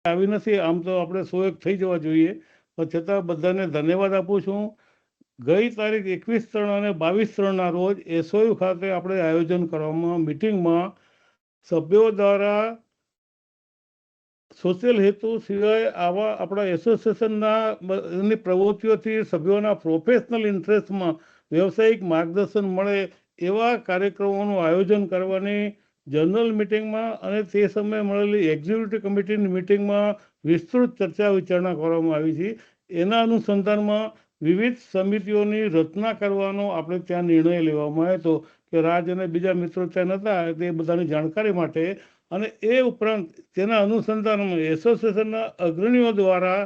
આવી નથી. આમ તો આપણે 101 થઈ જવા જોઈએ, પણ છતાં બધાને ધન્યવાદ આપું છું. ગઈ તારીખ 21/3 અને 22/3 રોજ એસઓયુ ખાતે આપણે આયોજન કરવામાં મિટિંગમાં સભ્યો દ્વારા સોશિયલ હેતુ સિવાય આવા આપણા એસોસિએશનના એની પ્રવૃત્તિઓથી સભ્યોના પ્રોફેશનલ ઇન્ટરેસ્ટમાં વ્યવસાયિક માર્ગદર્શન મળે એવા કાર્યક્રમોનું આયોજન કરવાની જનરલ મિટિંગમાં અને તે સમયે મળેલી એક્ઝિક્યુટિવ કમિટીની મિટિંગમાં વિસ્તૃત ચર્ચા વિચારણા કરવામાં આવી છે. એના અનુસંધાનમાં વિવિધ સમિતિઓની રચના કરવાનો આપણે ત્યાં નિર્ણય લેવામાં આવ્યો હતો કે રાજ અને બીજા મિત્રો ત્યાં નહોતા, તે બધાની જાણકારી માટે. અને એ ઉપરાંત તેના અનુસંધાનમાં એસોસિએશનના અગ્રણીઓ દ્વારા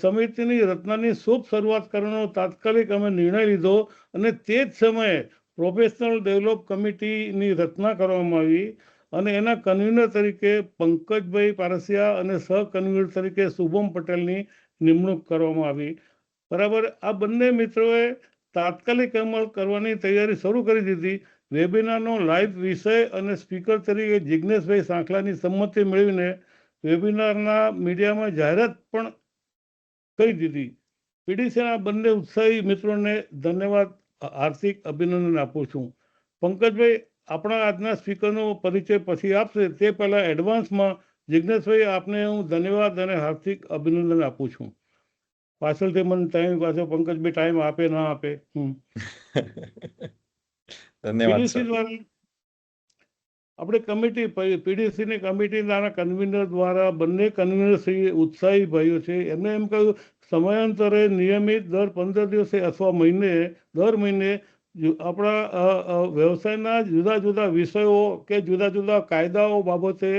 સમિતિની રચનાની શુભ શરૂઆત કરવાનો તાત્કાલિક અમે નિર્ણય લીધો અને તે જ સમયે પ્રોફેશનલ ડેવલપ કમિટીની રચના કરવામાં આવી અને એના કન્વીનર તરીકે પંકજભાઈ પારસિયા અને સહ કન્વીનર તરીકે શુભમ પટેલની નિમણૂક કરવામાં આવી. બરાબર. આ બંને મિત્રોએ તાત્કાલિક અમલ કરવાની તૈયારી શરૂ કરી દીધી. વેબિનારનો લાઈવ વિષય અને સ્પીકર તરીકે જિજ્ઞેશભાઈ સાંખલાની સંમતિ મેળવીને વેબિનારના મીડિયામાં જાહેરાત પણ કરી દીધી. પીડીસીના બંને ઉત્સાહી મિત્રોને ધન્યવાદ, હાર્દિક અભિનંદન આપું છું. પંકજભાઈ આપણા આજના સ્પીકરનો પરિચય પછી આપશે, તે પહેલાં એડવાન્સમાં જિજ્ઞેશભાઈ આપને હું ધન્યવાદ અને હાર્દિક અભિનંદન આપું છું. પાછળથી મને ટાઈમ પાછો પંકજભાઈ ટાઈમ આપે ના આપે. પીડીસી દ્વારા આપણે કમિટી, પીડીસીની કમિટીના કન્વીનર દ્વારા બંને કન્વીનર શ્રી ઉત્સાહી ભાઈઓ છે. એમને એમ કહ્યું સમયાંતરે નિયમિત દર 15 દિવસે અથવા દર મહિને આપણા વ્યવસાયના જુદા જુદા વિષયો કે જુદા જુદા કાયદાઓ બાબતે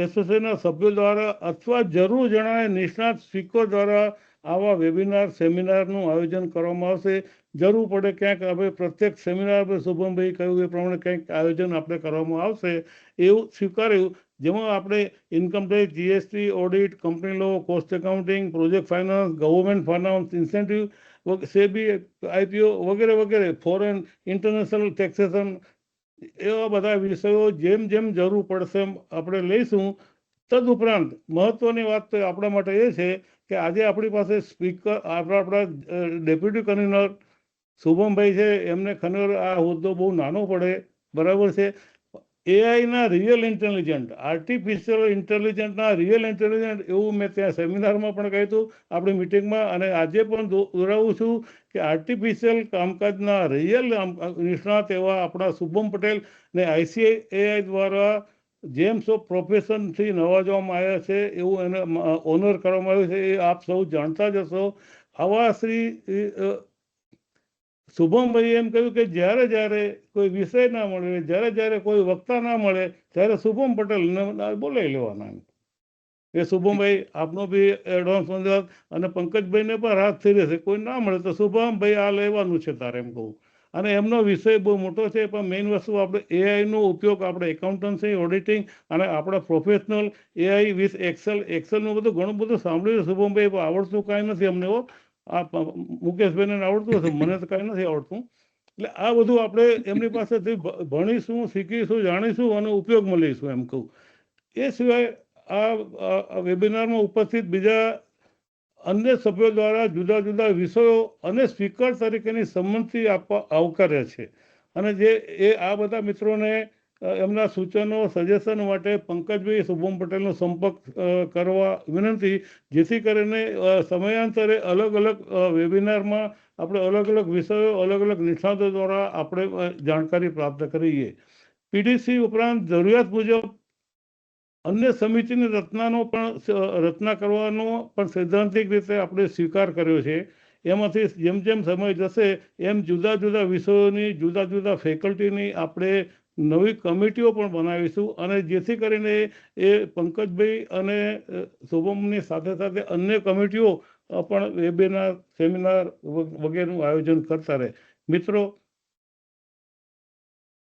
એસોસિએશનના સભ્યો દ્વારા અથવા જરૂર જણાય નિષ્ણાત સ્પીકર દ્વારા આવા વેબિનાર સેમિનારનું આયોજન કરવામાં આવશે. જરૂર પડે ક્યાંક આપણે પ્રત્યેક સેમિનાર પર શુભમભાઈ કહ્યું એ પ્રમાણે કંઈક આયોજન આપણે કરવામાં આવશે એવું સ્વીકાર્યું, જેમાં આપણે income tax, GST, audit, company law, cost accounting, project finance, government finance, incentive, SEBI, IPO વગેરે વગેરે, ફોરેન ઇન્ટરનેશનલ ટેક્સેશન, એવા બધા વિષયો જેમ જેમ જરૂર પડશે એમ આપણે લઈશું. તદુપરાંત મહત્વની વાત તો આપણા માટે એ છે કે આજે આપણી પાસે સ્પીકર આપણા ડેપ્યુટી કન્વીનર શુભમભાઈ છે. એમને ખરેખર આ હોદ્દો બહુ નાનો પડે, બરાબર છે. એઆઈના રિયલ ઇન્ટેલિજન્ટ, આર્ટિફિશિયલ ઇન્ટેલિજન્ટના રિયલ ઇન્ટેલિજન્ટ એવું મેં ત્યાં સેમિનારમાં પણ કહ્યું હતું, આપણી મિટિંગમાં, અને આજે પણ દોહરાવું છું કે આર્ટિફિશિયલ કામકાજના રિયલ નિષ્ણાત એવા આપણા શુભમ પટેલ ને આઈસીએઆઈ દ્વારા જેમ્સ ઓફ પ્રોફેશનથી નવાજવામાં આવ્યા છે, એવું એને ઓનર કરવામાં આવ્યું છે. એ આપ સૌ જાણતા જ હશો. આવા શ્રી શુભમભાઈ એમ કહ્યું કે જ્યારે જ્યારે કોઈ વિષય ના મળે, જ્યારે જ્યારે કોઈ વક્તા ના મળે, ત્યારે શુભમ પટેલને બોલાવી લેવાના. એ શુભમભાઈ આપનો બી એડવાન્સ ધન્યવાદ, અને પંકજભાઈને પણ હાથ થઈ રહેશે. કોઈ ના મળે તો શુભમભાઈ આ લેવાનું છે તારે, એમ કહું. અને એમનો વિષય બહુ મોટો છે, પણ મેઇન વસ્તુ આપણે એઆઈનો ઉપયોગ આપણે એકાઉન્ટન્સી, ઓડિટિંગ અને આપણા પ્રોફેશનલ એઆઈ વિથ એક્સેલનું બધું ઘણું બધું સાંભળ્યું. શુભમભાઈ આવડતું કાંઈ નથી અમને. આ મુકેશભાઈને આવડતું હશે, મને તો કાંઈ નથી આવડતું. એટલે આ બધું આપણે એમની પાસેથી ભણીશું, શીખીશું, જાણીશું અને ઉપયોગમાં લઈશું, એમ કહું. એ સિવાય આ વેબિનારમાં ઉપસ્થિત બીજા અન્ય સભ્યો દ્વારા જુદા જુદા વિષયો અને સ્પીકર તરીકેની સંમતિ આપવા આવકારે છે. અને એ આ બધા મિત્રોને એમના સૂચનો, સજેશન માટે પંકજભાઈ શુભમ પટેલનો સંપર્ક કરવા વિનંતી, જેથી કરીને સમયાંતરે અલગ અલગ વેબિનારમાં આપણે અલગ અલગ વિષયો, અલગ અલગ નિષ્ણાતો દ્વારા આપણે જાણકારી પ્રાપ્ત કરીએ. પીડીસી ઉપરાંત જરૂરિયાત મુજબ અન્ય સમિતિની રચના કરવાનો પણ સૈદ્ધાંતિક રીતે આપણે સ્વીકાર કર્યો છે. એમાંથી જેમ જેમ સમય જશે એમ જુદા જુદા વિષયોની, જુદા જુદા ફેકલ્ટીની આપણે નવી કમિટીઓ પણ બનાવીશું, અને જેથી કરીને એ પંકજભાઈ અને શુભમની સાથે સાથે અન્ય કમિટીઓ પણ વેબિનાર, સેમિનાર વગેરેનું આયોજન કરતા રહે. મિત્રો,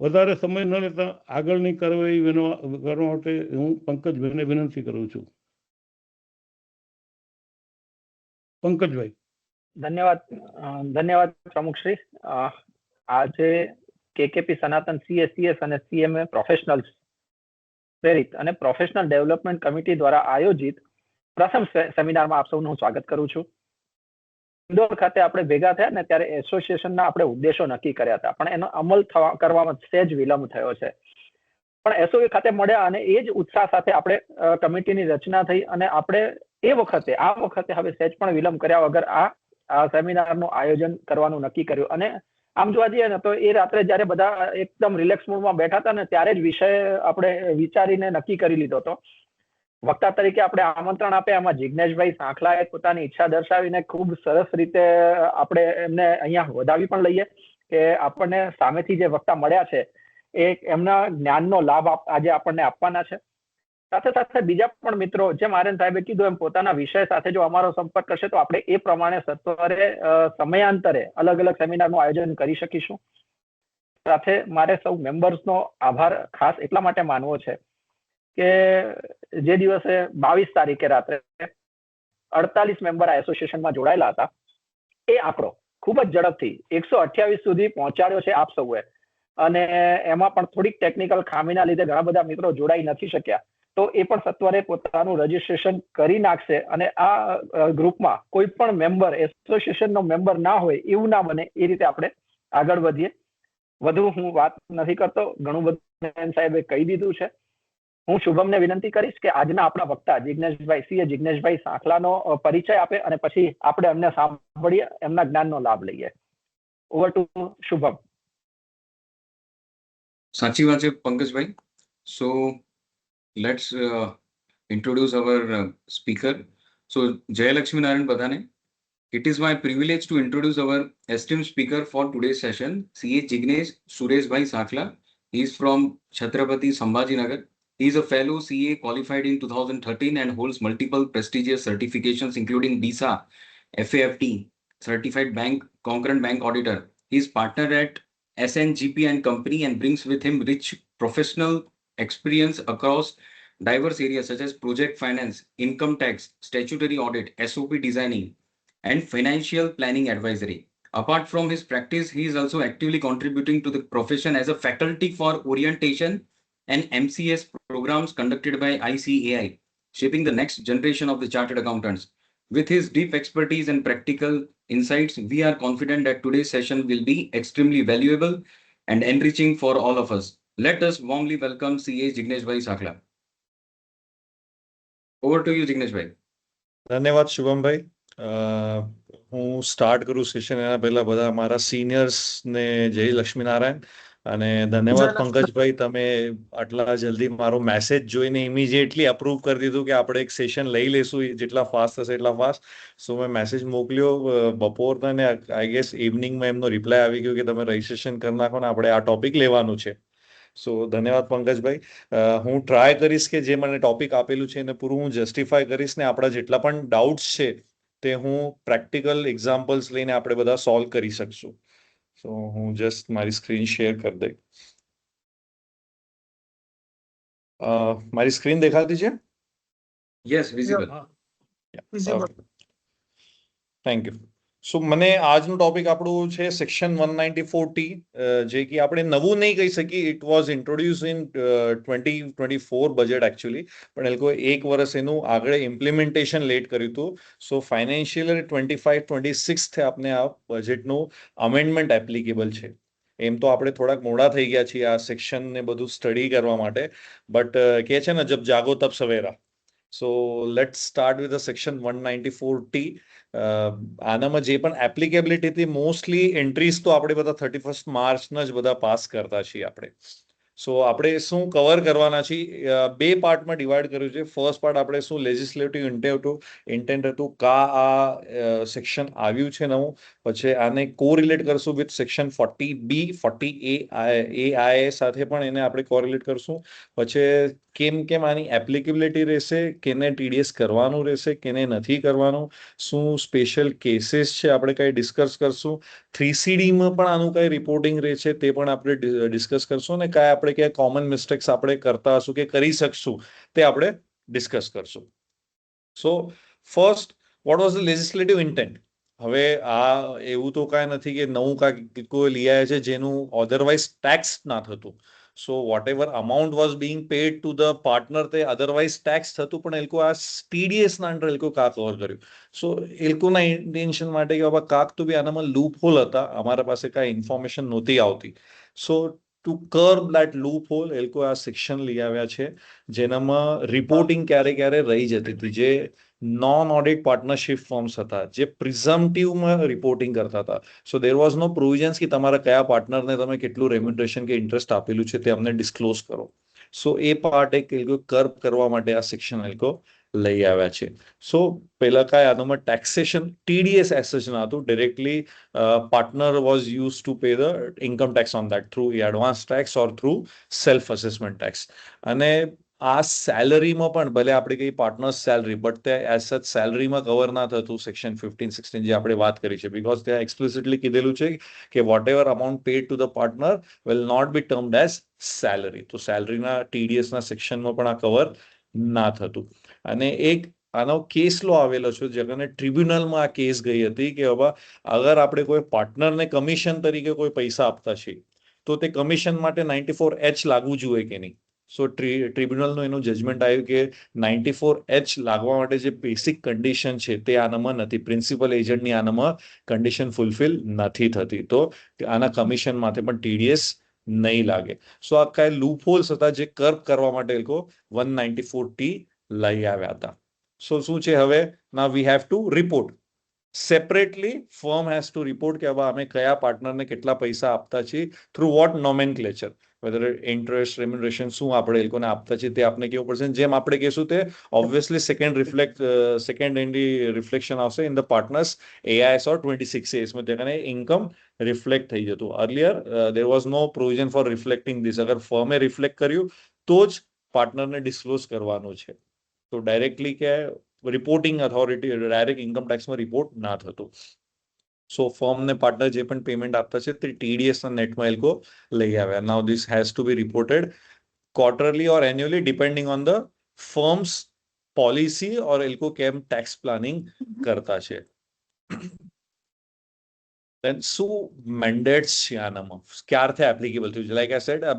વધારે સમય ન લેતા આગળની કાર્યવાહી કરવા માટે હું પંકજભાઈને વિનંતી કરું છું. પંકજભાઈ. ધન્યવાદ પ્રમુખશ્રી. આજે કેકેપી સનાતન સીએસીએસ અને સીએમએ પ્રોફેશનલ્સ પ્રેરિત અને પ્રોફેશનલ ડેવલપમેન્ટ કમિટી દ્વારા આયોજિત પ્રથમ સેમિનારમાં આપ સૌનું હું સ્વાગત કરું છું. ઇન્દોર ખાતે આપણે ભેગા થયા ને ત્યારે એસોસિએશનના આપણે ઉદ્દેશો નક્કી કર્યા હતા, પણ એનો અમલ કરવામાં સહેજ વિલંબ થયો છે. પણ એસઓએ ખાતે મળ્યા અને એ જ ઉત્સાહ સાથે આપણે કમિટીની રચના થઈ અને આપણે આ વખતે હવે સહેજ પણ વિલંબ કર્યા વગર આ સેમિનારનું આયોજન કરવાનું નક્કી કર્યું. અને આમ જોવા જઈએ ને તો એ રાત્રે જયારે બધા એકદમ રિલેક્સ મૂડમાં બેઠા હતા ને ત્યારે જ વિષય આપણે વિચારીને નક્કી કરી લીધો હતો. વક્તા તરીકે આપણે આમંત્રણ આપ્યા, એમાં જિજ્ઞેશભાઈ સાંખલાએ પોતાની ઈચ્છા દર્શાવીને ખૂબ સરસ રીતે આપણે એમને અહીંયા વધાવી પણ લઈએ કે આપણને સામેથી જે વક્તા મળ્યા છે એ એમના જ્ઞાનનો લાભ આજે આપણને આપવાના છે. સાથે સાથે બીજા પણ મિત્રો, જેમ આર્યન સાહેબે કીધું એમ, પોતાના વિષય સાથે જો અમારો સંપર્ક કરશે તો આપણે એ પ્રમાણે સત્વરે સમયાંતરે અલગ અલગ સેમિનારનું આયોજન કરી શકીશું. સાથે મારે સૌ મેમ્બર્સનો આભાર ખાસ એટલા માટે માનવો છે કે જે દિવસે 22 તારીખે રાત્રે 48 મેમ્બર આ એસોસિએશનમાં જોડાયેલા હતા, એ આંકડો ખૂબ જ ઝડપથી 128 સુધી પહોંચાડ્યો છે આપ સૌએ. અને એમાં પણ થોડીક ટેકનિકલ ખામીના લીધે ઘણા બધા મિત્રો જોડાઈ નથી શક્યા, તો એ પણ સત્વરે પોતાનું રજીસ્ટ્રેશન કરી નાખશે. અને આ ગ્રુપમાં કોઈ પણ મેમ્બર એસોસિએશનનો મેમ્બર ના હોય એવું ના બને, એ રીતે આપણે આગળ વધીએ. વધુ હું વાત નથી કરતો, ઘણું બધું સાહેબે કહી દીધું છે. હું શુભમને વિનંતી કરીશ કે આજના આપણા વક્તા જિજ્ઞેશભાઈ સાંખલાનો પરિચય આપે અને પછી આપણે એમને સાંભળીએ, એમના જ્ઞાનનો લાભ લઈએ. Over to Shubham. સાચી વાત છે Pankajbhai. So let's introduce our speaker. So Jai Lakshmi Narayan Badhane. It is my privilege to introduce our esteemed speaker for today's session, CA Jignesh Sureshbhai Sakhla. He is from Chhatrapati Sambhajinagar. He is a fellow CA qualified in 2013 and holds multiple prestigious certifications including BISA, FAFT, Certified Bank, Concurrent Bank Auditor. He is partner at SNGP and Company and brings with him rich professional experience across diverse areas such as project finance, income tax, statutory audit, SOP designing, and financial planning advisory. Apart from his practice, he is also actively contributing to the profession as a faculty for orientation and MCS programs conducted by ICAI, shaping the next generation of the chartered accountants. With his deep expertise and practical insights, we are confident that today's session will be extremely valuable and enriching for all of us. Let us warmly welcome CA Jigneshbhai Sakhla. Over to you, Jigneshbhai. ધન્યવાદ શુભમભાઈ. હું start કરું session એના પહેલા બધા મારા સિનિયર્સને જય લક્ષ્મીનારાયણ. અને ધન્યવાદ પંકજભાઈ, તમે આટલા જલ્દી મારો મેસેજ જોઈને ઇમિડિયેટલી અપ્રૂવ કરી દીધું કે આપણે એક સેશન લઈ લેશું, જેટલા ફાસ્ટ થશે એટલા ફાસ્ટ. સો મેં મેસેજ મોકલ્યો બપોરના ને આઈ ગેસ ઇવનિંગમાં એમનો રિપ્લાય આવી ગયો કે તમે રજીસ્ટ્રેશન કરી નાખો ને આપણે આ ટોપિક લેવાનું છે. સો ધન્યવાદ પંકજભાઈ. હું ટ્રાય કરીશ કે જે મને ટોપિક આપેલું છે એને પૂરું હું જસ્ટિફાય કરીશ ને આપણા જેટલા પણ ડાઉટ્સ છે તે હું પ્રેક્ટિકલ એક્ઝામ્પલ્સ લઈને આપણે બધા સોલ્વ કરી શકશું. સો હું જસ્ટ મારી સ્ક્રીન શેર કરી દઈ. મારી સ્ક્રીન દેખાતી છે? Yes, visible. Thank you. So મને આજનું ટોપિક આપણું છે સેક્શન 194T, જે કે આપણે નવું નહીં કહી શકીએ. It was introduce in 2024 budget actually, પણ એ લોકોએ એક વર્ષ એનું આગળ ઇમ્પ્લિમેન્ટેશન લેટ કર્યું હતું. સો ફાઇનાન્શિયલ 25-26 આપણે આ બજેટનું અમેન્ડમેન્ટ એપ્લિકેબલ છે. એમ તો આપણે થોડાક મોડા થઈ ગયા છીએ આ સેક્શન ને બધું સ્ટડી કરવા માટે, બટ કે છે ને જબ જાગો તબ સવેરા. So let's start with section 194T. આનામાં જે પણ એપ્લિકેબિલિટી હતી, મોસ્ટલી એન્ટ્રીઝ તો આપણે બધા 31 માર્ચના જ બધા પાસ કરતા છીએ આપણે. સો આપણે શું કવર કરવાના છીએ, બે પાર્ટમાં ડિવાઈડ કર્યું છે. ફર્સ્ટ પાર્ટ આપણે શું લેજિસ્લેટિવ ઇન્ટેન્ટ હતું, આ સેક્શન આવ્યું છે નવું, પછી આને કોરિલેટ કરશું વિથ સેક્શન 40B 40A સાથે પણ એને આપણે કોરિલેટ કરશું. પછી કેમ આની એપ્લિકેબિલિટી રહેશે, કેને TDS કરવાનું રહેશે, કેને નથી કરવાનું, શું સ્પેશિયલ કેસીસ છે આપણે કંઈ ડિસ્કસ કરશું. 3CD માં પણ આનું કઈ રિપોર્ટિંગ રહે છે તે પણ આપણે ડિસ્કસ કરશું, અને કયા આપણે ક્યાં કોમન મિસ્ટેક્સ આપણે કરતા હશું કે કરી શકશું તે આપણે ડિસ્કસ કરશું. So first, vote was the legislative intent? હવે આ એવું તો કાંઈ નથી કે નવું કાંઈ કોઈ લઈ આવ્યા છે જેનું અધરવાઇઝ ટેક્સ ના થતું. So whatever amount was being paid to the partner તે અધરવાઇઝ ટેક્સ થતું, પણ એ લોકો આ TDS ના અંડર એ લોકો કા કવર કર્યું. સો એ લોકોના ઇન્ટેન્શન માટે કે બાબા કાક તો બી આનામાં લૂપ હોલ હતા, અમારા પાસે કાંઈ ઇન્ફોર્મેશન નહોતી આવતી. So to curb that loophole એ લોકો આ સેક્શન લઈ આવ્યા છે, જેનામાં રિપોર્ટિંગ ક્યારે ક્યારે રહી જતી હતી. જે નોન ઓડિટ પાર્ટનરશિપ ફોર્મ્સ હતા, જે પ્રિઝમ્પટિવમાં રિપોર્ટિંગ કરતા હતા. સો દેર વોઝ નો પ્રોવિઝન્સ કે તમારા કયા પાર્ટનરને તમે કેટલું રેમ્યુનરેશન કે ઇન્ટરેસ્ટ આપેલું છે તે અમને ડિસ્ક્લોઝ કરો. સો એ પાર્ટ એક એ લોકો કર્બ કરવા માટે આ સેક્શન એ લોકો લઈ આવ્યા છે. સો પેલા કાંઈ આનામાં ટેક્સેશન TDS એસેસ ન હતું, directly partner was use to pay the income tax on that through advance tax or through self assessment tax. અને આ સેલરીમાં પણ ભલે આપણે કઈ પાર્ટનર્સ સેલરી, બટ તે એઝ સચ સેલરીમાં કવર ના થતું સેક્શન 15-16 જે આપણે વાત કરી છે, બીકોઝ ત્યાં એક્સપ્લિસિટલી કીધેલું છે કે whatever amount paid to the partner will not be termed as salary. તો સેલરીના TDS ના સેક્શનમાં પણ આ કવર ના થતું. અને એક આનો કેસ લો આવેલો છે, જેને ટ્રિબ્યુનલમાં આ કેસ ગઈ હતી કે બાબા અગર આપણે કોઈ પાર્ટનરને કમિશન તરીકે કોઈ પૈસા આપતા છીએ તો તે કમિશન માટે 94H લાગવું જોઈએ કે નહીં. સો ટ્રિબ્યુનલનું એનું જજમેન્ટ આવ્યું કે 94H લાગવા માટે જે બેસિક કન્ડિશન છે તે આનામાં નથી, પ્રિન્સિપલ એજન્ટની આનામાં કન્ડિશન ફૂલફિલ નથી થતી, તો આના કમિશન માટે પણ TDS નહીં લાગે. સો આ કાંઈ લૂપ હોલ્સ હતા જે કર્બ કરવા માટે એ લોકો 194T લઈ આવ્યા હતા. સો શું છે હવે, ના we have to report separately. Firm has to report કે હવે અમે કયા પાર્ટનરને કેટલા પૈસા આપતા છીએ, through what nomenclature, whether interest remuneration શું આપણે એ લોકોને આપતા છીએ તે આપણે કેવું પડશે. જેમ આપણે કહીશું તે ઓબ્વિયસલી સેકન્ડ એન્ડી રિફ્લેક્શન આવશે in the partners AIS or 26As માં તેને ઇન્કમ રિફ્લેક્ટ થઈ જતું. Earlier there was no provision for reflecting this. અગર ફર્મે રિફ્લેક્ટ કર્યું તો જ પાર્ટનરને ડિસ્ક્લોઝ કરવાનું છે. તો ડાયરેક્ટલી કે રિપોર્ટિંગ ઓથોરિટી ડાયરેક્ટ ઇન્કમ ટેક્સમાં રિપોર્ટ ના થતું. સો ફર્મને પાર્ટનર જે પણ પેમેન્ટ આપતા છે તે TDS ના નેટમાં એ લોકો લઈ આવ્યા. Now this has to be reported quarterly or annually depending on the firm's policy or એ લોકો કેમ ટેક્સ પ્લાનિંગ કરતા છે. દેન શું મેન્ડેટ્સ છે આનામાં, ક્યારથી એપ્લિકેબલ થયું છે? લાઈક આઈ સેડ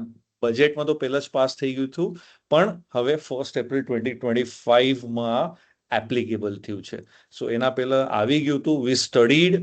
બજેટમાં તો પહેલા જ પાસ થઈ ગયું હતું, પણ હવે 1 એપ્રિલ 2025માં એપ્લિકેબલ થયું છે. સો એના પહેલા આવી ગયું હતું, વી સ્ટડીડ,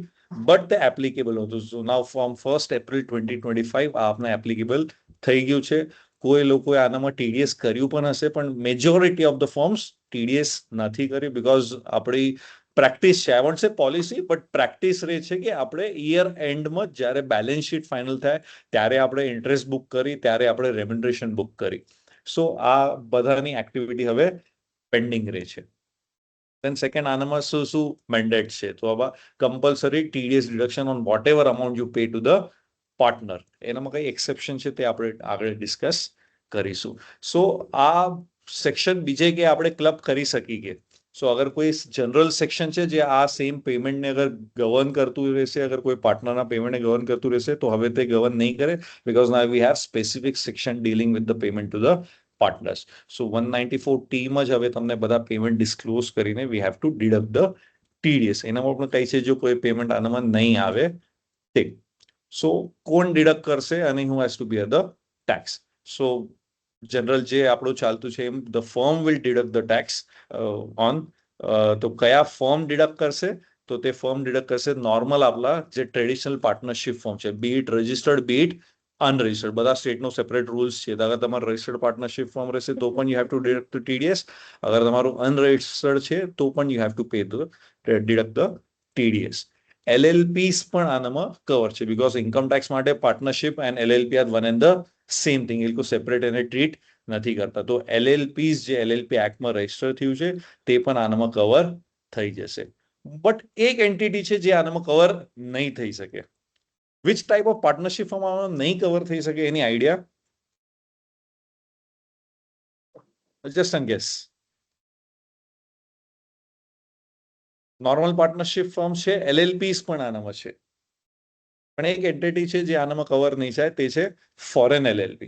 બટ તે એપ્લિકેબલ હતું. સો નાઉ ફ્રોમ 1 એપ્રિલ 2025 આપને એપ્લિકેબલ થઈ ગયું છે. કોઈ લોકોએ આનામાં TDS કર્યું પણ હશે, પણ majority of the forms TDS નથી કર્યું, બીકોઝ આપણી પ્રેક્ટિસ છે, આઈ વોન્ટ સે પોલિસી, બટ પ્રેક્ટિસ રહે છે કે આપણે યર એન્ડમાં જ્યારે બેલેન્સ શીટ ફાઇનલ થાય ત્યારે આપણે ઇન્ટરેસ્ટ બુક કરી, ત્યારે આપણે રેમ્યુનરેશન બુક કરી. સો આ બધાની એક્ટિવિટી હવે પેન્ડિંગ રહે છે. દેન સેકન્ડ આનામાં શું મેન્ડેટ છે, તો આવા compulsory TDS deduction on vote ever amount you pay two the partner. એનામાં કઈ એક્સેપ્શન છે તે આપણે આગળ ડિસ્કસ કરીશું. સો આ સેક્શન બીજે કે આપણે ક્લબ કરી શકીએ કે, સો અગર કોઈ જનરલ સેક્શન છે જે આ સેમ પેમેન્ટને અગર ગવર્ન કરતું રહેશે, અગર કોઈ પાર્ટનરના પેમેન્ટને ગવર્ન કરતું રહેશે તો હવે તે ગવર્ન નહીં કરે, because now we have specific section dealing with the payment to the partners. So 194T માં જ હવે તમને બધા પેમેન્ટ ડિસ્ક્લોઝ કરીને વી have to deduct the TDS. એનામાં પણ કઈ છે જો કોઈ પેમેન્ટ આનામાં નહીં આવે તે. સો કોણ ડિડક્ટ કરશે અને who has to bear the tax? So general જે આપણું ચાલતું છે એમ the firm will deduct the tax on. તો કયા ફર્મ ડિડક્ટ કરશે? તો તે ફર્મ ડિડક્ટ કરશે નોર્મલ આપલા જે ટ્રેડિશનલ પાર્ટનરશિપ ફોર્મ છે, be it registered be it unregistered. બધા સ્ટેટનો સેપરેટ રૂલ્સ છે. અગર તમારું રજિસ્ટર્ડ પાર્ટનરશિપ ફોર્મ રહેશે તો પણ you have to deduct the TDS. અગર તમારું અનરજિસ્ટર્ડ છે તો પણ you have to pay the deduct the TDS. LLPs પણ આનામાં કવર છે, બીકોઝ ઇન્કમ ટેક્સ માટે partnership and LLP are one and the same thing. એ લોકો સેપરેટ એને ટ્રીટ નથી કરતા. તો LLPs જે LLP એક્ટમાં રજિસ્ટર થયું છે તે પણ આનામાં કવર થઈ જશે. બટ એક એન્ટિટી છે જે આનામાં કવર નહીં થઈ શકે. Which type of partnership form આમાં નહીં કવર થઈ શકે any idea? Just an guess. Normal partnership form છે, LLPs પણ આનામાં છે, પણ એક એન્ટિટી છે જે આનામાં કવર નહીં થાય, તે છે ફોરેન LLP.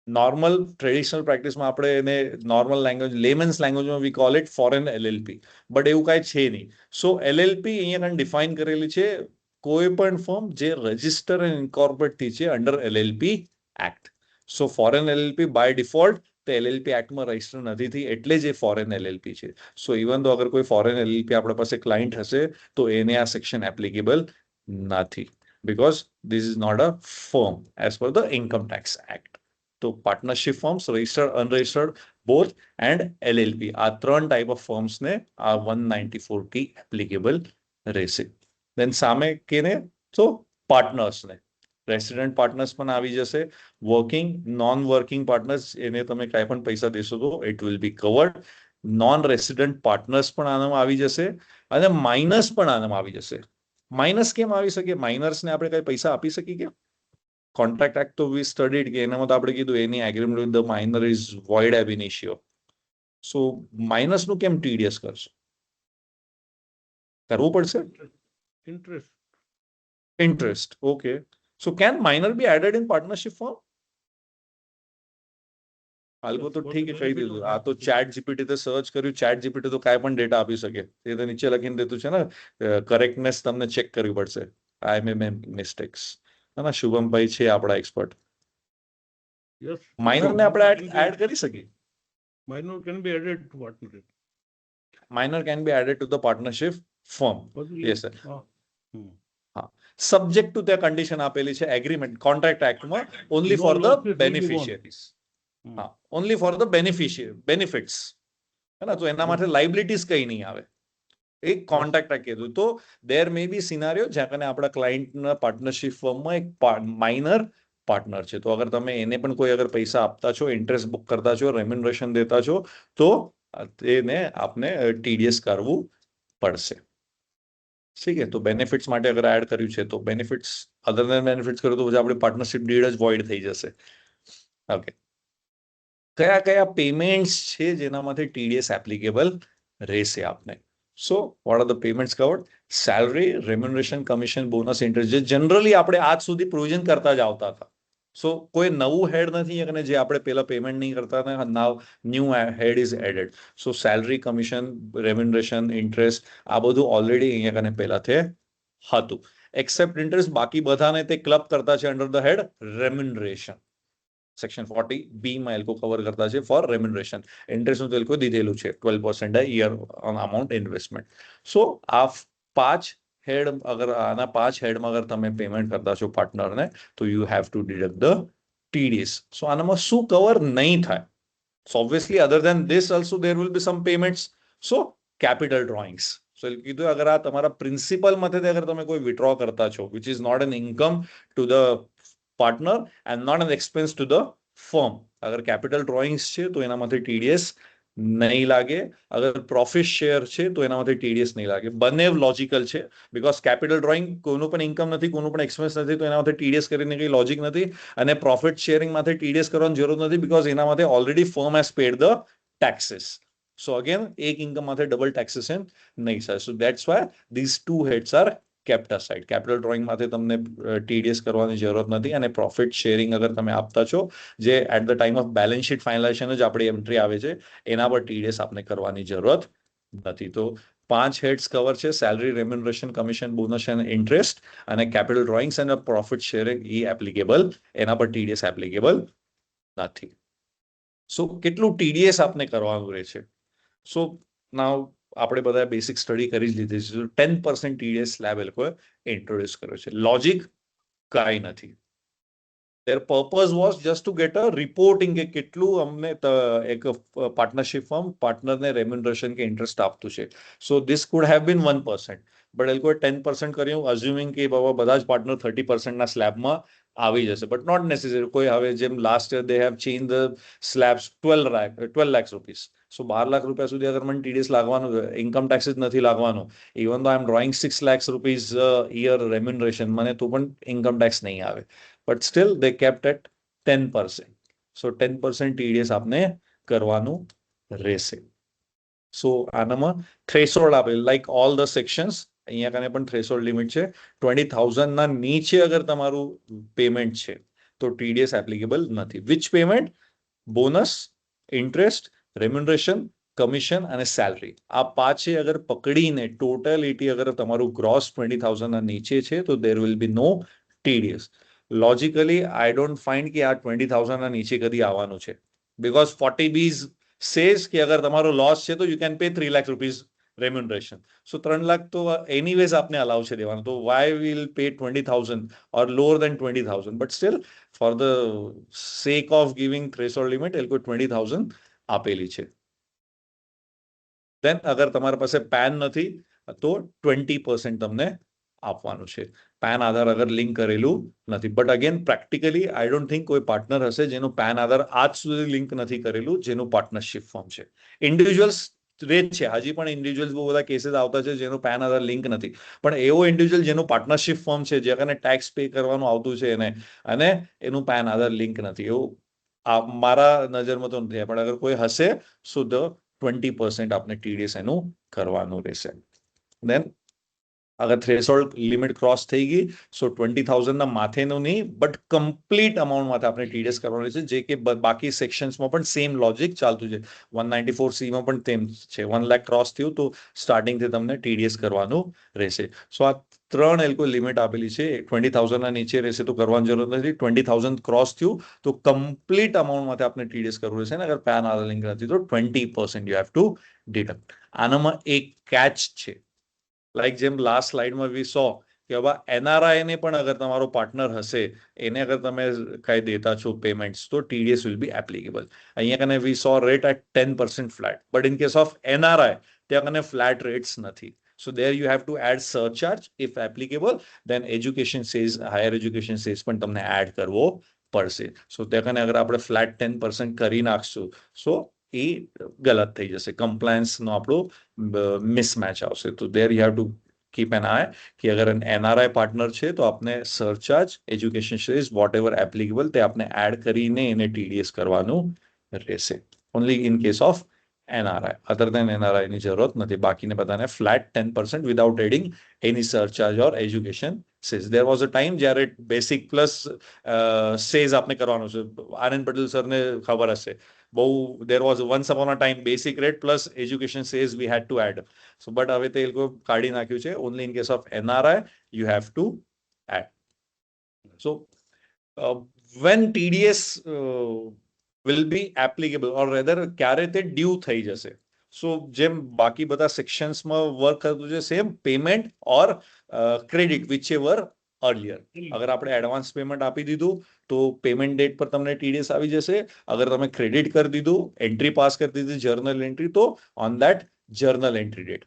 નોર્મલ ટ્રેડિશનલ પ્રેક્ટિસમાં આપણે એને નોર્મલ લેંગ્વેજ લેમન્સ લેંગ્વેજમાં વી call it foreign LLP, but એવું કાંઈ છે નહીં. સો LLP અહીંયા ડિફાઇન કરેલી છે કોઈ પણ ફર્મ જે રજિસ્ટર એન્ડ ઇન્કોર્પોરેટ થઈ છે under LLP act. So foreign LLP by default તે એલએલપી એક્ટમાં રજિસ્ટર નથી થઈ, એટલે જ એ ફોરેન એલએલપી છે. સો ઇવન તો અગર કોઈ ફોરેન એલએલપી આપણા પાસે ક્લાયન્ટ હશે તો એને આ સેક્શન એપ્લિકેબલ નથી, because this is not a firm as per the income tax act. તો partnership firms, registered, unregistered, both and LLP, આ 3 ટાઈપ ઓફ ફર્મ્સને આ 194T એપ્લિકેબલ રહેશે. દેન સામે કેને? તો પાર્ટનર્સને, રેસિડેન્ટ પાર્ટનર્સ પણ આવી જશે, વર્કિંગ, નોન વર્કિંગ પાર્ટનર્સ, એને તમે કાંઈ પણ પૈસા દેશો તો it will be covered. Non resident partners પણ આનામાં આવી જશે અને માઇનર્સ પણ આનામાં આવી જશે. માઇનસ કેમ આવી શકે? માઇનર્સને આપણે કઈ પૈસા આપી શકીએ કે? કોન્ટ્રાક્ટ એક્ટ તો વી સ્ટડીડ કે એનામાં તો આપણે કીધું એની agreement with the minor is void ab initio. So માઇનસનું કેમ ટીડીએસ કરશો? કરવું પડશે. Interest. Interest. Okay. So can minor be added in partnership form? હાલમાં તો ઠીક કહી દીધું. આ તો ચેટ જીપીટી તે સર્ચ કર્યું, ચેટ જીપીટી તો કાંઈ પણ ડેટા આપી શકે. એ તો નીચે લખીને દેતું છે ને, કરેક્ટનેસ તમને ચેક કરવી પડશે. આઈ મે મિસ્ટેક્સ. ના શુભમભાઈ છે આપણા એક્સપર્ટ. Yes. માઇનર ને આપણે એડ કરી શકીએ. Minor can be added to partnership. Minor can be added to the partnership form. Yes, sir. Hmm. Subject to ત્યાં કન્ડિશન આપેલી છે એગ્રીમેન્ટ કોન્ટ્રાક્ટ એક્ટમાં, ઓનલી ફોર ધ બેનિફિશિયરીઝ. હા, ઓનલી ફોર ધ બેનિફિટ્સ. હે ને? તો એના માટે લાઇબિલિટીઝ કઈ નહીં આવે. એક કોન્ટ્રાક્ટ કીધું તો દેર મે બી સિનારીઓ જ્યાં કને આપણા ક્લાયન્ટના પાર્ટનરશિપ ફર્મમાં એક માઇનર પાર્ટનર છે, તો અગર તમે એને પણ કોઈ અગર પૈસા આપતા છો, ઇન્ટરેસ્ટ બુક કરતા છો, રેમ્યુનરેશન દેતા છો, તો એને આપને ટીડીએસ કરવું પડશે. ઠીક છે. તો બેનિફિટ્સ માટે અગર એડ કર્યું છે તો બેનિફિટ્સ, અધર દેન બેનિફિટ્સ કર્યું તો પછી આપણી પાર્ટનરશિપ ડીડ જ વોઇડ થઈ જશે. ઓકે. કયા કયા પેમેન્ટ્સ છે જેનામાંથી ટીડીએસ એપ્લિકેબલ રહેશે આપને? So what are the payments covered? Salary, remuneration, commission, bonus, interest, જે જનરલી આપણે આજ સુધી પ્રોવિઝન કરતા જ આવતા હતા. સો કોઈ નવું હેડ નથી અને જે આપણે પેલા પેમેન્ટ નહીં કરતા હતા, now new head is added. So salary, commission, remuneration, interest, આ બધું ઓલરેડી અહીંયા કને પહેલાથી હતું. એક્સેપ્ટ ઇન્ટરેસ્ટ, બાકી બધાને તે ક્લબ કરતા છે under the head remuneration. Section 40B માં એ લોકો કવર કરતા છે ફોર રેમ્યુનરેશન. ઇન્ટરેસ્ટનું તો એ લોકો દીધેલું છે 12% યર ઓન અમાઉન્ટ ઇન્વેસ્ટમેન્ટ. સો આ 5 હેડ, અગર આના 5 હેડમાં અગર તમે પેમેન્ટ કરતા છો પાર્ટનરને, તો you have to deduct the TDS. So આનામાં શું કવર નહીં થાય? So obviously, other than this, also there will be some payments. So capital drawings. So કીધું અગર આ તમારા પ્રિન્સિપલ માંથી અગર તમે કોઈ વિથડ્રો કરતા છો, which is not an income to the partner and not an expense to the firm, અગર કેપિટલ ડ્રોઈંગ્સ છે તો એનામાંથી ટીડીએસ નહીં લાગે. અગર પ્રોફિટ શેર છે તો એનામાંથી ટીડીએસ નહીં લાગે. બંને લોજિકલ છે, બીકોઝ કેપિટલ ડ્રોઈંગ કોઈનું પણ ઇન્કમ નથી, કોઈનું પણ એક્સપેન્સ નથી, તો એનામાંથી ટીડીએસ કરીને કંઈ લોજિક નથી. અને પ્રોફિટ શેરિંગમાંથી ટીડીએસ કરવાની જરૂર નથી, બીકોઝ એનામાંથી already firm has paid the taxes. So again એક ઇન્કમમાંથી ડબલ ટેક્સેશન નહીં થાય. So that's why these two heads are kept aside. Capital ડ્રોઈંગમાંથી તમને ટીડીએસ કરવાની જરૂરત નથી, અને પ્રોફિટ શેરિંગ અગર તમે આપતા છો, જે at the time of balance sheet finalization જ આપણી એન્ટ્રી આવે છે, એના પર ટીડીએસ આપને કરવાની જરૂરત નથી. તો 5 હેડ્સ કવર છે: salary, remuneration, commission, bonus and interest, અને capital drawings and profit sharing એ એપ્લિકેબલ, એના પર ટીડીએસ એપ્લિકેબલ નથી. સો કેટલું ટીડીએસ આપને કરવાનું રહે છે? સો નાવ આપણે બધા બેસિક સ્ટડી કરી જ લીધી છે. 10% ટીડીએસ સ્લેબ એ લોકોએ ઇન્ટ્રોડ્યુસ કર્યો છે. લોજિક કાંઈ નથી. Their purpose was just to get a reporting કે કેટલું અમને એક પાર્ટનરશિપ ફર્મ પાર્ટનરને રેમ્યુનરેશન કે ઇન્ટરેસ્ટ આપતું છે. So this could have been 1%, but એ લોકોએ 10% કર્યું, અઝ્યુમિંગ કે બાબા બધા જ પાર્ટનર 30%ના સ્લેબમાં આવી જશે. But not necessary. કોઈ હવે જેમ last year they have change the slabs 12 lakh rupees. So 12 lakh રૂપિયા સુધી અગર મને ટીડીએસ લાગવાનું, ઇન્કમ ટેક્સ જ નથી લાગવાનું, ઇવન ધો આઈ એમ ડ્રોઈંગ 6 લાખ રૂપીસ યર રેમ્યુનરેશન, મને તો પણ ઇન્કમ ટેક્સ નહીં આવે. But still they kept at 10%. So 10% TDS આપને કરવાનું રહેશે. So આનામાં થ્રેશોલ્ડ આપે, લાઈક ઓલ ધ સેક્શન્સ, અહીંયા કને પણ થ્રેશોલ્ડ લિમિટ છે. 20,000 ના નીચે અગર તમારું પેમેન્ટ છે તો ટીડીએસ એપ્લિકેબલ નથી. Which payment? Bonus, interest, remuneration, commission અને સેલરી. આ પાંચે અગર પકડીને ટોટલિટી અગર તમારું ગ્રોસ 20,000 ના નીચે છે તો there will be no TDS. Logically I don't find કે આ 20,000 ના નીચે કદી આવવાનું છે, બીકોઝ 40Bs સેઝ કે અગર તમારો લોસ છે તો you can pay 3 lakh rupees remuneration. So 3 lakh તો એનીવેઝ આપને અલાઉ છે દેવાનું, તો why will pay 20,000 or lower than 20,000, but still for the sake of giving threshold limit એ લોકો 20,000 આપેલી છે. દેન અગર તમારા પાસે પેન નથી તો 20% તમને આપવાનું છે. પેન આધાર અગર લિંક કરેલું નથી, but again practically I don't think કોઈ પાર્ટનર હશે જેનું પેન આધાર આજ સુધી લિંક નથી કરેલું, જેનું પાર્ટનરશિપ ફોર્મ છે. ઇન્ડિવિજ્યુઅલ્સ રેટ છે, હજી પણ ઇન્ડિવિજ્યુઅલ્સ બહુ બધા કેસીસ આવતા છે જેનું પેન આધાર લિંક નથી, પણ એવો ઇન્ડિવિજ્યુઅલ જેનું પાર્ટનરશિપ ફોર્મ છે, જેને ટેક્સ પે કરવાનું આવતું છે એને, અને એનું પેન આધાર લિંક નથી, એવું મારા નજરમાં તો નથી. પણ અગર કોઈ હશે સો ધ 20% આપને TDS એનું કરવાનું રહેશે. દેન અગર થ્રેશોલ્ડ લિમિટ ક્રોસ થઈ ગઈ સો 20,000 ના માથેનું નહીં, બટ કમ્પ્લીટ અમાઉન્ટ માટે આપણે TDS કરવાનું છે, જે કે બાકી સેક્શન્સમાં પણ સેમ લોજિક ચાલતું છે. 194C માં પણ તેમ છે. 1 લાખ ક્રોસ થયું તો સ્ટાર્ટિંગથી તમને TDS કરવાનું રહેશે. સો આ 3 એ લોકો લિમિટ આપેલી છે. 20,000 ના નીચે રહેશે તો કરવાની જરૂર નથી. 20,000 ક્રોસ થયું તો કમ્પ્લીટ અમાઉન્ટ માટે આપણે TDS કરવું રહેશે. ને અગર પેન આધાર લિંક નથી તો 20% યુ હેવ ટુ ડિડક્ટ. આનામાં એક કેચ છે, લાઈક જેમ લાસ્ટ સ્લાઇડમાં વી સો કે હવે NRI ને પણ અગર તમારો પાર્ટનર હશે, એને અગર તમે કઈ દેતા છો પેમેન્ટ્સ તો TDS વિલ બી એપ્લિકેબલ. અહીંયા કને we so rate at 10% flat, but in case of NRI ત્યાં કને ફ્લેટ રેટ્સ નથી. So there you have to add surcharge if applicable, then education says, higher education says પણ તમને add કરવો પડશે. સો ત્યાં કને અગર આપણે ફ્લેટ 10% કરી નાખશું સો એ ગલત થઈ જશે, કમ્પ્લાયન્સનો આપણો મિસમેચ આવશે. તો there you have to keep an eye કે અગર NRI પાર્ટનર છે તો આપને surcharge education cess whatever applicable તે આપને એડ કરીને એને TDS કરવાનું રહેશે. Only in case of NRI, other than NRI ની જરૂરત નથી. બાકીને બધાને flat 10% without adding any surcharge or education cess. There was a time જ્યારે બેસિક પ્લસ સેઝ આપને કરવાનું છે. આનંદ પટેલ સરને ખબર હશે, બહુ there was once upon a time basic rate plus education says we had to add. So but હવે તે લોકો કાઢી નાખ્યું છે. Only in case of NRI you have to add. So when TDS will be applicable or rather ક્યારે તે due થઈ જશે. સો જેમ બાકી બધા સેક્શન્સમાં વર્ક કરતું છે same payment or credit whichever earlier. અગર આપણે એડવાન્સ પેમેન્ટ આપી દીધું તો પેમેન્ટ ડેટ પર તમને TDS આવી જશે. અગર તમે ક્રેડિટ કરી દીધું, એન્ટ્રી પાસ કરી દીધી જર્નલ એન્ટ્રી, તો on that journal entry date.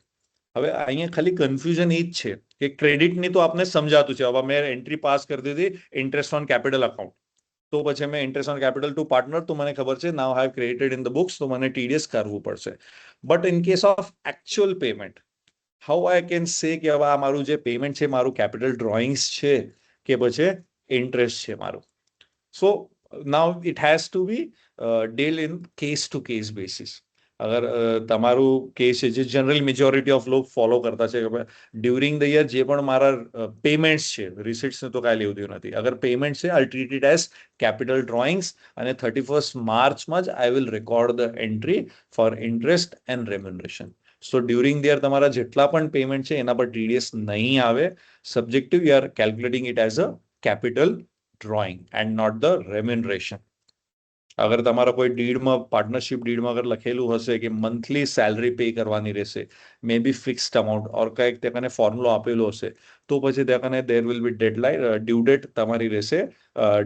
હવે અહીંયા ખાલી કન્ફ્યુઝન એ જ છે કે ક્રેડિટની તો આપને સમજાતું છે. હવે મેં એન્ટ્રી પાસ કરી દીધી ઇન્ટરેસ્ટ ઓન કેપિટલ અકાઉન્ટ, તો પછી મેં interest on capital to partner, તો મને ખબર છે now have credited in the books, તો મને TDS કરવું પડશે. But in case of actual payment, how I can say કે હવે આ મારું જે પેમેન્ટ છે મારું કેપિટલ ડ્રોઈંગ્સ છે કે પછી ઇન્ટરેસ્ટ છે મારું. So now it has to be deal in case to case basis. અગર તમારું કેસ છે જે જનરલ મેજોરિટી ઓફ લોક ફોલો કરતા છે કે ડ્યુરિંગ ધ યર જે પણ મારા પેમેન્ટ્સ છે, રિસિટ્સને તો કાંઈ લેવું દેવું નથી. અગર પેમેન્ટ છે I treat it as capital drawings, અને 31st માર્ચમાં જ I will record the entry for interest and remuneration. So during the year તમારા જેટલા પણ પેમેન્ટ છે એના પર TDS નહીં આવે. Subjective you are calculating it as a capital drawing and not the remuneration. અગર તમારા કોઈ ડીડમાં, પાર્ટનરશિપ ડીડમાં અગર લખેલું હશે કે મંથલી સેલરી પે કરવાની રહેશે, મે બી ફિક્સ્ડ અમાઉન્ટ ઓર કંઈક ત્યાં ફોર્મ્યુલો આપેલો હશે, તો પછી ત્યાં there will be deadline, due date તમારી રહેશે,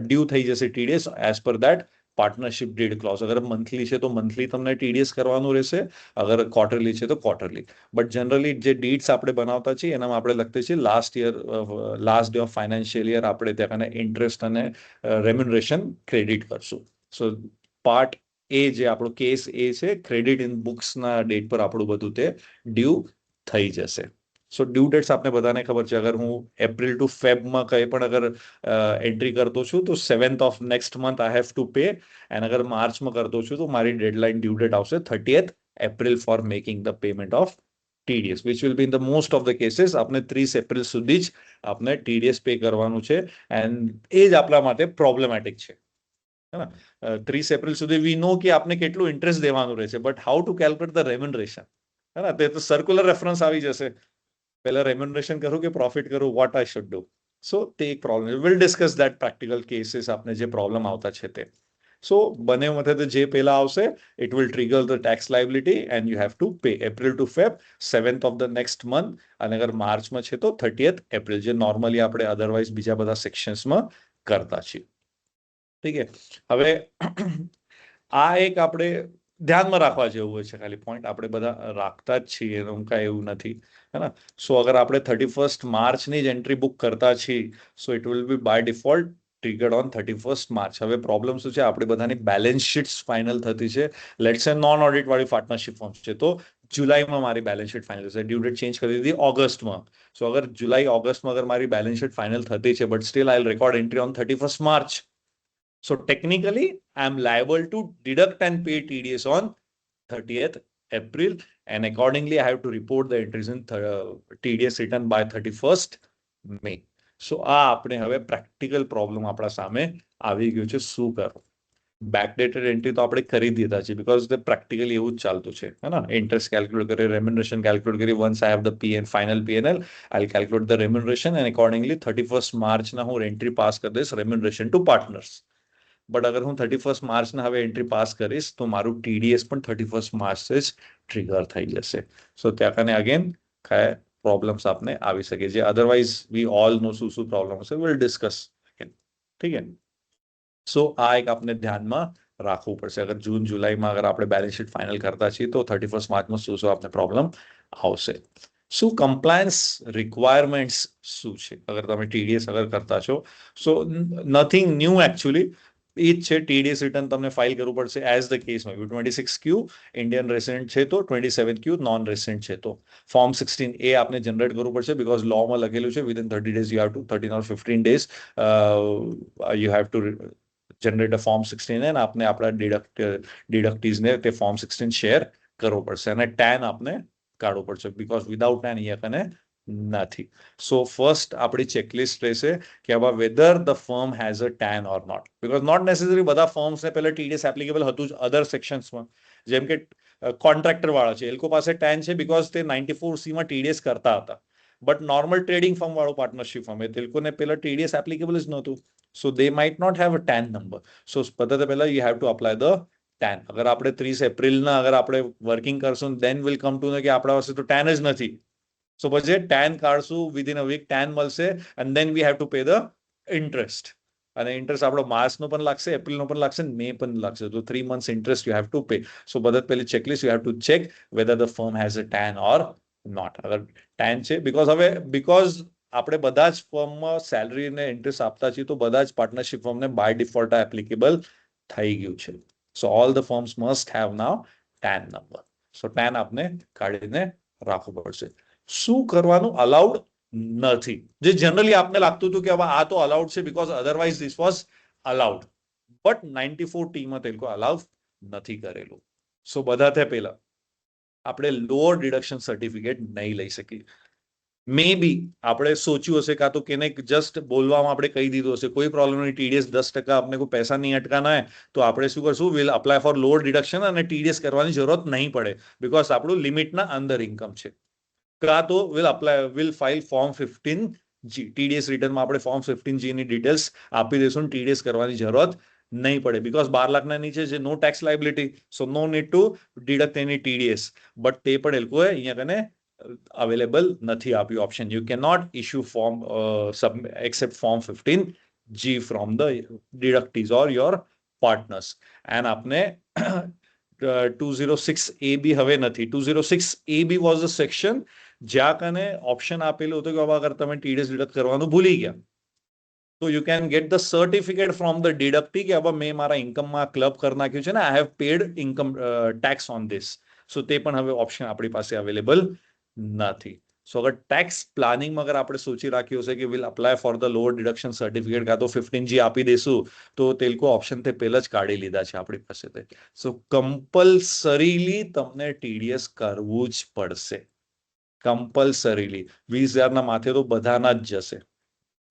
ડ્યુ થઈ જશે TDS as per that partnership deed clause. અગર મંથલી છે તો મંથલી તમને TDS કરવાનું રહેશે, અગર ક્વાર્ટરલી છે તો ક્વાર્ટરલી. બટ જનરલી જે ડીડ્સ આપણે બનાવતા છીએ એનામાં આપણે લખીએ છીએ last year, last day of financial year આપણે ત્યાં ઇન્ટરેસ્ટ અને રેમ્યુનરેશન ક્રેડિટ કરશું. સો પાર્ટ એ જે આપણો કેસ એ છે, ક્રેડિટ ઇન બુક્સના ડેટ પર આપણું બધું તે ડ્યુ થઈ જશે. સો ડ્યુ ડેટ્સ આપણે બધાને ખબર છે. અગર હું એપ્રિલ ટુ ફેબમાં કંઈ પણ અગર એન્ટ્રી કરતો છું તો 7th of next month I have to pay. અને અગર માર્ચમાં કરતો છું તો મારી ડેડલાઇન ડ્યુ ડેટ આવશે 30th April four making the payment of TDS, which will be in the most of the cases આપને 30 એપ્રિલ સુધી જ આપને TDS પે કરવાનું છે. એન્ડ એ જ આપણા માટે પ્રોબ્લેમેટિક છે. 30 એપ્રિલ સુધી વી નો કે આપને કેટલું ઇન્ટરેસ્ટ દેવાનું રહેશે, but how to calculate the remuneration, હે ને, તે તો સર્ક્યુલર રેફરન્સ આવી જશે. પહેલા રેમ્યુનરેશન કરું કે પ્રોફિટ કરું, વોટ આઈ શુડ ડુ. સો તે એક problem will discuss that practical cases આપને જે પ્રોબ્લેમ આવતા છે તે. સો બંને વખતે જે પહેલા આવશે it will trigger the tax liability and you have to pay April to Feb 7th of the next month અને અગર માર્ચમાં છે તો 30th એપ્રિલ જે નોર્મલી આપણે અધરવાઇઝ બીજા બધા સેક્શન્સમાં કરતા છીએ. ઠીક છે. હવે આ એક આપણે ધ્યાનમાં રાખવા જેવું હોય છે, ખાલી પોઈન્ટ આપણે બધા રાખતા જ છીએ, એનું કાંઈ એવું નથી હે ને. સો અગર આપણે 31st માર્ચની જ એન્ટ્રી બુક કરતા છીએ so it will be by default triggered on 31st March. હવે પ્રોબ્લેમ શું છે, આપણી બધાની બેલેન્સ શીટ્સ ફાઇનલ થતી છે. લેટ્સ સે નોન ઓડિટ વાળી પાર્ટનરશિપ ફોર્મ છે તો જુલાઈમાં મારી બેલેન્સ શીટ ફાઇનલ થશે. ડ્યુ ડેટ ચેન્જ કરી દીધી ઓગસ્ટમાં. સો અગર જુલાઈ ઓગસ્ટમાં અગર મારી બેલેન્સ શીટ ફાઇનલ થતી છે but still I will record entry on 31st March. So technically, I am liable to deduct and pay TDS on 30th April, and accordingly, I have to report the entries in TDS return by 31st May. So આ આપણે હવે practical problem આપણા સામે આવી ગયું છે. શું કરો? બેકડેટેડ એન્ટ્રી તો આપણે કરી દીધા છે બીકોઝ તે પ્રેક્ટિકલી એવું જ ચાલતું છે હે ને. ઇન્ટરેસ્ટ કેલ્ક્યુલેટ કરી, રેમ્યુનરેશન કેલ્ક્યુલેટ કરી. Once I have the PN final PNL I calculate the remuneration and accordingly 31st માર્ચના હું એન્ટ્રી પાસ કરી દઈશ રેમ્યુનરેશન ટુ પાર્ટનર્સ. બટ અગર હું 31st માર્ચના હવે એન્ટ્રી પાસ કરીશ તો મારું TDS પણ 31st માર્ચ જ ટ્રિગર થઈ જશે. સો ત્યાં કને અગેન કયા પ્રોબ્લેમ્સ આપને આવી શકે છે. અધરવાઇઝ વી ઓલ નો શું શું પ્રોબ્લેમ હશે વિલ ડિસ્કસ. ઠીક છે. સો આ એક આપણે ધ્યાનમાં રાખવું પડશે. અગર જૂન જુલાઈમાં અગર આપણે બેલેન્સ શીટ ફાઇનલ કરતા છીએ તો 31st માર્ચમાં શું શું આપણે પ્રોબ્લેમ આવશે. શું કમ્પ્લાયન્સ રિક્વાયરમેન્ટ્સ શું છે અગર તમે TDS અગર કરતા છો? સો નથિંગ ન્યૂ એકચ્યુઅલી. એ જ છે, TDS રિટર્ન તમને ફાઇલ કરવું પડશે એઝ ધ કેસ માં. 26Q ઇન્ડિયન રેસિડેન્ટ છે તો 27Q નોન રેસિડેન્ટ છે તો ફોર્મ 16A આપને જનરેટ કરવું પડશે બીકોઝ લોમાં લખેલું છે within 30 days you have to 13 or 15 days you have to generate a form 16 અને આપને આપણા ડિડક્ટીઝને તે ફોર્મ 16 શેર કરવો પડશે અને ટેન આપને કાઢવું પડશે બીકોઝ વિધાઉટ ટેન અહીંયા કને નથી. સો ફર્સ્ટ આપણી ચેકલિસ્ટ રહેશે કે આવા whether the firm has a TAN or not. Because not necessary બધા ફર્મ્સને પહેલા TDS એપ્લિકેબલ હતું જ અધર સેક્શન્સમાં. જેમ કે કોન્ટ્રાક્ટર વાળા છે એ લોકો પાસે ટેન છે બીકોઝ તે 94C માં TDS કરતા હતા. બટ નોર્મલ ટ્રેડિંગ ફર્મ વાળો પાર્ટનરશિપ ફર્મ તે લોકોને પહેલા TDS એપ્લિકેબલ જ નહોતું. So they might not have a TAN number. So બધા પહેલા you have to apply the TAN. અગર આપણે 30 એપ્રિલના અગર આપણે વર્કિંગ કરશું દેન વિલ કમ ટુ કે આપણા પાસે તો ટેન જ નથી. સો પછી ટેન કાઢશું વિધિન અ વીક ટેન મળશે and then we have to pay the interest. અને ઇન્ટરેસ્ટ આપણો માર્ચનો પણ લાગશે, એપ્રિલનો પણ લાગશે, મે પણ લાગશે. તો 3 months interest you have to pay. So બધા પહેલી checklist you have to check whether the firm has a TAN or not. અગર ટેન છે બીકોઝ આપણે બધા જ ફર્મમાં સેલરી ને ઇન્ટરેસ્ટ આપતા છીએ તો બધા જ પાર્ટનરશિપ ફર્મને બાય ડિફોલ્ટ એપ્લિકેબલ થઈ ગયું છે. સો all the firms must have now ten number. So ten આપને કાઢીને રાખવું પડશે. શું કરવાનું અલાઉડ નથી, જે જનરલી આપને લાગતું હતું કે હવે આ તો અલાઉડ છે because otherwise this was allowed, but 94T માં તે લોકો અલાઉ નથી કરેલું. સો બધા પહેલા આપણે લોઅર ડિડક્શન સર્ટિફિકેટ નહીં લઈ શકીએ. મે બી આપણે સોચ્યું હશે કાં તો કેને જસ્ટ બોલવામાં આપણે કહી દીધું હશે કોઈ પ્રોબ્લેમ નહીં, TDS 10% આપને કોઈ પૈસા નહીં અટકાના હે તો આપણે શું કરશું, will apply for lower deduction અને TDS કરવાની જરૂરત નહીં પડે બીકોઝ આપણું લિમિટના અંદર ઇન્કમ છે. કાં તો will file form 15G. TDS રિટર્નમાં આપણે ફોર્મ 15G ની ડિટેલ્સ આપી દઈશું. TDS કરવાની જરૂરત નહીં પડે બીકોઝ 12 લાખના નીચે છે no tax liability. So no need to deduct any TDS. બટ તે પણ એ લોકોએ અહીંયા કને અવેલેબલ નથી આપ્યું option. You can not issue form except form 15G from the deductees or your partners. And આપને 206AB હવે નથી. 206AB વોઝ અ સેક્શન જ્યાં કને ઓપ્શન આપેલું હતું કે અગર તમે TDS ડિડક્ટ કરવાનું ભૂલી ગયા તો you can get the certificate from the deductee કે હવે મેં મારા ઇન્કમમાં ક્લબ કરી નાખ્યું છે ને I have paid income tax on this. So તે પણ હવે ઓપ્શન આપણી પાસે અવેલેબલ નથી. સો અગર ટેક્સ પ્લાનિંગમાં અગર આપણે સોચી રાખ્યું હશે કે will apply for the lower deduction certificate કાં તો 15G આપી દઈશું તો તે લોકો ઓપ્શન તે પહેલા જ કાઢી લીધા છે આપણી પાસે. સો કમ્પલસરીલી તમને TDS કરવું જ પડશે. કમ્પલસરીલી 20,000ના માથે તો બધાના જ જશે.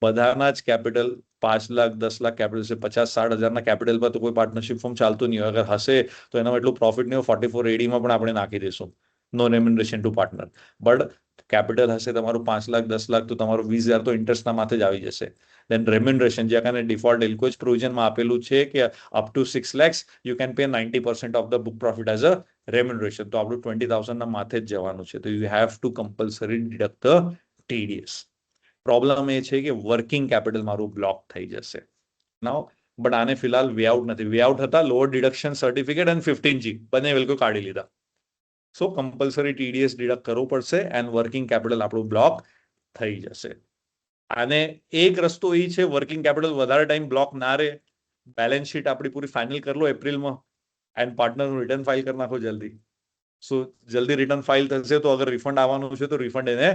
બધાના જ કેપિટલ 5 લાખ 10 લાખ કેપિટલ છે. 50-60 હજારના કેપિટલ પર તો કોઈ પાર્ટનરશિપ ફોર્મ ચાલતું નહીં હોય. અગર હશે તો એનામાં એટલું પ્રોફિટ નહીં હોય. 44AD માં પણ આપણે નાખી દઈશું નો રેમ્યુનરેશન ટુ પાર્ટનર. બટ કેપિટલ હશે તમારું 5 લાખ 10 લાખ તો તમારું 20,000 તો ઇન્ટરેસ્ટના માથે જ આવી જશે. દેન રેમ્યુનરેશન જ્યાં કારણે ડિફોલ્ટ એલ્કોજ પ્રોવિઝનમાં આપેલું છે કે up to 6 lakhs you can pay 90% of the book profit as a remuneration. તો આપણું 20,000 ના માથે જ જવાનું છે. તો you have to compulsory deduct the TDS. Problem એ છે કે વર્કિંગ કેપિટલ મારું બ્લોક થઈ જશે નાઉ. બટ આને ફિલહાલ વે આઉટ નથી. વે આઉટ હતા લોઅર ડિડક્શન સર્ટિફિકેટ અને 15G બંને વેલકો કાઢી લીધા. સો કમ્પલસરી TDS ડિડક્ટ કરવું પડશે એન્ડ વર્કિંગ કેપિટલ આપણું બ્લોક થઈ જશે. આને એક રસ્તો એ છે વર્કિંગ કેપિટલ વધારે ટાઈમ બ્લોક ના રહે, બેલેન્સ શીટ આપણી પૂરી ફાઇનલ કરી લો એપ્રિલમાં એન્ડ પાર્ટનરનું રિટર્ન ફાઇલ કરી નાખો જલ્દી. સો જલ્દી રિટર્ન ફાઇલ થશે તો અગર રિફંડ આવવાનું છે તો રિફંડ એને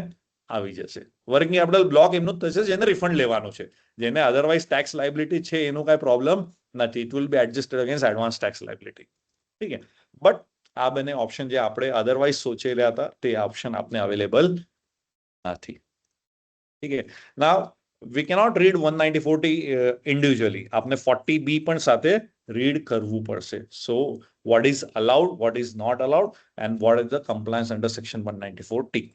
આવી જશે. વર્કિંગ કેપિટલ બ્લોક એમનું જ થશે જેને રિફંડ લેવાનું છે. જેને અધરવાઇઝ ટેક્સ લાયબિલિટી છે એનું કાંઈ પ્રોબ્લેમ નથી. It will B adjusted against advance tax liability. ઠીક છે. બટ આ બંને ઓપ્શન જે આપણે અધરવાઇઝ સોચી રહ્યા હતા તે ઓપ્શન આપને અવેલેબલ નથી. ઠીક છે. Now we cannot read 194T individually. આપને 40B પણ સાથે રીડ કરવું પડશે. સો what is allowed, what is not allowed and what is the compliance under section 194T.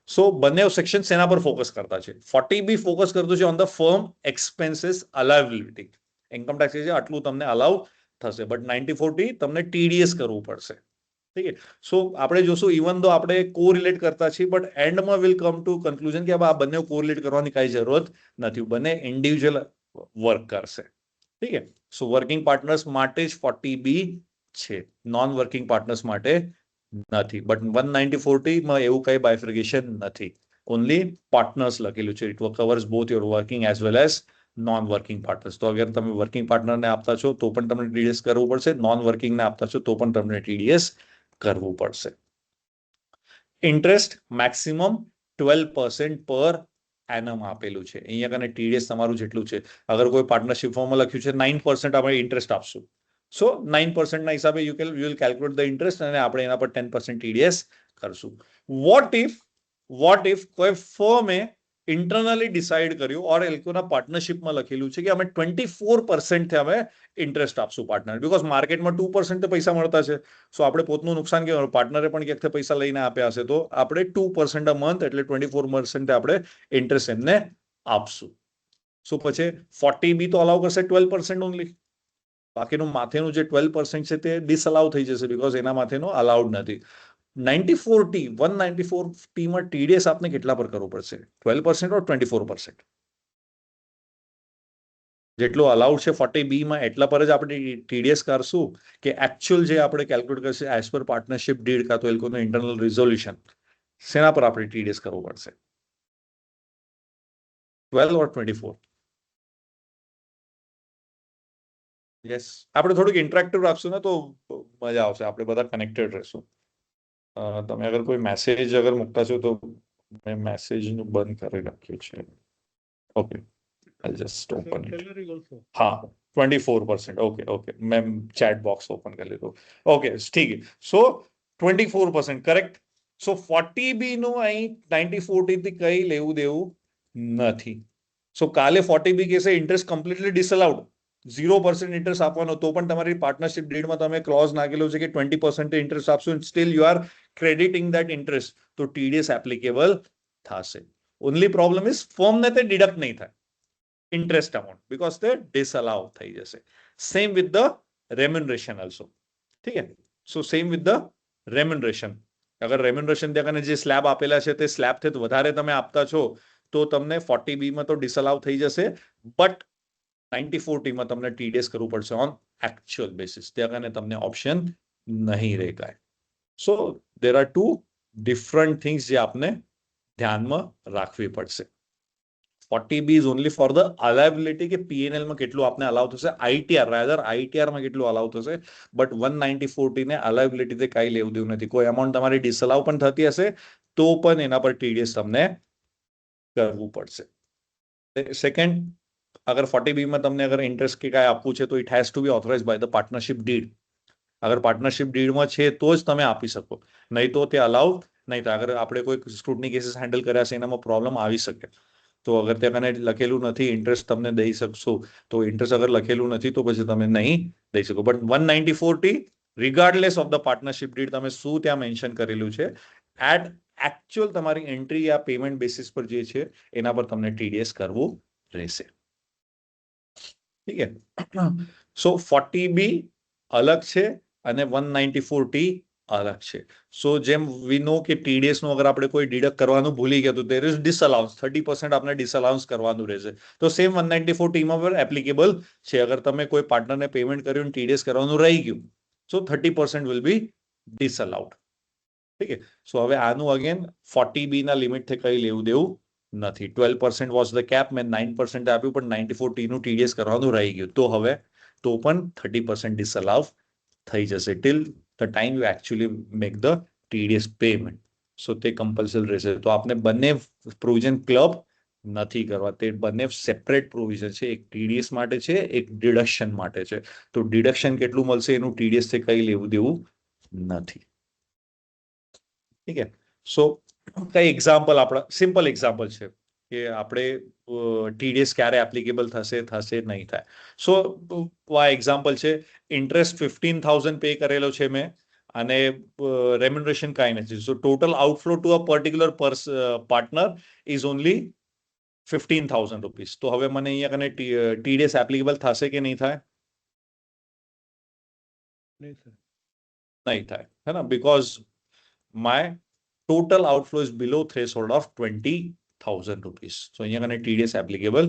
સો બંને સેક્શન સેના પર ફોકસ કરતા છે. 40B ફોકસ કરતું છે on the firm expenses allowability. Income tax છે આટલું તમને અલાઉ થશે. બટ 94T તમને TDS કરવું પડશે. ઠીક છે. સો આપણે જોશું ઇવન દો આપણે કોરિલેટ કરતા છીએ બટ એન્ડમાં વિલ કમ ટુ કન્ક્લુઝન કે આ બંને કોરિલેટ કરવાની કાંઈ જરૂરત નથી. બંને ઇન્ડિવિજ્યુઅલ વર્ક કરશે. ઠીક છે. સો વર્કિંગ પાર્ટનર્સ માટે જ 40B છે, નોન વર્કિંગ પાર્ટનર્સ માટે નથી. બટ 194T માં એવું કઈ બાયફિકેશન નથી. ઓનલી પાર્ટનર્સ લખેલું છે. It covers both your working as well as non working partners. તો અગર તમે વર્કિંગ પાર્ટનરને આપતા છો તો પણ તમને TDS કરવું પડશે. નોન વર્કિંગને આપતા છો તો પણ તમને TDS કરવું પડશે. ઇન્ટરેસ્ટ મેક્સિમમ 12% પર એનમ આપેલું છે. અહીંયા કને TDS તમારું જેટલું છે. અગર કોઈ પાર્ટનરશિપ ફોર્મમાં લખ્યું છે 9% આપણે ઇન્ટરેસ્ટ આપશું. સો 9% ના હિસાબે you will calculate the interest અને આપણે એના પર 10% TDS કરશું. વોટ ઇફ કોઈ ફર્મે ઇન્ટરનલી ડિસાઇડ કર્યું ઓર એ લોકોના પાર્ટનરશિપમાં લખેલું છે કે અમે 24% થી અમે ઇન્ટરેસ્ટ આપશું પાર્ટનર. બીકોઝ માર્કેટમાં 2% પૈસા મળતા છે. સો આપણે પોતનું નુકસાન કેવું, પાર્ટનરે પણ ક્યાંકથી પૈસા લઈને આપ્યા હશે તો આપણે 2% અ મંથ એટલે 24% આપણે ઇન્ટરેસ્ટ એમને આપશું. સો પછી 40B તો અલાઉ કરશે 12% ઓનલી. બાકીનું માથેનું જે 12% છે તે ડિસઅલાઉ થઈ જશે બીકોઝ એના માથેનો અલાઉડ નથી. 194T માં TDS આપને કેટલા પર કરવું પડશે? 12% ઓર 24%? જેટલું અલાઉડ છે 40B માં એટલા પર જ આપણે TDS કરશું કે એકચ્યુઅલ જે આપણે કેલ્ક્યુલેટ કરશે એઝ પર પાર્ટનરશિપ ડીડ કાં તો એ લોકોનું ઇન્ટરનલ રિઝોલ્યુશન શેના પર આપણે TDS કરવું પડશે? 12 ઓર 24? યસ. આપણે થોડુંક ઇન્ટરેક્ટિવ રાખશું ને તો મજા આવશે. આપણે બધા કનેક્ટેડ રહેશું. તમે અગર કોઈ મેસેજ અગર મૂકતા છો તો મેં મેસેજનું બંધ કરી રાખ્યું છે. Okay, I'll just open it. Salary also. हाँ 24%. ओके मैं चैट बॉक्स ओपन कर लेता हूँ. ओके ठीक है. सो 24% करेक्ट. सो 40B નું અહીં 94T થી કઈ લેવું દેવું નથી. સો કાલે 40B કહેશે ઇન્ટરેસ્ટ કમ્પ્લીટલી ડિસઅલાઉડ, 0% ઇન્ટરેસ્ટ આપવાનો તો પણ તમારી પાર્ટનરશિપ ડીડમાં તમે ક્લોઝ નાખેલો છે કે 20% ઇન્ટરેસ્ટ આપશો and still you are crediting that interest તો TDS એપ્લિકેબલ થશે. ઓનલી પ્રોબ્લેમ ઇઝ ફર્મને તે ડિડક્ટ નહીં થાય ઇન્ટરેસ્ટ અમાઉન્ટ બીકોઝ તે ડિસઅલાઉ થઈ જશે. Same with the remuneration also. ઠીક છે. So same with the remuneration. અગર રેમ્યુનરેશન ત્યાં જે સ્લેબ આપેલા છે તે સ્લેબથી વધારે તમે આપતા છો તો તમને 40B માં તો ડિસઅલાઉ થઈ જશે બટ 94T માં તમને TDS કરવું પડશે ઓન એકચ્યુઅલ બેસિસ. ત્યાં તમને ઓપ્શન નહીં રહે કાંઈ. So there are two different things જે આપને ધ્યાનમાં રાખવી પડશે. 40B is only for the allowability કે PNL માં કેટલું આપને અલાઉ થશે, ITR માં કેટલું અલાઉ થશે બટ 194T ને અલાઉબિલિટી તે કાંઈ લેવું દેવું નથી. કોઈ અમાઉન્ટ તમારી ડિસઅલાઉ પણ થતી હશે તો પણ એના પર TDS તમને કરવું પડશે. સેકન્ડ, અગર 40B માં તમને અગર ઇન્ટરેસ્ટ કે કાંઈ આપવું છે તો it has to be authorise by the partnership deed. અગર પાર્ટનરશિપ ડીડમાં છે તો જ તમે આપી શકો, નહીં તો તે અલાઉ નહીં થાય. અગર આપણે કોઈ સ્ક્રુટની કેસીસ હેન્ડલ કર્યા છે એનામાં પ્રોબ્લેમ આવી શકે. તો અગર ત્યાં લખેલું નથી ઇન્ટરેસ્ટ તમને દઈ શકશો તો ઇન્ટરેસ્ટ અગર લખેલું નથી તો પછી તમે નહીં દઈ શકો. But 194T regardless of the partnership deed તમે શું ત્યાં મેન્શન કરેલું છે એટ એકચ્યુઅલ તમારી એન્ટ્રી આ પેમેન્ટ બેસિસ પર જે છે એના પર તમને ટીડીએસ કરવું રહેશે. ઠીક છે. સો 40B અલગ છે અને 194T અલગ છે. સો જેમ વી નો કે ટીડીએસ નું અગર આપણે કોઈ ડિડક્ટ કરવાનું ભૂલી ગયા તો there is disallowance 30% આપણે ડિસઅલાઉન્સ કરવાનું રહેશે. તો સેમ 194T માં પર એપ્લિકેબલ છે. અગર તમે કોઈ પાર્ટનરને પેમેન્ટ કર્યું અને ટીડીએસ કરવાનું રહી ગયું સો 30% વિલ બી ડિસઅલાઉડ. ઠીક છે. સો હવે આનું અગેન 40B ના લિમિટ થી કઈ લેવું દેવું નથી. 12% વોઝ ધ કેપ, મેં 9% આપ્યું પણ 94T નું ટીડીએસ કરવાનું રહી ગયું તો હવે તો પણ 30% ડિસઅલાઉ થઈ જશે till the time you actually make the TDS payment. So તે કમ્પલ્સરી રહેશે. તો આપને બંને પ્રોવિઝન ક્લબ નથી કરવા, તે બંને સેપરેટ પ્રોવિઝન છે. એક ટીડીએસ માટે છે, એક ડિડક્શન માટે છે. તો ડિડક્શન કેટલું મળશે એનું ટીડીએસ થી કઈ લેવું દેવું નથી. ઠીક છે. સો કઈ એક્ઝામ્પલ આપણા સિમ્પલ એક્ઝામ્પલ છે કે આપણે ટીડીએસ ક્યારે એપ્લિકેબલ થશે નહીં થાય. સો આ એક્ઝામ્પલ છે. ઇન્ટરેસ્ટ 15,000 પે કરેલો છે મેં અને રેમ્યુનરેશન કાંઈ નથી. સો total outflow to a particular partner is only 15,000 rupees. તો હવે મને અહીંયા કને ટીડીએસ એપ્લિકેબલ થશે કે નહીં થાય? નહીં થાય, है ना, because my total outflow is below threshold of 20,000 rupees. So અહીંયા કને TDS applicable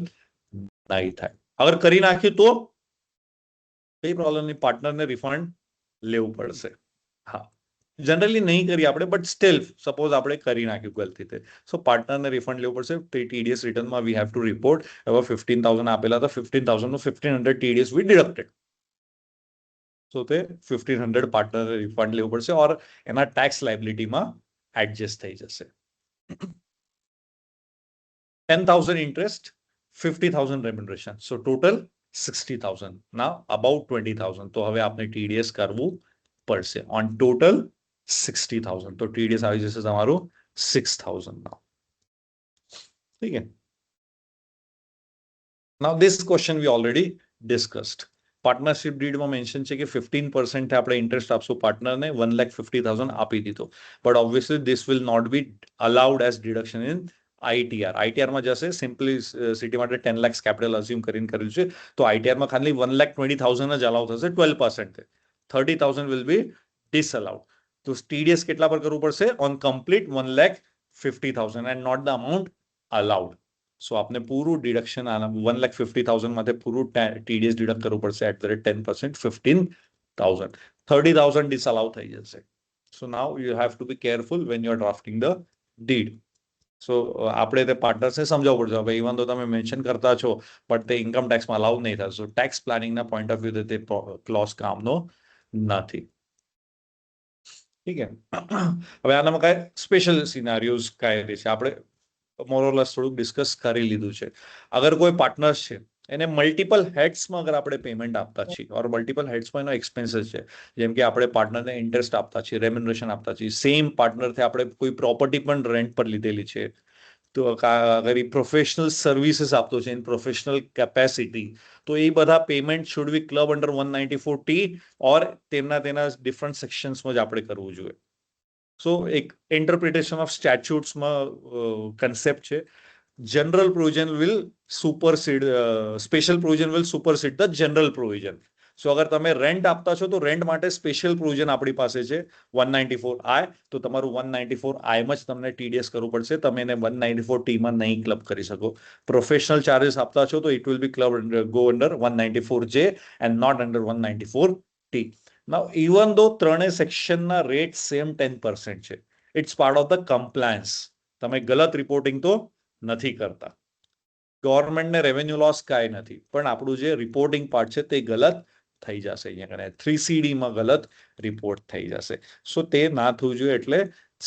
નહીં થાય. અગર કરી નાખ્યું તો કઈ પ્રોબ્લેમ નહીં, પાર્ટનરને રિફંડ લેવું પડશે. હા, જનરલી નહીં કરી આપણે, બટ સ્ટીલ સપોઝ આપણે કરી નાખ્યું ગલતીથી, સો પાર્ટનરને રિફંડ લેવું પડશે. ટીડીએસ રિટર્નમાં વી હેવ ટુ રિપોર્ટ. હવે 15,000 આપેલા હતા, 15,000 નું 1,500 TDS વી ડિડક્ટેડ. તો તે 1,500 પાર્ટનરને રિફંડ લેવું પડશે ઓર એના ટેક્સ લાયબિલિટીમાં એડજસ્ટ થઈ જશે. 10,000 interest, 50,000 remuneration, so total 60,000. Now about 20,000. તો હવે આપણે ટીડીએસ કરવું પડશે ઓન ટોટલ 60,000. તો ટીડીએસ આવી જશે તમારું 6,000 નાઉ. ઠીક છે. Now this question we already discussed. Partnership ડીડમાં મેન્શન છે કે 15% આપણે ઇન્ટરેસ્ટ આપશું પાર્ટનરને, 1,50,000 આપી દીધો. But obviously this will not be allowed as deduction in ITR. આઈટીઆરમાં જશે, સિમ્પલી સિટી માટે 10 લાખ કેપિટલ અઝ્યુમ કરીને કર્યું છે. તો આઈટીઆરમાં ખાલી 1,20,000 જ અલાઉ થશે 12%. 30,000 વિલ બી ડિસઅલાઉડ. તો ટીડીએસ કેટલા પર કરવું પડશે? On complete 1,50,000 and not the amount allowed. So આપને પૂરું ડિડક્શન 1,50,000 માંથી પૂરું ટીડીએસ ડિડક્ટ કરવું પડશે એટ ધ રેટ 10%, 15,000. 30,000 ડિસઅલાઉ થઈ જશે. So now you have to be careful when you are drafting the deed. So આપણે તે પાર્ટનર્સને સમજાવવું પડશે. હવે ઇવન તો તમે મેન્શન કરતા છો બટ તે ઇન્કમ ટેક્સમાં અલાઉ નહીં થશે. સો ટેક્સ પ્લાનિંગના પોઈન્ટ ઓફ વ્યૂ તે ક્લોઝ કામનો નથી. ઠીક છે. હવે આનામાં કાંઈ સ્પેશિયલ સિનારીઓઝ કાંઈ છે આપણે મોરલેસ થોડુંક ડિસ્કસ કરી લીધું છે. અગર કોઈ પાર્ટનર્સ છે એને મલ્ટિપલ હેડ્સમાં અગર આપણે પેમેન્ટ આપતા છીએ ઓર મલ્ટિપલ હેડ્સમાં એનો એક્સપેન્સીસ છે, જેમ કે આપણે પાર્ટનરને ઇન્ટરેસ્ટ આપતા છીએ, રેમ્યુનરેશન આપતા છીએ, સેમ પાર્ટનરથી આપણે કોઈ પ્રોપર્ટી પણ રેન્ટ પર લીધેલી છે, તો અગર એ પ્રોફેશનલ સર્વિસીસ આપતો છે ઇન પ્રોફેશનલ કેપેસિટી, તો એ બધા payment should be club under 194T or તેના ડિફરન્ટ સેક્શન્સમાં જ આપણે કરવું જોઈએ. સો એક ઇન્ટરપ્રિટેશન ઓફ સ્ટેચ્યુટ્સમાં કન્સેપ્ટ છે. General provision will supersede, special provision will supersede the general provision. So અગર તમે રેન્ટ આપતા છો તો રેન્ટ માટે સ્પેશિયલ પ્રોવિઝન આપણી પાસે છે 194I. તો તમારું 194I માં જ તમને ટીડીએસ કરવું પડશે. તમે એને 194T માં નહીં ક્લબ કરી શકો. પ્રોફેશનલ ચાર્जेस આપતા છો તો it will be club go under 194J and not under 194T. Now, even though ત્રણે સેક્શનના રેટ સેમ 10% છે, it's part of the compliance. તમે ગલત રિપોર્ટિંગ તો નથી કરતા. ગવર્મેન્ટને રેવન્યુ લોસ કાંઈ નથી, પણ આપણું જે રિપોર્ટિંગ પાર્ટ છે તે ગલત થઈ જશે. અહીંયા 3CD માં ગલત રિપોર્ટ થઈ જશે. સો તે ના થવું જોઈએ. એટલે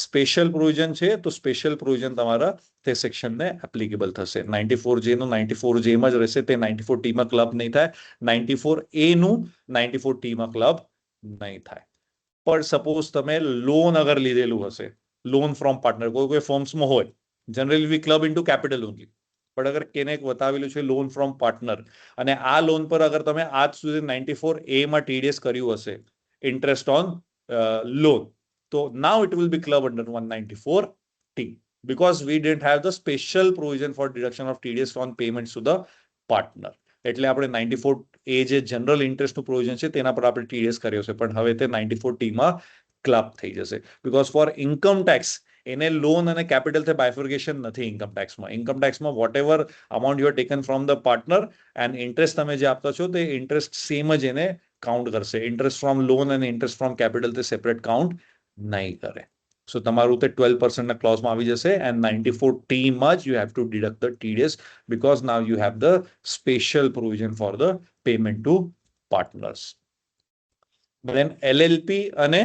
સ્પેશિયલ પ્રોવિઝન છે તો સ્પેશિયલ પ્રોવિઝન તમારા તે સેક્શનને એપ્લિકેબલ થશે. 94J નું 94J માં જ રહેશે, તે 94T માં ક્લબ નહીં થાય. 94A નું 94T માં ક્લબ નહીં થાય. પણ સપોઝ તમે લોન અગર લીધેલું હશે, લોન ફ્રોમ પાર્ટનર, કોઈ ફોર્મ્સમાં હોય, જનરલી વી ક્લબ ઇન્ટુ કેપિટલ ઓનલી. પણ અગર કેને બતાવેલું છે લોન ફ્રોમ પાર્ટનર અને આ લોન પર અગર તમે આજ સુધી 94A માં ટીડીએસ કર્યું હશે, ઇન્ટરેસ્ટ ઓન લોન, તો now it will be club under 194 T, because we didn't have the special provision for deduction of TDS on payments to the partner. એટલે આપણે 94A જે જનરલ ઇન્ટરેસ્ટનું પ્રોવિઝન છે તેના પર આપણે TDS કર્યો છે, પણ હવે તે 94T માં ક્લબ થઈ જશે. બીકોઝ ફોર ઇન્કમ ટેક્સ એને લોન અને કેપિટલ થી બાયફર્ગેશન નથી ઇન્કમ ટેક્સમાં. ઇન્કમ ટેક્સમાં whatever amount you are taken from the partner and interest તમે જે આપતા છો તે ઇન્ટરેસ્ટ સેમ જ એને કાઉન્ટ કરશે. ઇન્ટરેસ્ટ ફ્રોમ લોન અને ઇન્ટરેસ્ટ ફ્રોમ કેપિટલ તે સેપરેટ કાઉન્ટ નહીં કરે. So તમારું તે 12% ના ક્લોઝમાં આવી જશે and 94T માં જ you have to deduct the TDS because now you have the special provision for the payment to partners. Then LLP અને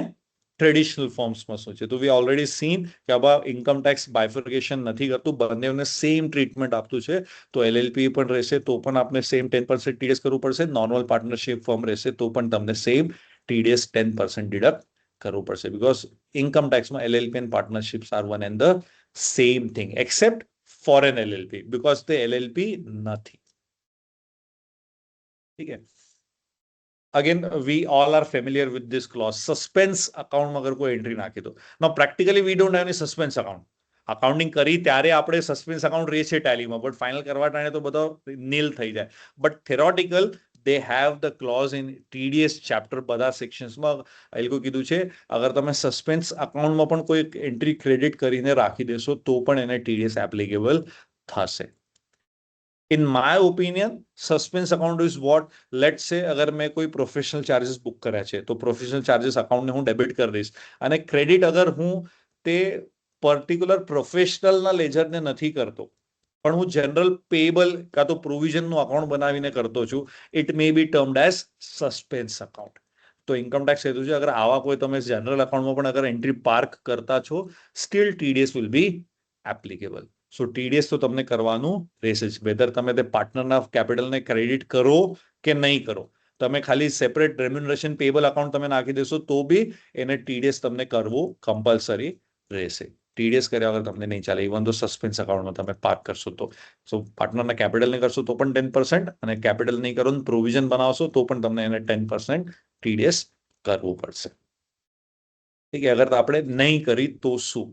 ટ્રેડિશનલ ફોર્મ્સમાં શું છે? તો વી ઓલરેડી સીન કે આવા ઇન્કમ ટેક્સ બાયફર્ગેશન નથી કરતું, બંનેને સેમ ટ્રીટમેન્ટ આપતું છે. તો LLP પણ રહેશે તો પણ આપણે સેમ 10% TDS કરવું પડશે. નોર્મલ પાર્ટનરશિપ ફોર્મ રહેશે તો પણ તમને સેમ TDS 10% ડિડક્ટ કરવું પડશે. બીકોઝ ઇન્કમ ટેક્સમાં LLP and partnerships are one and the same thing except foreign LLP because તે LLP નથી. ઠીક છે. Again, we all are familiar with this clause. Suspense account માં અગર કોઈ એન્ટ્રી નાખી દો. Now practically we don't have any suspense account. Accounting કરી ત્યારે આપણે સસ્પેન્સ અકાઉન્ટ રહે છે ટેલીમાં, બટ ફાઇનલ કરવા ટાણે તો બધો નીલ થઈ જાય. But theoretical they have the clause in TDS chapter બધા સેક્શન્સમાં એ લોકો કીધું છે અગર તમે સસ્પેન્સ અકાઉન્ટમાં પણ કોઈ એન્ટ્રી ક્રેડિટ કરીને રાખી દેશો તો પણ એને TDS એપ્લિકેબલ થશે. In my opinion, suspense account is what, let's say અગર મેં કોઈ પ્રોફેશનલ ચાર્જીસ બુક કર્યા છે તો પ્રોફેશનલ ચાર્જીસ અકાઉન્ટને હું ડેબિટ કરી દઈશ અને ક્રેડિટ અગર હું તે પર્ટિક્યુલર પ્રોફેશનલના લેજરને નથી કરતો પણ હું જનરલ પેએબલ કાં તો પ્રોવિઝનનું અકાઉન્ટ બનાવીને કરતો છું, it may be termed as suspense account. તો ઇન્કમ ટેક્સ કીધું છે અગર આવા કોઈ તમે જનરલ અકાઉન્ટમાં પણ અગર એન્ટ્રી પાર્ક કરતા છો steel TDS will be applicable. So TDS તો તમને કરવાનું રહેશે જ, વેધર તમે તે પાર્ટનરના કેપિટલને ક્રેડિટ કરો કે નહીં કરો. તમે ખાલી સેપરેટ રેમ્યુનરેશન પેએબલ અકાઉન્ટ તમે નાખી દેશો તો બી એને TDS તમને કરવું કમ્પલસરી રહેશે. TDS કર્યા વગર તમને નહીં ચાલે. ઇવન તો સસ્પેન્સ અકાઉન્ટમાં તમે પાર્ક કરશો તો. સો પાર્ટનરના કેપિટલ નહીં કરશો તો પણ 10% અને કેપિટલ નહીં કરો પ્રોવિઝન બનાવશો તો પણ તમને એને 10% TDS કરવું પડશે. ઠીક છે. અગર આપણે નહીં કરી તો શું?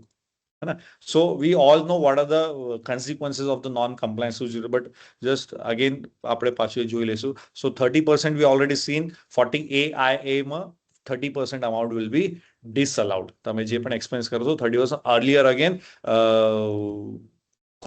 So we all know what are the consequences of the non-compliance, but just again આપણે પાછું જોઈ લેશું. So 30% we already seen 40AIA માં 30% amount will be disallowed. તમે જે પણ એક્સપેન્સ કરો છો 30% earlier again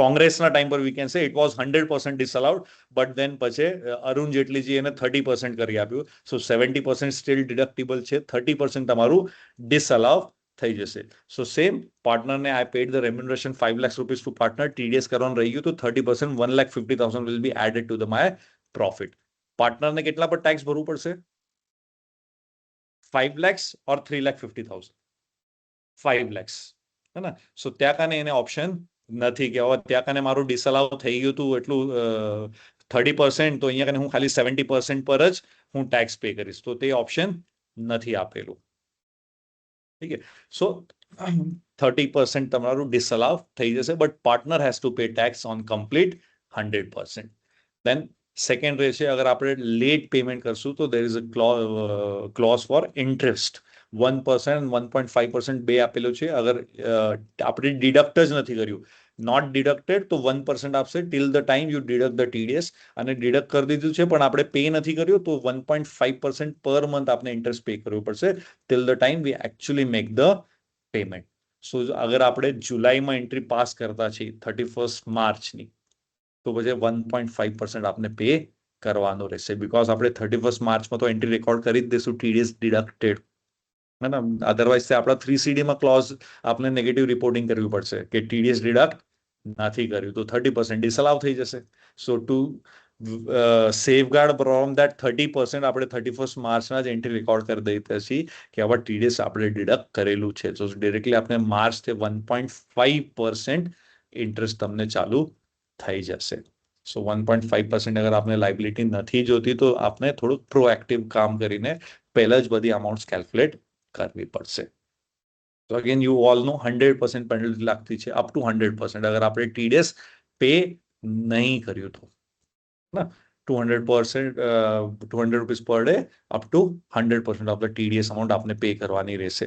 કોંગ્રેસના ટાઈમ પર we can say it was 100% disallowed, but then પછી અરુણ જેટલીજી એને 30% કરી આપ્યું. So 70% still deductible છે, 30% તમારું disallow થઈ જશે. સો સેમ પાર્ટનરને I paid the remuneration 5 lakh rupees to partner, TDS કરવાનું રહી ગયું તો 30% 1,50,000 will be added to the my profit. પાર્ટનરને કેટલા પર ટેક્સ ભરવું પડશે? 5 lakhs or 3,50,000? 5 lakhs. હે ને? સો ત્યાં કાને એને ઓપ્શન નથી કે હવે ત્યાં કાને મારું ડિસઅલાઉ થઈ ગયું હતું એટલું 30%, તો અહીંયા કાને હું ખાલી 70% પર જ હું ટેક્સ પે કરીશ, તો તે ઓપ્શન નથી આપેલું. ઠીક છે. સો 30% તમારું ડિસઅલાવ થઈ જશે, but partner has to pay tax on complete 100%. Then second રહેશે અગર આપણે લેટ પેમેન્ટ કરશું તો there is a clause for interest. 1% and 1.5% બે આપેલું છે. અગર આપણે ડિડક્ટ જ નથી કર્યું, નોટ ડિડક્ટેડ, તો 1% આપશે till the time you deduct the TDS. અને ડિડક્ટ કરી દીધું છે પણ આપણે પે નથી કર્યું તો 1.5% પર મંથ આપણે ઇન્ટરેસ્ટ પે કરવું પડશે till the time we actually make the payment. So અગર આપણે જુલાઈમાં એન્ટ્રી પાસ કરતા છીએ 31 માર્ચની તો પછી 1.5% આપણે પે કરવાનું રહેશે. બીકોઝ આપણે 31 માર્ચમાં તો એન્ટ્રી રેકોર્ડ કરી જ દઈશું TDS ડિડક્ટેડ. હે ને? અધરવાઇઝ આપણા 3CD માં ક્લોઝ આપણે નેગેટિવ રિપોર્ટિંગ કરવી પડશે કે TDS ડિડક્ટ નથી કર્યું તો 30% ડિસઅલાવ થઈ જશે. સો ટુ સેફગાર્ડ ફ્રોમ ધેટ 30% આપણે 31 માર્ચના જ એન્ટ્રી રેકોર્ડ કરી દઈએ છીએ કે આવા TDS આપણે ડિડક્ટ કરેલું છે. તો ડિરેક્ટલી આપણે માર્ચથી 1.5% ઇન્ટરેસ્ટ તમને ચાલુ થઈ જશે. સો 1.5% અગર આપણે લાયબિલિટી નથી જોતી તો આપણે થોડુંક પ્રોએક્ટિવ કામ કરીને પહેલા જ બધી અમાઉન્ટ્સ કેલ્ક્યુલેટ કરવી પડશે. તો again you all know 100% penalty લાગતી છે અપ ટુ 100% અગર આપણે TDS પે નહીં કર્યું તો. ના 200% 200 રૂપીઝ પર day up to 100% of the TDS amount આપને પે કરવાની રહેશે.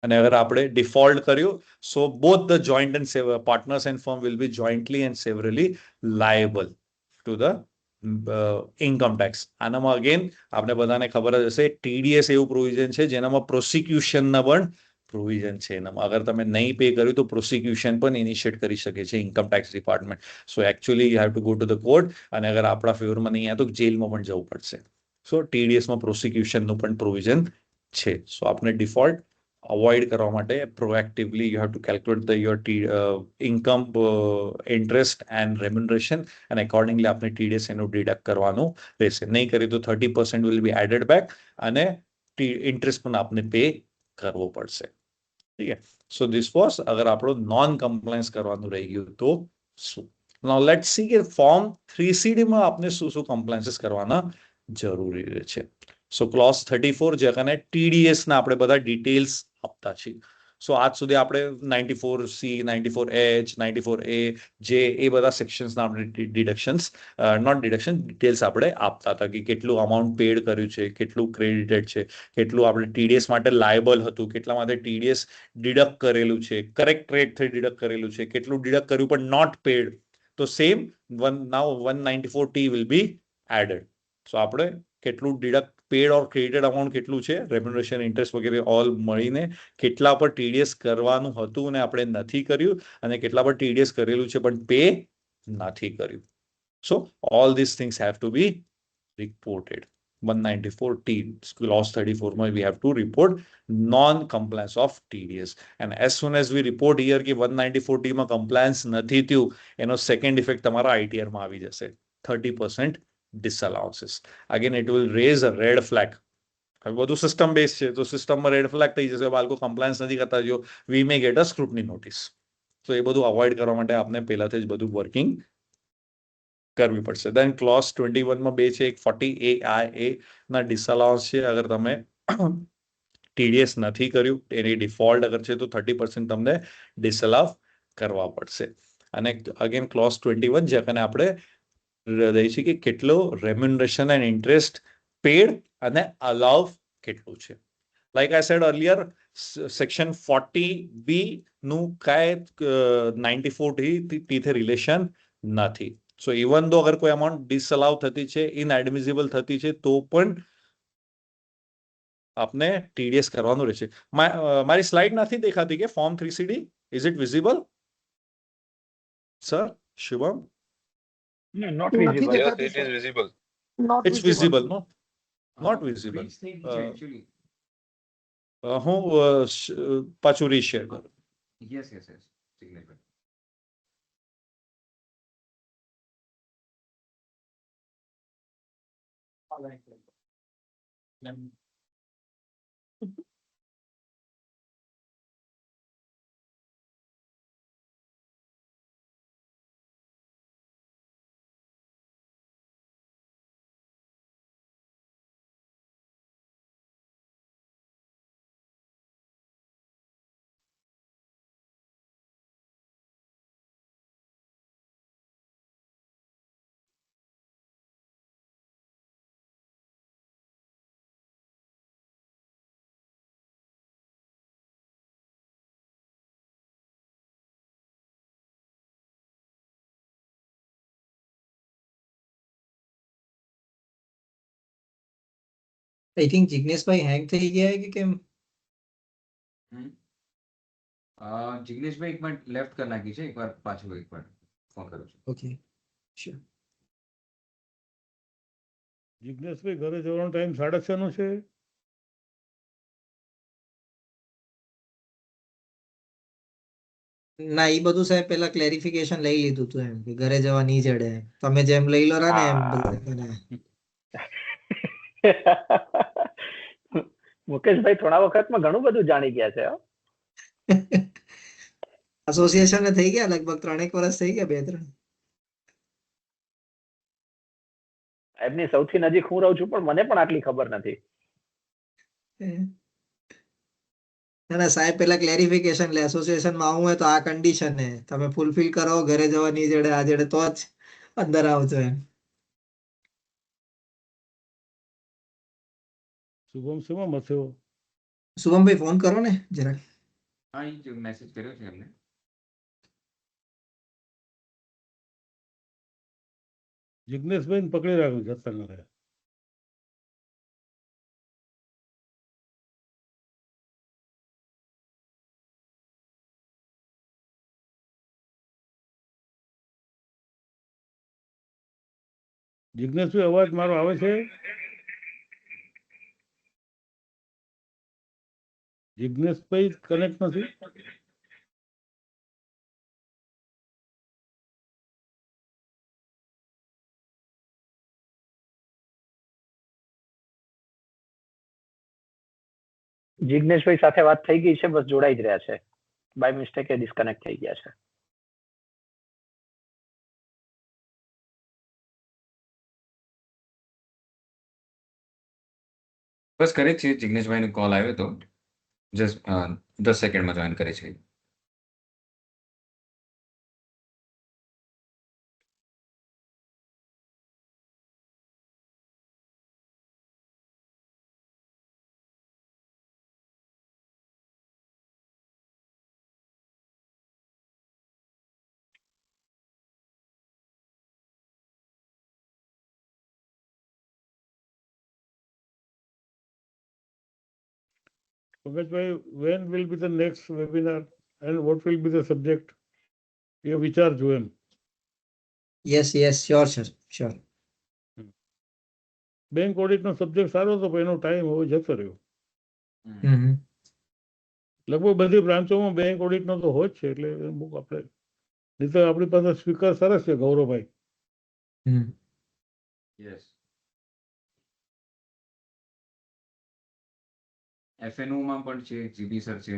અને અગર આપણે ડિફોલ્ટ કર્યું, so both the joint and partners and firm will be jointly and severally liable to the income tax. આનામાં અગેન આપણે બધાને ખબર જ હશે, ટીડીએસ એવું પ્રોવિઝન છે જેનામાં પ્રોસિક્યુશનના પણ પ્રોવિઝન છે. એનામાં અગર તમે નહીં પે કર્યું તો પ્રોસિક્યુશન પણ ઇનિશિયેટ કરી શકે છે income tax department. So actually you have to go to the court, અને અગર આપણા ફેવરમાં નહીં આવે તો જેલમાં પણ જવું પડશે. સો ટીડીએસમાં પ્રોસિક્યુશનનું પણ પ્રોવિઝન છે. સો આપણે ડિફોલ્ટ અવોઇડ કરવા માટે proactively you have to calculate the your income, interest and remuneration, અને અકોર્ડિંગલી આપણે ટીડીએસ એનું ડિડક્ટ કરવાનું રહેશે. નહીં કરી તો 30% વિલ બી એડેડ બેક, અને ઇન્ટરેસ્ટ પણ આપને પે કરવો પડશે. ઠીક છે. સો ધીસ વોઝ અગર આપણું નોન કમ્પ્લાયન્સ કરવાનું રહી ગયું તો શું. નાઉ લેટ્સ સી કે ફોર્મ 3CD માં આપણે શું શું કમ્પ્લાયન્સીસ કરવાના જરૂરી છે. સો ક્લોઝ 34 જેને ટીડીએસ ના આપણે બધા ડિટેલ્સ આપતા છીએ. સો આજ સુધી આપણે 94C, 94H, 94A, જે એ બધા સેક્શન્સના આપણે ડિડક્શન્સ, નોટ ડિડક્શન, ડિટેલ્સ આપણે આપતા હતા કે કેટલું અમાઉન્ટ પેડ કર્યું છે, કેટલું ક્રેડિટેડ છે, કેટલું આપણે ટીડીએસ માટે લાયબલ હતું, કેટલા માટે ટીડીએસ ડિડક્ટ કરેલું છે, કરેક્ટ રેટથી ડિડક્ટ કરેલું છે, કેટલું ડિડક્ટ કર્યું પણ નોટ પેડ. તો same now 194T will be added. So આપણે કેટલું deduct paid or credited amount કેટલું છે, રેમ્યુનરેશન, ઇન્ટરેસ્ટ વગેરે ઓલ મળીને કેટલા પર ટીડીએસ કરવાનું હતું અને આપણે નથી કર્યું, અને કેટલા પર ટીડીએસ કરેલું છે પણ પે નથી કર્યું. So all this things have to be reported. 194T clause 34 માં we have to report non-compliance of TDS, and as soon as we report here કે 194T માં compliance નથી થયું, એનો સેકન્ડ ઇફેક્ટ તમારા ITR માં આવી જશે, 30% disallowances. Again it will raise a red flag. હવે બધું સિસ્ટમ બેઝ છે, તો સિસ્ટમમાં રેડ ફ્લેગ થઈ જશે, બાળકો કમ્પ્લાયન્સ નથી કરતા, જો વી મે ગેટ અ સ્ક્રુટની નોટિસ. તો એ બધું અવોઇડ કરવા માટે આપણે પહેલાથી જ બધું વર્કિંગ કરવી પડશે. દેન ક્લોઝ 21 માં બે છે, એક 40AIA ના ડિસઅલાઉન્સ છે. અગર તમે ટીડીએસ નથી કર્યું, એની ડિફોલ્ટ અગર છે તો 30% તમને ડિસઅલાવ કરવા પડશે. અને અગેન ક્લોઝ 21 જેને આપણે દઈએ છીએ કે કેટલો રેમ્યુનરેશન એન્ડ ઇન્ટરેસ્ટ પેડ અને અલાવ કેટલું છે. Like I said earlier, section 40B નું કાંઈ 94T થી રિલેશન નથી. સો ઇવન દો અગર કોઈ અમાઉન્ટ ડિસઅલાવ થતી છે, ઇનએડમિસિબલ થતી છે, તો પણ આપને ટીડીએસ કરવાનું રહેશે. મારી સ્લાઇડ નથી દેખાતી કે form 3CD, is it visible sir? Shubham? No, not visible. Yes, it is visible. Not It's visible, no? Not visible. Actually. હું પાછું રીશેર કરું. Yes. Signature. I think જિગ્નેશભાઈ હેંગ થઈ ગયા કે કેમ? જિગ્નેશભાઈ એક મિનિટ લેફ્ટ કરી નાખી છે, એકવાર પાછું એકવાર ફોન કરું છું. Okay sure. જિજ્ઞેશભાઈ ઘરે જવાનો ટાઈમ 6:30 નો છે. ના, એ બધું સાહેબ પેલા ક્લેરિફિકેશન લઈ લીધું હતું, એમ કે ઘરે જવા નહીં જડે. તમે જેમ લઈ લો ને એમ બધા. મુકેશભાઈ થોડા વખતમાં ઘણું બધું જાણી ગયા છે. એસોસિએશન થઈ ગયા લગભગ 3 વર્ષ થઈ ગયા, 2-3. એમની સૌથી નજીક હું રહું છું, પણ મને પણ આટલી ખબર નથી. ના સાહેબ પેલા ક્લેરિફિકેશન લે, એસોસિએશન માં આવું હોય તો આ કન્ડિશન હે, તમે ફૂલફિલ કરો, ઘરે જવા નહીં જડે, આ જડે તો જ અંદર આવજો એમ. શુભમ શેમાં મથ્યો? શુભમભાઈ ફોન કરો ને જરા. હા એ જ મેસેજ કર્યો છે એમને. જિજ્ઞેશભાઈ પકડી રાખું જતા ન રહે. જિજ્ઞેશભાઈ અવાજ મારો આવે છે? જિજ્ઞેશભાઈ કનેક્ટ નથી. જિજ્ઞેશભાઈ સાથે વાત થઈ ગઈ છે, બસ જોડાઈ જ રહ્યા છે. બાય મિસ્ટેક ડિસ્કનેક્ટ થઈ ગયા છે. બસ કરે જ છે. જિગ્નેશભાઈનો કોલ આવ્યો હતો, જસ્ટ 10 સેકન્ડમાં જોઈન કરે છે. Pankajbhai, when will be the next webinar and what will be the subject? એ વિચારજો એમ. Yes yes sure sir sure. Bank ઓડિટનો સબ્જેક્ટ સારો હતો, પણ એનો ટાઈમ હવે જતો રહ્યો. લગભગ બધી બ્રાન્ચોમાં બેંક ઓડિટનો તો હોય જ છે, એટલે બુક આપણે નહીં તો આપણી પાસે સ્પીકર સરસ છે ગૌરવભાઈ. યસ. FNO માં પણ છે, જીબી સર છે.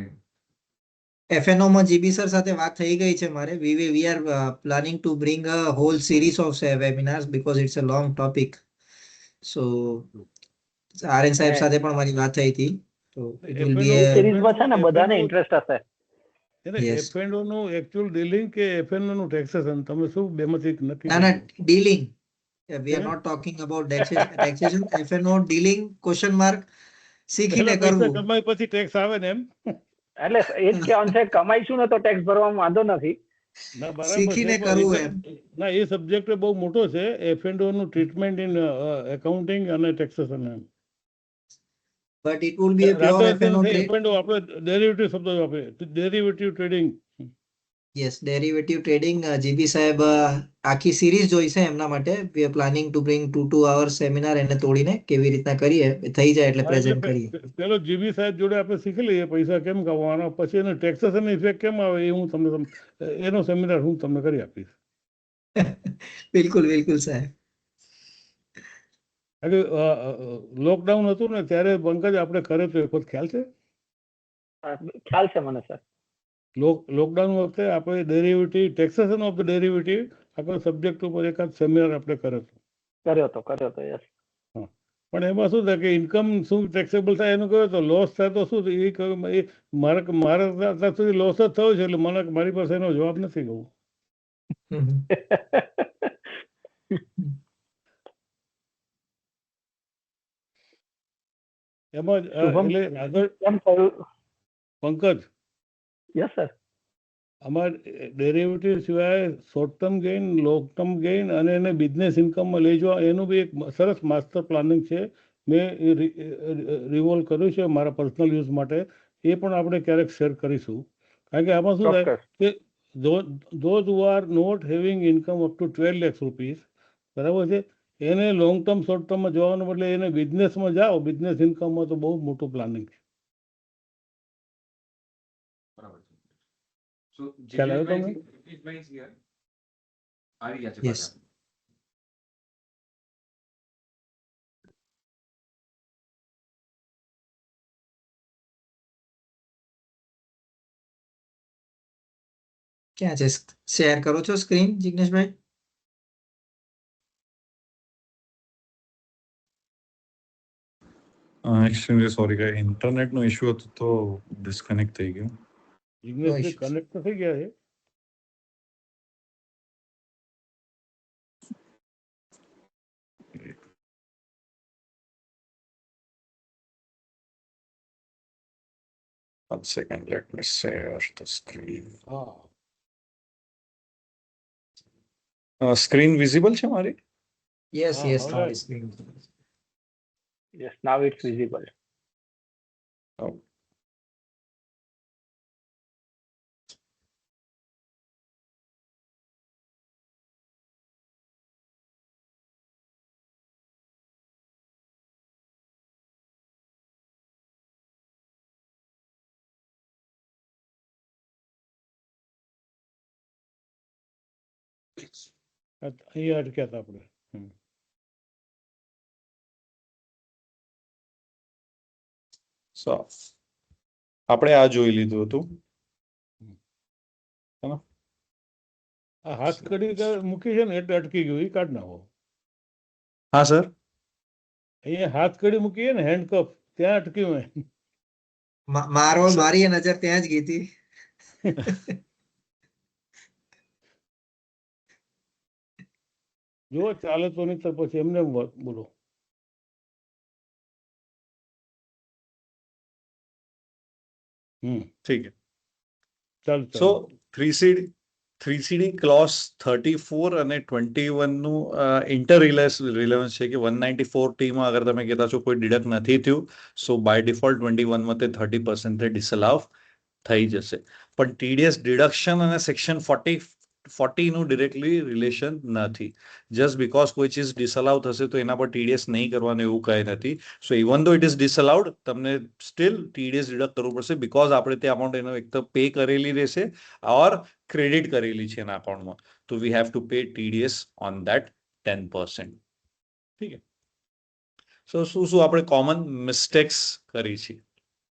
FNO માં જીબી સર સાથે વાત થઈ ગઈ છે મારે. we are planning to bring a whole series of webinars because it's a long topic. So RN સાહેબ સાથે પણ મારી વાત થઈ હતી. તો it will be a સિરીઝમાં છે ને બધાને ઇન્ટરેસ્ટ હશે. Yes. FNO નું એકચ્યુઅલ ડીલિંગ કે FNO નું ટેક્સેશન, તમે શું બેમાંથી નક્કી ના ના કરજો. dealing. We are not talking about taxation. FNO dealing question mark શીખીને પહેલા પૈસા કરવું. કમાઈ પછી ટેક્સ આવે ને એમ. એટલે એ જ કહેવાનું છે, કમાઈશું ને તો ટેક્સ ભરવામાં વાંધો નથી. ના બરાબર શીખીને છે, કરવું પણ એમ. ના એ સબ્જેક્ટ બહુ મોટો છે, FNO નું ટ્રીટમેન્ટ ઇન એકાઉન્ટિંગ અને ટેક્સેશન એમ. But it will be a pure FNO trade. FNO આપણે ડેરિવેટિવ શબ્દ વાપરે, derivative trading. Yes, derivative trading. GB સાહેબ આખી સિરીઝ જોઈ છે એમના માટે. We are planning to bring 2 hour seminar એને તોડીને કેવી રીતના કરીએ થઈ જાય એટલે પ્રેઝન્ટ કરીએ. પેલો જીબી સાહેબ જોડે આપણે શીખી લઈએ પૈસા કેમ કમાવાના, પછી એને ટેક્સેશન ઇફેક્ટ કેમ આવે એ હું તમને એનો સેમિનાર હું તમને કરી આપીશ. બિલકુલ બિલકુલ સાહેબ. લોકડાઉન હતું ને ત્યારે પંકજ આપણે કરે તો એક વખત ખ્યાલ છે? ખ્યાલ છે મને સર. લોકડાઉન વખતે આપણે derivative taxation of the derivative આખો સબ્જેક્ટ ઉપર એકાદ સેમિનાર આપણે કર્યો હતો. યસ. પણ એમાં શું થાય કે ઇન્કમ શું ટેક્સેબલ થાય એનું કહ્યું તો લોસ થાય તો શું એ કહ્યું, એ મારા ત્યાં સુધી લોસ જ થયો છે, એટલે મને મારી પાસે એનો જવાબ નથી કહું. એમાં એટલે આગળ પંકજ, યસ સર. અમારે ડેરિવેટિવ સિવાય short term gain, long term gain અને એને બિઝનેસ ઇન્કમમાં લઈ જવા એનું બી એક સરસ માસ્ટર પ્લાનિંગ છે. મેં રિવોલ્વ કર્યું છે મારા પર્સનલ યુઝ માટે. એ પણ આપણે ક્યારેક શેર કરીશું. કારણ કે આમાં શું થાય કે those who are not having income up to 12 lakhs rupees, બરાબર છે, એને લોંગ ટર્મ શોર્ટ ટર્મમાં જવાનું બદલે એને બિઝનેસમાં જાઓ, બિઝનેસ ઇન્કમમાં તો બહુ મોટું પ્લાનિંગ છે. બરાબર છે. So ખ્યાલ આવ્યો તમને? જિગ્નેશભાઈ is here. આવી ગયા છે Yes. પાછા. ક્યાં છે? શેર કરો છો સ્ક્રીન જિગ્નેશભાઈ? એક્સ્ટ્રીમલી સોરી કે ઇન્ટરનેટનો ઇશ્યુ હતો તો ડિસ્કનેક્ટ થઈ ગયું. જિગ્નેશભાઈ કનેક્ટ થઈ ગયા છે. 1 second, let me share the screen. હા સ્ક્રીન વિઝિબલ છે મારી? Yes, હા, yes, now હવે it's being. Yes, now it's visible. Oh. અહીંયા અટક્યા હતા આપણે. So, આપણે આ જોઈ લીધું હતું. આ હાથ કડી મૂકી છે ને એટલે અટકી ગયું, એ કાઢ નાખો. હા સર, અહીંયા હાથ કડી મૂકી ને હેન્ડકફ, ત્યાં અટક્યું હોય. મારી નજર ત્યાં જ ગઈ હતી. જો ચાલે તો નહીં તો પછી એમને બોલો. ઠીક છે. ચાલુ સો ચાલુ. 3CD ક્લોઝ 34 અને 21 નું ઇન્ટર રિલેવન્સ છે કે 194T માં અગર તમે કહેતા છો કોઈ ડિડક્ટ નથી થયું, સો બાય ડિફોલ્ટ 21 માં તે 30% ડિસઅલાવ થઈ જશે. પણ TDS ડિડક્શન અને સેક્શન 40 નું ડિરેક્ટલી રિલેશન નથી. જસ્ટ બીકોઝ કોઈ ચીજ ડિસઅલાવ થશે તો એના પર TDS નહીં કરવાનું એવું કંઈ નથી. So even though it is disallowed, તમને સ્ટીલ TDS ડિડક્ટ કરવું પડશે, બીકોઝ આપણે તે અમાઉન્ટ એનો એક તો પે કરેલી રહેશે ઓર ક્રેડિટ કરેલી છે એના અકાઉન્ટમાં. તો વી have to pay TDS on that 10%. ઠીક છે. સો શું આપણે કોમન મિસ્ટેક્સ કરી છે?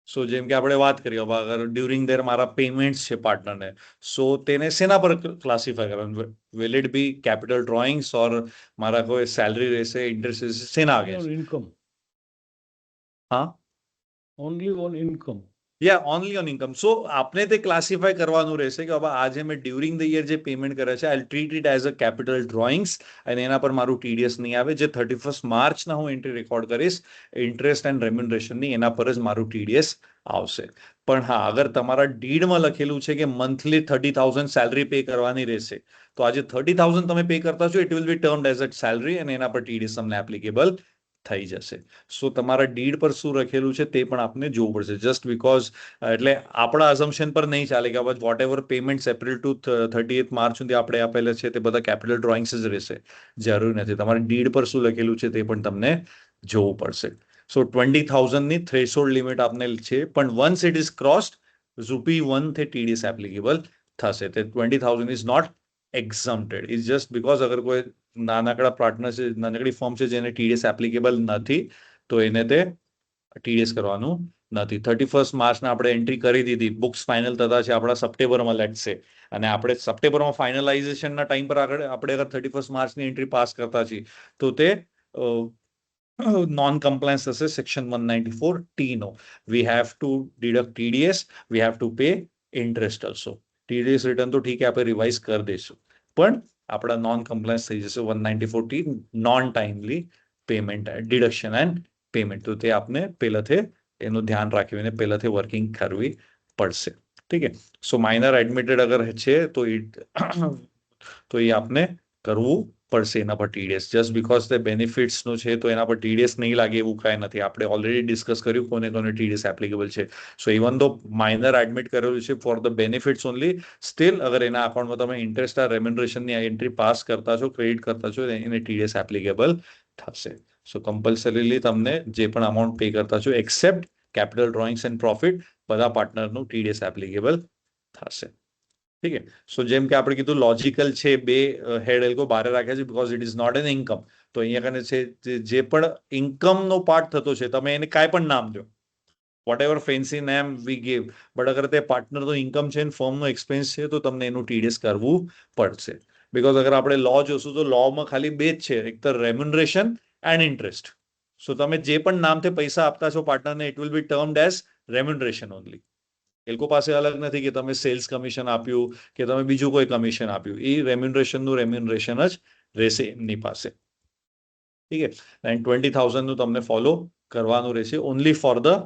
સો જેમ કે આપણે વાત કરીએ, અગર ડ્યુરિંગ દેર મારા પેમેન્ટ્સ છે પાર્ટનરને, સો તેને શેના પર ક્લાસિફાય કરવાનું? Will it be capital drawings or મારા કોઈ સેલરી રહેશે, ઇન્ટરેસ્ટ રહેશે, શેના આગે? ઇન્કમ. હા, only on income. Yeah only on income. So આપને તે ક્લાસિફાય કરવાનું રહેશે કે હવે આજે મેં ડ્યુરિંગ ધ યર જે પેમેન્ટ કરે છે, I treat it as a capital drawings અને એના પર મારું TDS નહીં આવે. જે 31 માર્ચના હું એન્ટ્રી રેકોર્ડ કરીશ ઇન્ટરેસ્ટ એન્ડ રેમ્યુનરેશનની, એના પર જ મારું TDS આવશે. પણ હા, અગર તમારા ડીડમાં લખેલું છે કે મંથલી 30,000 સેલરી પે કરવાની રહેશે, તો આજે 30,000 તમે પે કરતા છો, it will be termed as a salary અને એના પર TDS તમને એપ્લિકેબલ થઈ જશે. સો તમારા ડીડ પર શું લખેલું છે તે પણ આપને જોવું પડશે. જસ્ટ બીકોઝ એટલે આપણા અઝમ્પશન પર નહીં ચાલે કે whatever payment April to 30th March સુધી આપણે આપેલા છે તે બધા કેપિટલ ડ્રોઈંગ્સ જ રહેશે. જરૂરી નથી. તમારે ડીડ પર શું લખેલું છે તે પણ તમને જોવું પડશે. સો 20,000 ની થ્રેશોલ્ડ લિમિટ આપને છે, પણ વન્સ ઇટ ઇઝ ક્રોસ્ડ ₹1 થી TDS એપ્લિકેબલ થશે. તે 20,000 is not exempted. Is just because અગર કોઈ નાનકડા પાર્ટનર છે, નાનકડી ફોર્મ છે જેને TDS એપ્લિકેબલ નથી, તો એને તે TDS કરવાનું નથી. 31 માર્ચના આપણે એન્ટ્રી કરી દીધી, બુક્સ ફાઇનલ થતા છે આપણા સપ્ટેમ્બરમાં લેટ છે, અને આપણે સપ્ટેમ્બરમાં ફાઇનલાઇઝેશનના ટાઈમ પર આગળ આપણે અગર 31 માર્ચની એન્ટ્રી પાસ કરતા છીએ તો તે નોન કમ્પ્લાયન્સ થશે સેક્શન 194T નો. We have to deduct TDS, we have to pay interest also. TDS return તો ઠીક આપણે રિવાઇઝ કરી દઈશું, પણ આપણા નોન કમ્પ્લાયન્સ થઈ જશે 194T non timely payment deduction and payment. તો તે આપને પહેલાથી એનું ધ્યાન રાખીને પહેલાથી વર્કિંગ કરવી પડશે. ઠીક છે. સો માઇનર એડમિટેડ અગર છે તો એ આપને કરવું પડશે એના પર TDS. જસ્ટ બીકોઝ તે બેનિફિટ્સનું છે તો એના પર TDS નહીં લાગે એવું કાંઈ નથી. આપણે ઓલરેડી ડિસ્કસ કર્યું કોને કોને TDS એપ્લિકેબલ છે. સો ઇવન ધો માઇનર એડમિટ કરેલું છે for the benefits only, steel અગર એના અકાઉન્ટમાં તમે ઇન્ટરેસ્ટ આ રેમ્યુનરેશનની એન્ટ્રી પાસ કરતા છો, ક્રેડિટ કરતા છો, એને TDS એપ્લિકેબલ થશે. સો કમ્પલ્સરીલી તમને જે પણ અમાઉન્ટ પે કરતા છો accept capital drawings and profit બધા પાર્ટનરનું TDS એપ્લિકેબલ થશે. ઠીક છે. સો જેમ કે આપણે કીધું લોજિકલ છે, બે હેડ એ લોકો બહાર રાખ્યા છે because it is not an income. તો અહીંયા કને છે જે પણ ઇન્કમનો પાર્ટ થતો છે તમે એને કાંઈ પણ નામ દો, whatever fancy name we give, but અગર તે પાર્ટનરનો ઇન્કમ છે, ફર્મનો એક્સપેન્સ છે, તો તમને એનું TDS કરવું પડશે. બીકોઝ અગર આપણે લો જોશું તો લોમાં ખાલી બે જ છે, એક તો રેમ્યુનરેશન એન્ડ ઇન્ટરેસ્ટ. સો તમે જે પણ નામથી પૈસા આપતા છો પાર્ટનરને, it will be termed as remuneration only. એ લોકો પાસે અલગ નથી કે તમે સેલ્સ કમિશન આપ્યું કે તમે બીજું કોઈ કમિશન આપ્યું. એ રેમ્યુનરેશનનું રેમ્યુનરેશન જ રહેશે એમની પાસે. ઠીક છે. એન્ડ 20,000 નું તમને ફોલો કરવાનું રહેશે only for the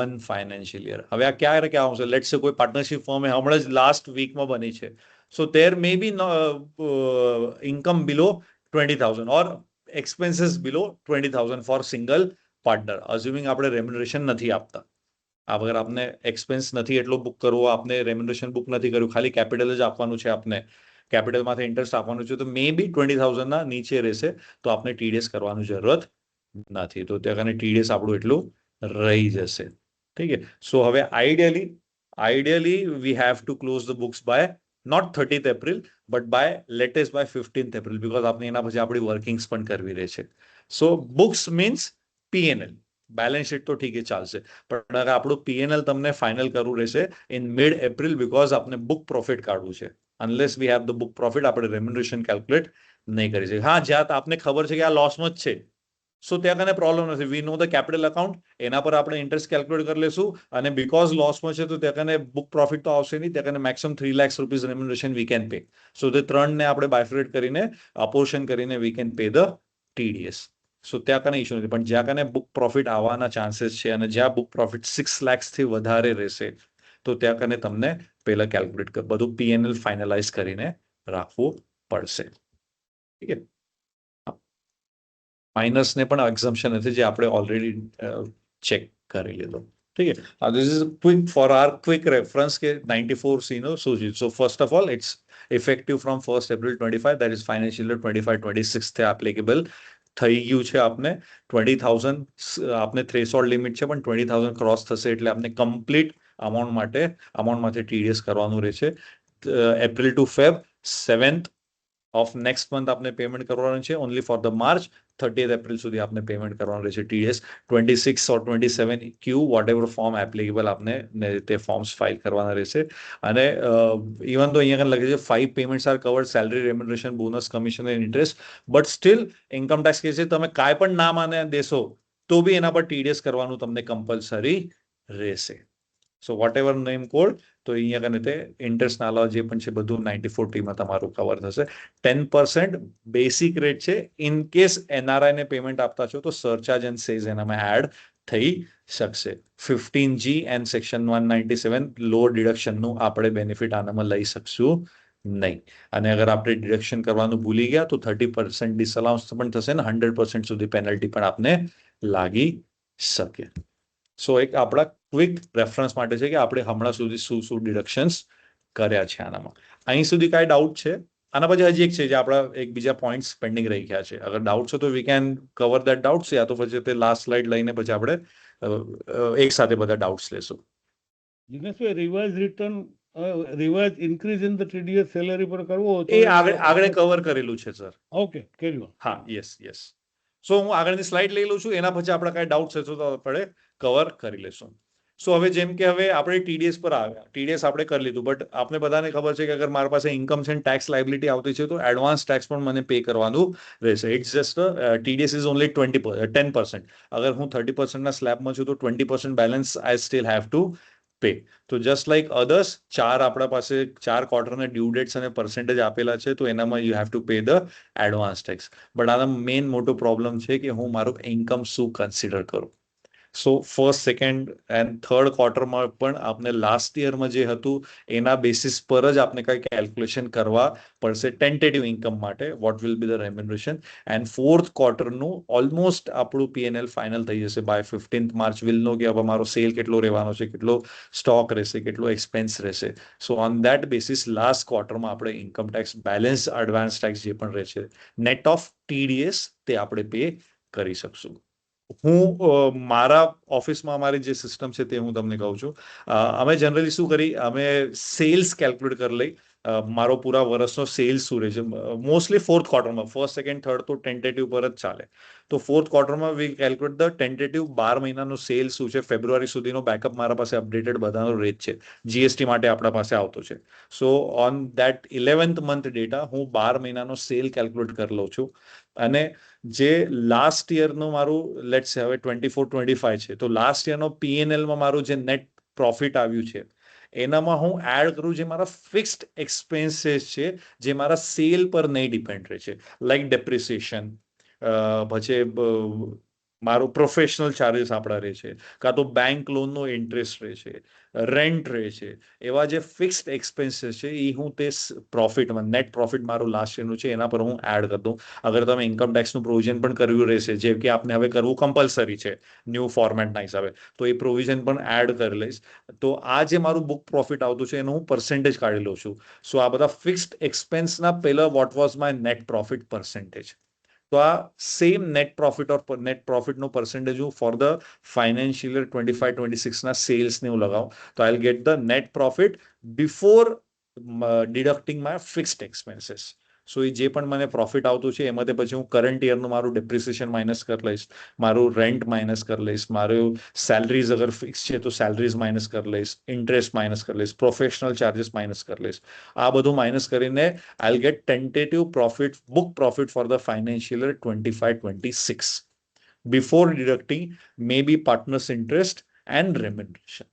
1 financial year. હવે આ ક્યારે ક્યાં આવશે? લેટ્સ સે કોઈ પાર્ટનરશિપ ફોર્મ હમણાં જ લાસ્ટ વીકમાં બની છે. સો there may be income below 20,000 or expenses below 20,000 for single partner, assuming આપણે રેમ્યુનરેશન નથી આપતા. અગર આપને એક્સપેન્સ નથી એટલો બુક કરવો, આપને રેમ્યુનરેશન બુક નથી કર્યું, ખાલી કેપિટલ જ આપવાનું છે, આપને કેપિટલમાંથી ઇન્ટરેસ્ટ આપવાનું છે, તો મે બી 20,000 ના નીચે રહેશે, તો આપને ટીડીએસ કરવાની જરૂરત નથી. તો ત્યાં કને ટીડીએસ આપણું એટલું રહી જશે. ઠીક છે. સો હવે ideally we have to close the books by not 30th April, but by latest by 15th April, because આપણે એના પછી આપણી વર્કિંગ્સ પણ કરવી રહે છે. So books means PNL, balance sheet તો ઠીક ચાલશે, પણ અગર આપણું પીએનએલ તમને ફાઇનલ કરવું રહેશે ઇન મિડ એપ્રિલ, બીકોઝ આપણે બુક પ્રોફિટ કાઢવું છે. Unless V have the book profit આપણે રેમ્યુનરેશન કેલ્ક્યુલેટ નહીં કરી શકીએ. હા, જ્યાં આપને ખબર છે કે આ લોસમાં જ છે, સો ત્યાં કને પ્રોબ્લેમ નથી. વી નો ધ કેપિટલ અકાઉન્ટ, એના પર આપણે ઇન્ટરેસ્ટ કેલ્ક્યુલેટ કરી લેશું, અને બીકોઝ લોસમાં છે તો ત્યાં કને બુક પ્રોફિટ તો આવશે નહીં, ત્યાં કને maximum 3 lakh rupees remuneration we can pay. So તે 3 આપણે બાયફ્રેટ કરીને અપોર્શન કરીને we can pay the TDS. So ત્યાં કને ઇશ્યુ નથી. પણ જ્યાં કને બુક પ્રોફિટ આવવાના ચાન્સીસ છે અને જ્યાં બુક પ્રોફિટ 6 લાખથી વધારે રહેશે, તો ત્યાં કને તમને પહેલા કેલ્ક્યુલેટ બધું પીએનએલ ફાઇનલાઇઝ કરીને રાખવું પડશે. ઠીક છે. માઇનસને પણ એક્ઝમ્પશન નથી, જે આપણે ઓલરેડી ચેક કરી લીધો. ઠીક છે. This is quick for our quick reference કે 94C નો શું છે. So first of all it's effective from 1st April 25, that is financial year 25-26 થી એપ્લિકેબલ થઈ ગયું છે. આપને 20,000 આપને થ્રેશોલ્ડ લિમિટ છે, પણ 20,000 ક્રોસ થશે એટલે આપને કમ્પ્લીટ અમાઉન્ટમાંથી ટીડીએસ કરવાનું રહેશે. April to Feb 7th of next month આપને પેમેન્ટ કરવાનું છે. Only for the March 30th April સુધી આપને પેમેન્ટ કરવાનું રહેશે TDS. 26 or 27 Q whatever form applicable આપને તે ફોર્મ્સ ફાઇલ કરવાના રહેશે. અને ઇવન તો અહીંયા લખે છે 5 payments are covered, salary, remuneration, bonus, commission and interest, but still income tax કે છે તમે કાંઈ પણ ના માને દેશો તો બી એના પર ટીડીએસ કરવાનું તમને કમ્પલસરી રહેશે. So what ever name code, તો અહીંયા કને તે ઇન્ટરેસ્ટ ના અલાવા જે પણ છે બધું 94T તમારું કવર થશે. 10% બેસિક રેટ છે. ઇન કેસ એનઆરઆઈ ને પેમેન્ટ આપતા છો તો સરચાર્જ એન્ડ સેઝ એનામાં એડ થઈ શકશે. 15G એન્ડ સેક્શન 197 લો ડિડક્શનનું આપણે બેનિફિટ આનામાં લઈ શકશું નહીં. અને અગર આપણે ડિડક્શન કરવાનું ભૂલી ગયા તો 30% ડિસઅલાઉન્સ પણ થશે ને 100% સુધી પેનલ્ટી પણ આપને લાગી શકે. સો એક આપણા ક્વિક રેફરન્સ માટે છે કે આપણે હમણાં સુધી શું ડિડક્શન્સ કર્યા છે આનામાં. અહીં સુધી કાંઈ ડાઉટ છે? આના પછી હજી એક છે જે આપણા એક બીજા પોઈન્ટ્સ પેન્ડિંગ રહી ગયા છે. અગર ડાઉટ છે તો we can cover that doubts, yeah તો પછી તે લાસ્ટ સ્લાઇડ લઈને પછી આપણે એક સાથે બધા ડાઉટ્સ લેશું. Dineshbhai, revise return revise increase in the TDS salary પર કરવો એ આગળ કવર કરેલું છે સર. Okay, carry on. હા, યસ. સો હું આગળની સ્લાઇડ લઈ લઉં છું, એના પછી આપણે કાંઈ ડાઉટ્સ હશે તો આપણે કવર કરી લેશું. સો હવે જેમ કે હવે આપણે ટીડીએસ પર આવ્યા, ટીડીએસ આપણે કરી લીધું, બટ આપણે બધાને ખબર છે કે અગર મારી પાસે ઇન્કમ છે ટેક્સ લાયબિલિટી આવતી છે તો એડવાન્સ ટેક્સ પણ મને પે કરવાનું રહેશે. It's just TDS is only 10%. અગર હું 30% ના સ્લેબમાં છું તો 20% balance I still have to pay. તો જસ્ટ લાઈક અધર્સ, આપણા પાસે 4 ક્વાર્ટરના ડ્યુ ડેટ્સ અને પર્સન્ટેજ આપેલા છે, તો એનામાં you have to pay the advance tax. But આનો મેઇન મોટો પ્રોબ્લેમ છે કે હું મારું ઇન્કમ શું કન્સિડર કરું. So first, second and third ક્વાર્ટરમાં પણ આપને લાસ્ટ યરમાં જે હતું એના બેસિસ પર જ આપને કંઈ કેલ્ક્યુલેશન કરવા પડશે ટેન્ટેટિવ ઇન્કમ માટે, what will be the remuneration. And fourth ક્વાર્ટરનું ઓલમોસ્ટ આપણું પીએનએલ ફાઇનલ થઈ જશે બાય 15th માર્ચ. વિલ નો કે હવે મારો સેલ કેટલો રહેવાનો છે, કેટલો સ્ટોક રહેશે, કેટલો એક્સપેન્સ રહેશે. So on that basis last ક્વાર્ટરમાં આપણે income tax balance, advance tax જે પણ રહેશે નેટ ઓફ ટીડીએસ તે આપણે પે કરી શકશું. હું મારા ઓફિસમાં અમારી જે સિસ્ટમ છે તે હું તમને કહું છું. અમે જનરલી શું કરી, અમે સેલ્સ કેલ્ક્યુલેટ કરી લઈ. મારો પૂરા વર્ષનો સેલ્સ શું રહે છે. મોસ્ટલી ફોર્થ ક્વાર્ટરમાં, ફર્સ્ટ, સેકન્ડ, થર્ડ તો ટેન્ટેટિવ પર જ ચાલે. તો ફોર્થ ક્વાર્ટરમાં વી કેલ્ક્યુલેટ ધ ટેન્ટેટિવ 12 મહિનાનો સેલ શું છે. ફેબ્રુઆરી સુધીનો બેકઅપ મારા પાસે અપડેટેડ બધાનો રેટ છે. જીએસટી માટે આપણા પાસે આવતો છે. So on that 11th month data હું 12 મહિનાનો સેલ કેલ્ક્યુલેટ કરી લઉં છું. અને જે લાસ્ટ યરનું મારું લેટ્સ હવે 24-25 છે, તો લાસ્ટ યરનો પીએનએલમાં મારું જે નેટ પ્રોફિટ આવ્યું છે એનામાં હું એડ કરું જે મારા ફિક્સ્ડ એક્સપેન્સીસ છે, જે મારા સેલ પર નહીં ડિપેન્ડ રહે છે, લાઈક ડેપ્રિસિએશન, પછી મારો પ્રોફેશનલ ચાર્જીસ આપણા રહે છે, કાં તો બેંક લોનનો ઇન્ટરેસ્ટ રહે છે, રેન્ટ રહે છે, એવા જે ફિક્સ્ડ એક્સપેન્સીસ છે એ હું તે પ્રોફિટમાં નેટ પ્રોફિટ મારું લાસ્ટ યરનું છે એના પર હું એડ કરી દઉં. અગર તમે ઇન્કમ ટેક્સનું પ્રોવિઝન પણ કર્યું રહેશે, જેમ કે આપણે હવે કરવું કમ્પલસરી છે ન્યૂ ફોર્મેટના હિસાબે, તો એ પ્રોવિઝન પણ એડ કરી લઈશ. તો આ જે મારું બુક પ્રોફિટ આવતું છે એનું હું પર્સન્ટેજ કાઢી લઉં છું. સો આ બધા ફિક્સ્ડ એક્સપેન્સના પહેલા what was my net profit percentage. તો આ same net profit or net પ્રોફિટનો પર્સન્ટેજ હું ફોર ધ ફાઇનાન્શિયલ યર 25-26ના સેલ્સને હું લગાવું, તો I will get the net profit before deducting my fixed expenses. So એ જે પણ મને પ્રોફિટ આવતું છે એમાંથી પછી હું કરંટ યરનું મારું ડેપ્રિસિએશન માઇનસ કરી લઈશ, મારું રેન્ટ માઇનસ કરી લઈશ, મારું સેલરીઝ અગર ફિક્સ છે તો સેલરીઝ માઇનસ કરી લઈશ, ઇન્ટરેસ્ટ માઇનસ કરી લઈશ, પ્રોફેશનલ ચાર્જીસ માઇનસ કરી લઈશ. આ બધું માઇનસ કરીને આઈ will gate tentative profit, book profit for the financial year 25-26 before deducting maybe partners interest and remuneration.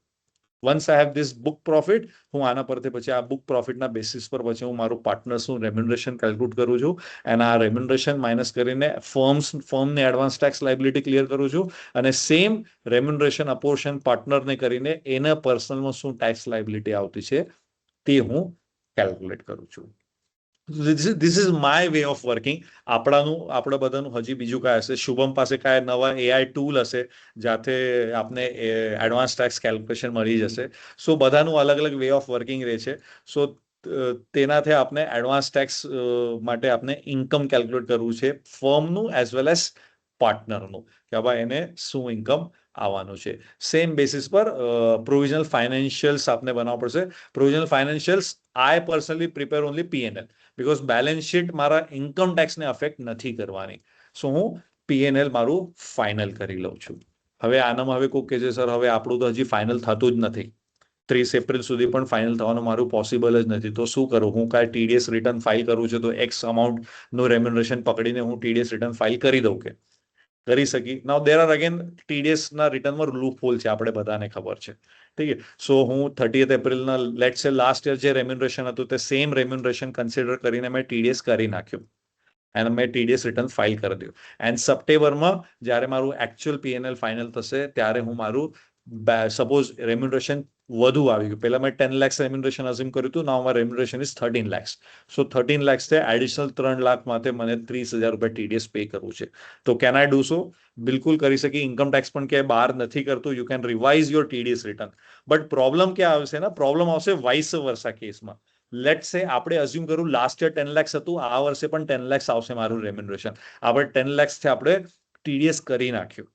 Once I have this book profit, હું આના પરથી પછી આ book profitના બેસિસ પર પછી હું મારું પાર્ટનર્સનું રેમ્યુનરેશન કેલ્ક્યુલેટ કરું છું, અને આ રેમ્યુનરેશન માઇનસ કરીને ફર્મને એડવાન્સ ટેક્સ લાયબિલિટી ક્લિયર કરું છું, અને સેમ રેમ્યુનરેશન અપોર્શન પાર્ટનરને કરીને એના પર્સનલમાં શું ટેક્સ લાયબિલિટી આવતી છે તે હું કેલ્ક્યુલેટ કરું છું. This is my way of working. આપણા બધાનું હજી બીજું કાંઈ હશે, શુભમ પાસે કાંઈ નવા AI ટૂલ હશે જાતે આપને એડવાન્સ ટેક્સ કેલ્ક્યુલેશન મળી જશે. સો બધાનું અલગ અલગ વે ઓફ વર્કિંગ રહે છે. સો તેનાથી આપણે એડવાન્સ ટેક્સ માટે આપણે ઇન્કમ કેલ્ક્યુલેટ કરવું છે, ફર્મનું એઝ વેલ એઝ પાર્ટનરનું, કે ભાઈ એને શું ઇન્કમ આવવાનું છે. સેમ બેસિસ પર પ્રોવિઝનલ ફાઇનાન્શિયલ્સ આપને બનાવવા પડશે. Provisional ફાઇનાન્શિયલ્સ I personally prepare only P&L, because balance sheet મારા ઇન્કમ ટેક્સને અફેક્ટ નથી કરવાની. સો હું P&L મારું ફાઇનલ કરી લઉં છું. હવે આનામાં હવે કોઈ કહે છે સર હવે આપણું તો હજી ફાઇનલ થતું જ નથી, 30 એપ્રિલ સુધી પણ ફાઇનલ થવાનું મારું પોસિબલ જ નથી, તો શું કરું? હું કાંઈ TDS રિટર્ન ફાઇલ કરું છું તો એક્સ અમાઉન્ટનું રેમ્યુનરેશન પકડીને હું TDS રિટર્ન ફાઇલ કરી દઉં કે કરી શકી? નાઉ દેર આર અગેન TDSના રિટર્નમાં લૂપ હોલ છે, આપણે બધાને ખબર છે. ઠીક છે. સો હું 30th એપ્રિલના લેટ્સ સે લાસ્ટ યર જે રેમ્યુનરેશન હતું તે સેમ રેમ્યુનરેશન કન્સિડર કરીને મેં TDS કરી નાખ્યું અને મેં TDS રિટર્ન ફાઇલ કરી દઉં. એન્ડ સપ્ટેમ્બરમાં જ્યારે મારું એકચ્યુઅલ P&L ફાઇનલ થશે ત્યારે હું મારું સપોઝ રેમ્યુનરેશન વધુ આવી ગયું, પહેલા મેં 10 lakhs રેમ્યુનરેશન અઝ્યુમ કર્યું હતું, નાઉ મારું રેમ્યુનરેશન ઇઝ 13 lakhs. સો 13 lakhs છે, એડિશનલ 3 લાખ માટે મને 30,000 રૂપિયા TDS પે કરવું છે. તો કેન આઈ ડુ સો? બિલકુલ કરી શકી. ઇન્કમ ટેક્સ પણ ક્યાંય બહાર નથી કરતું. You can revise your TDS return. But problem ક્યાં આવશે ને? પ્રોબ્લેમ આવશે વાઇસ વર્સા કેસમાં. લેટ સે આપણે અઝ્યુમ કરું લાસ્ટ યર 10 lakhs હતું, આ વર્ષે પણ 10 lakhs આવશે મારું રેમ્યુનરેશન. આપણે 10 lakhs થી આપણે TDS કરી નાખ્યું.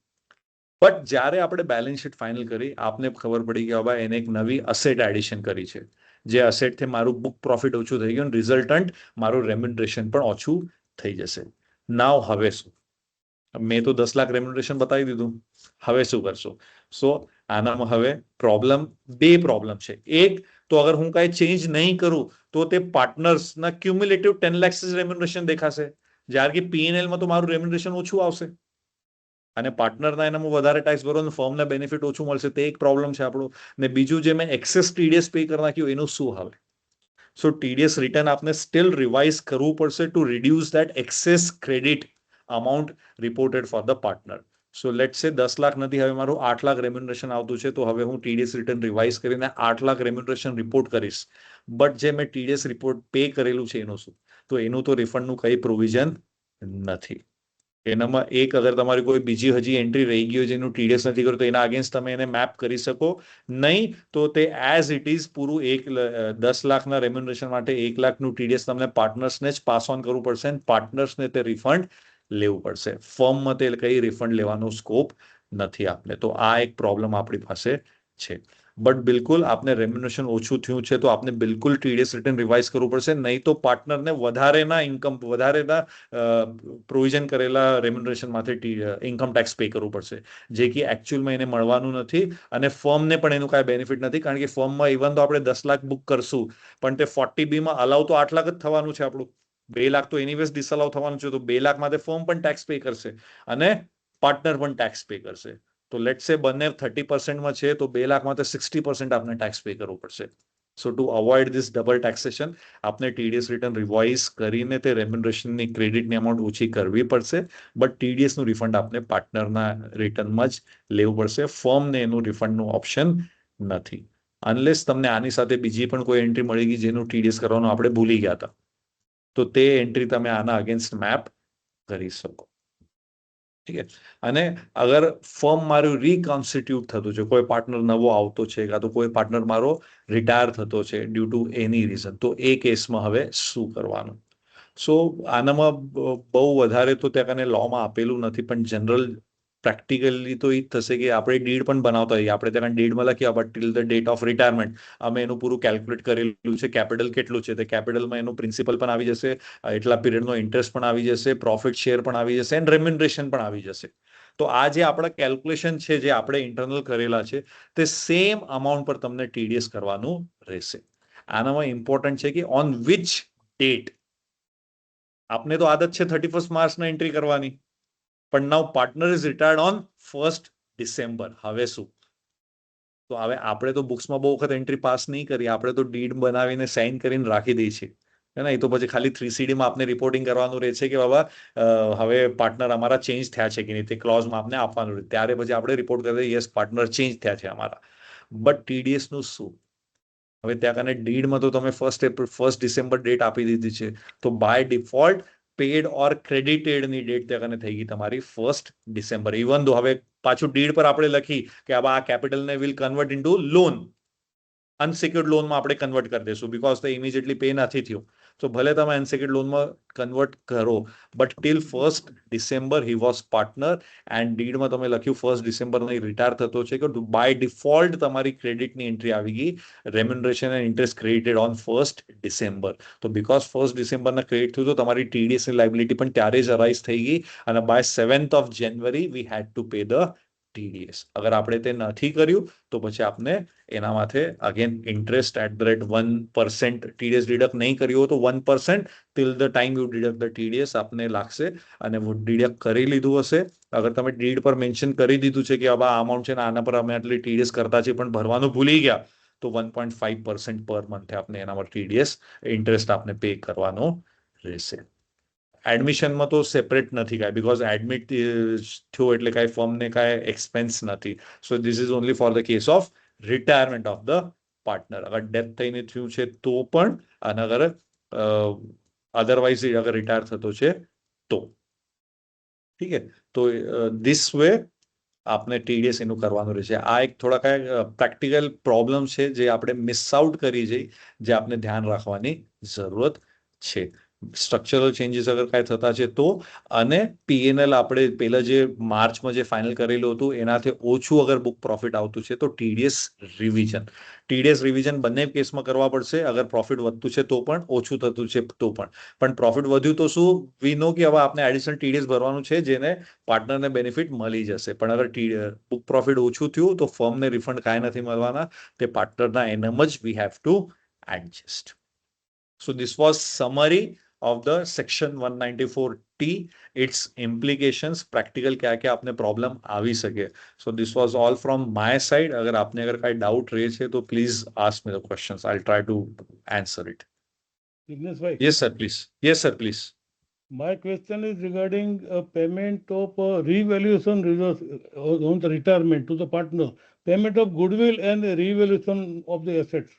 બટ જ્યારે આપણે બેલેન્સ શીટ ફાઇનલ કરી, આપને ખબર પડી કે ભાઈ એને એક નવી અસેટ એડિશન કરી છે, જે અસેટથી મારું બુક પ્રોફિટ ઓછું થઈ ગયું, રિઝલ્ટન્ટ મારું રેમ્યુનરેશન પણ ઓછું થઈ જશે. નાવ હવે શું? મેં તો 10 લાખ રેમ્યુનરેશન બતાવી દીધું, હવે શું કરશો? સો આનામાં હવે બે પ્રોબ્લેમ છે. એક તો અગર હું કાંઈ ચેન્જ નહીં કરું તો તે પાર્ટનર્સના ક્યુમ્યુલેટિવ 10 lakhs રેમ્યુનરેશન દેખાશે, જ્યારે કે P&Lમાં તો મારું રેમ્યુનરેશન ઓછું આવશે અને પાર્ટનરના એનામાં વધારે ટેક્સ ભરવાનું, ફર્મને બેનિફિટ ઓછું મળશે. તે એક પ્રોબ્લેમ છે આપણો. ને બીજું જે મેં એક્સેસ TDS પે કરી નાખ્યું એનું શું હવે? સો TDS રિટર્ન આપને સ્ટીલ રિવાઇઝ કરવું પડશે to reduce that access credit amount reported for the partner. So let's સે 10 લાખ નથી, હવે મારું 8 લાખ રેમ્યુનરેશન આવતું છે, તો હવે હું TDS રિટર્ન રિવાઇઝ કરીને 8 લાખ રેમ્યુનરેશન રિપોર્ટ કરીશ. બટ જે મેં TDS રિપોર્ટ પે કરેલું છે એનું શું? તો એનું તો રિફંડનું કંઈ પ્રોવિઝન નથી. એનામાં એક અગર તમારી કોઈ બીજી હજી એન્ટ્રી રહી ગઈ હોય જેનું TDS નથી કર્યું તો એના અગેન્સ્ટ તમે એને મેપ કરી શકો નહીં. તો તે એઝ ઇટ ઇઝ પૂરું 10 લાખના રેમ્યુનરેશન માટે 1 લાખનું TDS તમને પાર્ટનર્સને જ પાસ ઓન કરવું પડશે અને પાર્ટનર્સને તે રિફંડ લેવું પડશે. ફર્મમાં તે કંઈ રિફંડ લેવાનો સ્કોપ નથી આપને. તો આ એક પ્રોબ્લેમ આપણી પાસે છે. બટ બિલકુલ આપને રેમ્યુનરેશન ઓછું થયું છે તો આપને બિલકુલ TDS રિટર્ન રિવાઇઝ કરવું પડશે, નહીં તો પાર્ટનરને વધારેના પ્રોવિઝન કરેલા રેમ્યુનરેશનમાંથી ઇન્કમ ટેક્સ પે કરવું પડશે, જે કે એકચ્યુઅલમાં એને મળવાનું નથી અને ફર્મને પણ એનું કાંઈ બેનિફિટ નથી. કારણ કે ફર્મમાં ઇવન તો આપણે 10 લાખ બુક કરશું પણ તે 40B અલાઉ તો 8 લાખ જ થવાનું છે આપણું. 2 લાખ તો એનીવેઝ ડિસઅલાઉ થવાનું છે, તો 2 લાખ માટે ફર્મ પણ ટેક્સ પે કરશે અને પાર્ટનર પણ ટેક્સ પે કરશે. તો લેટ્સ સે બંને 30% છે તો 2 લાખ માટે 60% આપને ટેક્સ પે કરવું પડશે. So to avoid this double taxation આપને ટીડીએસ રિટર્ન રિવાઇઝ કરીને તે રેમ્યુનરેશનની ક્રેડિટની અમાઉન્ટ ઓછી કરવી પડશે, બટ ટીડીએસનું રિફંડ આપને પાર્ટનરના રિટર્નમાં જ લેવું પડશે. ફર્મને એનું રિફંડનું ઓપ્શન નથી, અનલેસ તમને આની સાથે બીજી પણ કોઈ એન્ટ્રી મળી ગઈ જેનું ટીડીએસ કરવાનું આપણે ભૂલી ગયા હતા, તો તે એન્ટ્રી તમે આના અગેન્સ્ટ મેપ કરી શકો. ઠીક છે. અને અગર ફર્મ મારું રીકોન્સ્ટિટ્યુટ થતું છે, કોઈ પાર્ટનર નવો આવતો છે, કાં તો કોઈ પાર્ટનર મારો રિટાયર થતો છે ડ્યુ ટુ એની રીઝન, તો એ કેસમાં હવે શું કરવાનું? સો આનામાં બહુ વધારે તો ત્યાં કને લોમાં આપેલું નથી, પણ જનરલ પ્રેક્ટિકલી તો એ જ થશે કે આપણે ડીડ પણ બનાવતા હોઈએ, આપણે ત્યાં ડીડમાં લખ્યા but till the date of retirement અમે એનું પૂરું કેલ્ક્યુલેટ કરેલું છે, કેપિટલ કેટલું છે, તે કેપિટલમાં એનું પ્રિન્સિપલ પણ આવી જશે, એટલા પીરિયડનો ઇન્ટરેસ્ટ પણ આવી જશે, પ્રોફિટ શેર પણ આવી જશે, એન્ડ રેમ્યુનરેશન પણ આવી જશે. તો આ જે આપણા કેલ્ક્યુલેશન છે, જે આપણે ઇન્ટરનલ કરેલા છે, તે સેમ અમાઉન્ટ પર તમને ટીડીએસ કરવાનું રહેશે. આનામાં ઇમ્પોર્ટન્ટ છે કે ઓન વિચ ડેટ. આપને તો આદત છે 31 માર્ચના એન્ટ્રી કરવાની, પણ now partner is retired on 1 December. હવે શું? તો હવે આપણે તો બુક્સમાં બહુ વખત એન્ટ્રી પાસ નહીં કરી, આપણે તો ડીડ બનાવીને સાઇન કરીને રાખી દઈએ છીએ, હે ને? એ તો પછી ખાલી 3CD માં આપને રિપોર્ટિંગ કરવાનું રહે છે કે બાબા હવે પાર્ટનર અમારા ચેન્જ થયા છે કે નહીં, તે ક્લોઝમાં આપને આપવાનું રહે, ત્યારે પછી આપણે રિપોર્ટ કરીએ યસ પાર્ટનર ચેન્જ થયા છે અમારા. બટ ટીડીએસનું શું? હવે ત્યાં કને ડીડમાં તો તમે 1 ડિસેમ્બર ડેટ આપી દીધી છે, તો બાય ડિફોલ્ટ પેડ ઓર ક્રેડિટેડની ડેટ ત્યાં કને થઈ ગઈ તમારી 1 ડિસેમ્બર. ઇવન દો હવે પાછું ડીડ પર આપણે લખી કે આ કેપિટલને will convert into loan, unsecured લોનમાં આપણે કન્વર્ટ કરી દઈશું, બીકોઝ તે ઇમિડિયેટલી પે નથી થયું. તો ભલે તમે અનસિક્યોર્ડ લોનમાં કન્વર્ટ કરો, but till 1 December he was partner, and ડીડમાં તમે લખ્યું 1 ડિસેમ્બર રિટાયર થતો છે, કે બાય ડિફોલ્ટ તમારી ક્રેડિટની એન્ટ્રી આવી ગઈ, remuneration and interest credited on 1 December. તો બીકોઝ 1 ડિસેમ્બરના ક્રેડિટ થયું, તો તમારી ટીડીએસની લાયબિલિટી પણ ત્યારે જ અરાઇઝ થઈ ગઈ, અને by 7th January we had to pay the TDS. અગર આપણે તે નથી કર્યું તો પછી આપને એના માથે again interest at the rate 1% TDS deduct નહીં કર્યું હોય તો 1% till the time you deduct the TDS આપને લાગશે. અને ડિડક્ટ કરી લીધું હશે, અગર તમે ડીડ પર મેન્શન કરી દીધું છે કે આ અમાઉન્ટ છે ને આના પર અમે આટલી ટીડીએસ કરતા છે પણ ભરવાનું ભૂલી ગયા, તો 1.5% પર મંથે આપને એના પર ટીડીએસ ઇન્ટરેસ્ટ આપને પે કરવાનો રહેશે. એડમિશનમાં તો સેપરેટ નથી કાંઈ, બીકોઝ એડમિટ થયો એટલે કાંઈ ફર્મને કાંઈ એક્સપેન્સ નથી. So this is only for the case of retirement of the partner. અગર ડેથ થઈને થયું છે તો પણ, અને અગર અધરવાઇઝ અગર રિટાયર થતો છે તો. ઠીક છે. તો ધીસ વે આપને ટીડીએસ એનું કરવાનું રહેશે. આ એક થોડા કાંઈ પ્રેક્ટિકલ પ્રોબ્લેમ છે જે આપણે મિસ આઉટ કરી જઈ, જે આપણે ધ્યાન રાખવાની જરૂરત છે. સ્ટ્રક્ચરલ ચેન્જીસ અગર કાંઈ થતા છે તો, અને પીએનએલ આપણે પહેલા જે માર્ચમાં જે ફાઇનલ કરેલું હતું એનાથી ઓછું અગર બુક પ્રોફિટ આવતું છે તો ટીડીએસ રિવિઝન બંને કેસમાં કરવા પડશે. અગર પ્રોફિટ વધતું છે તો પણ, ઓછું થતું છે તો પણ પ્રોફિટ વધ્યું તો શું, વી નો કે હવે આપણે એડિશનલ ટીડીએસ ભરવાનું છે જેને પાર્ટનરને બેનિફિટ મળી જશે. પણ અગર બુક પ્રોફિટ ઓછું થયું તો ફર્મને રિફંડ કાંઈ નથી મળવાના, તે પાર્ટનરના એનમ જ વી have two adjust. So this was summary of the section 194T, its implications, practical क्या क्या आपने problem આવી શકે. So this was all from my side. अगर आपने अगर कोई doubt रहे છે तो please ask me the questions. I'll try to answer it. Jignesh bhai, Yes sir, please. Yes sir, please. my question is regarding payment of revaluation reserves on the retirement to the partner, payment of goodwill and revaluation of the assets.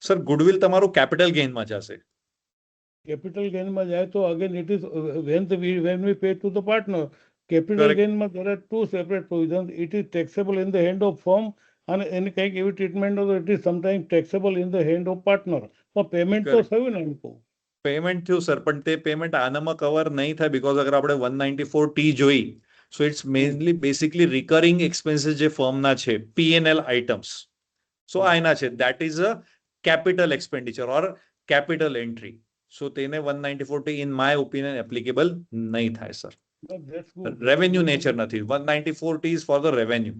Sir goodwill તમારું capital ગેઇનમાં જશે. Capital gain માં જાય તો again it is when we pay to the partner, capital Correct. gain માં there are two separate provisions. It is taxable in the hand of firm, અને એની કંઈક એવી treatment હોય તો it is sometimes taxable in the hand of partner. પણ payment તો Correct. થયું ને એમ કહું. પેમેન્ટ થયું સર, પણ તે પેમેન્ટ આનામાં કવર નહીં થાય, બીકોઝ અગર આપણે 194T જોઈ, so it's mainly basically recurring expenses જે ફર્મના છે, પીએનએલ આઇટમ્સ. સો આ એના છે, that is a capital expenditure or capital entry. So તેને 194T in my opinion applicable નહીં થાય sir. That's good. Revenue nature નથી. 194T is for the revenue.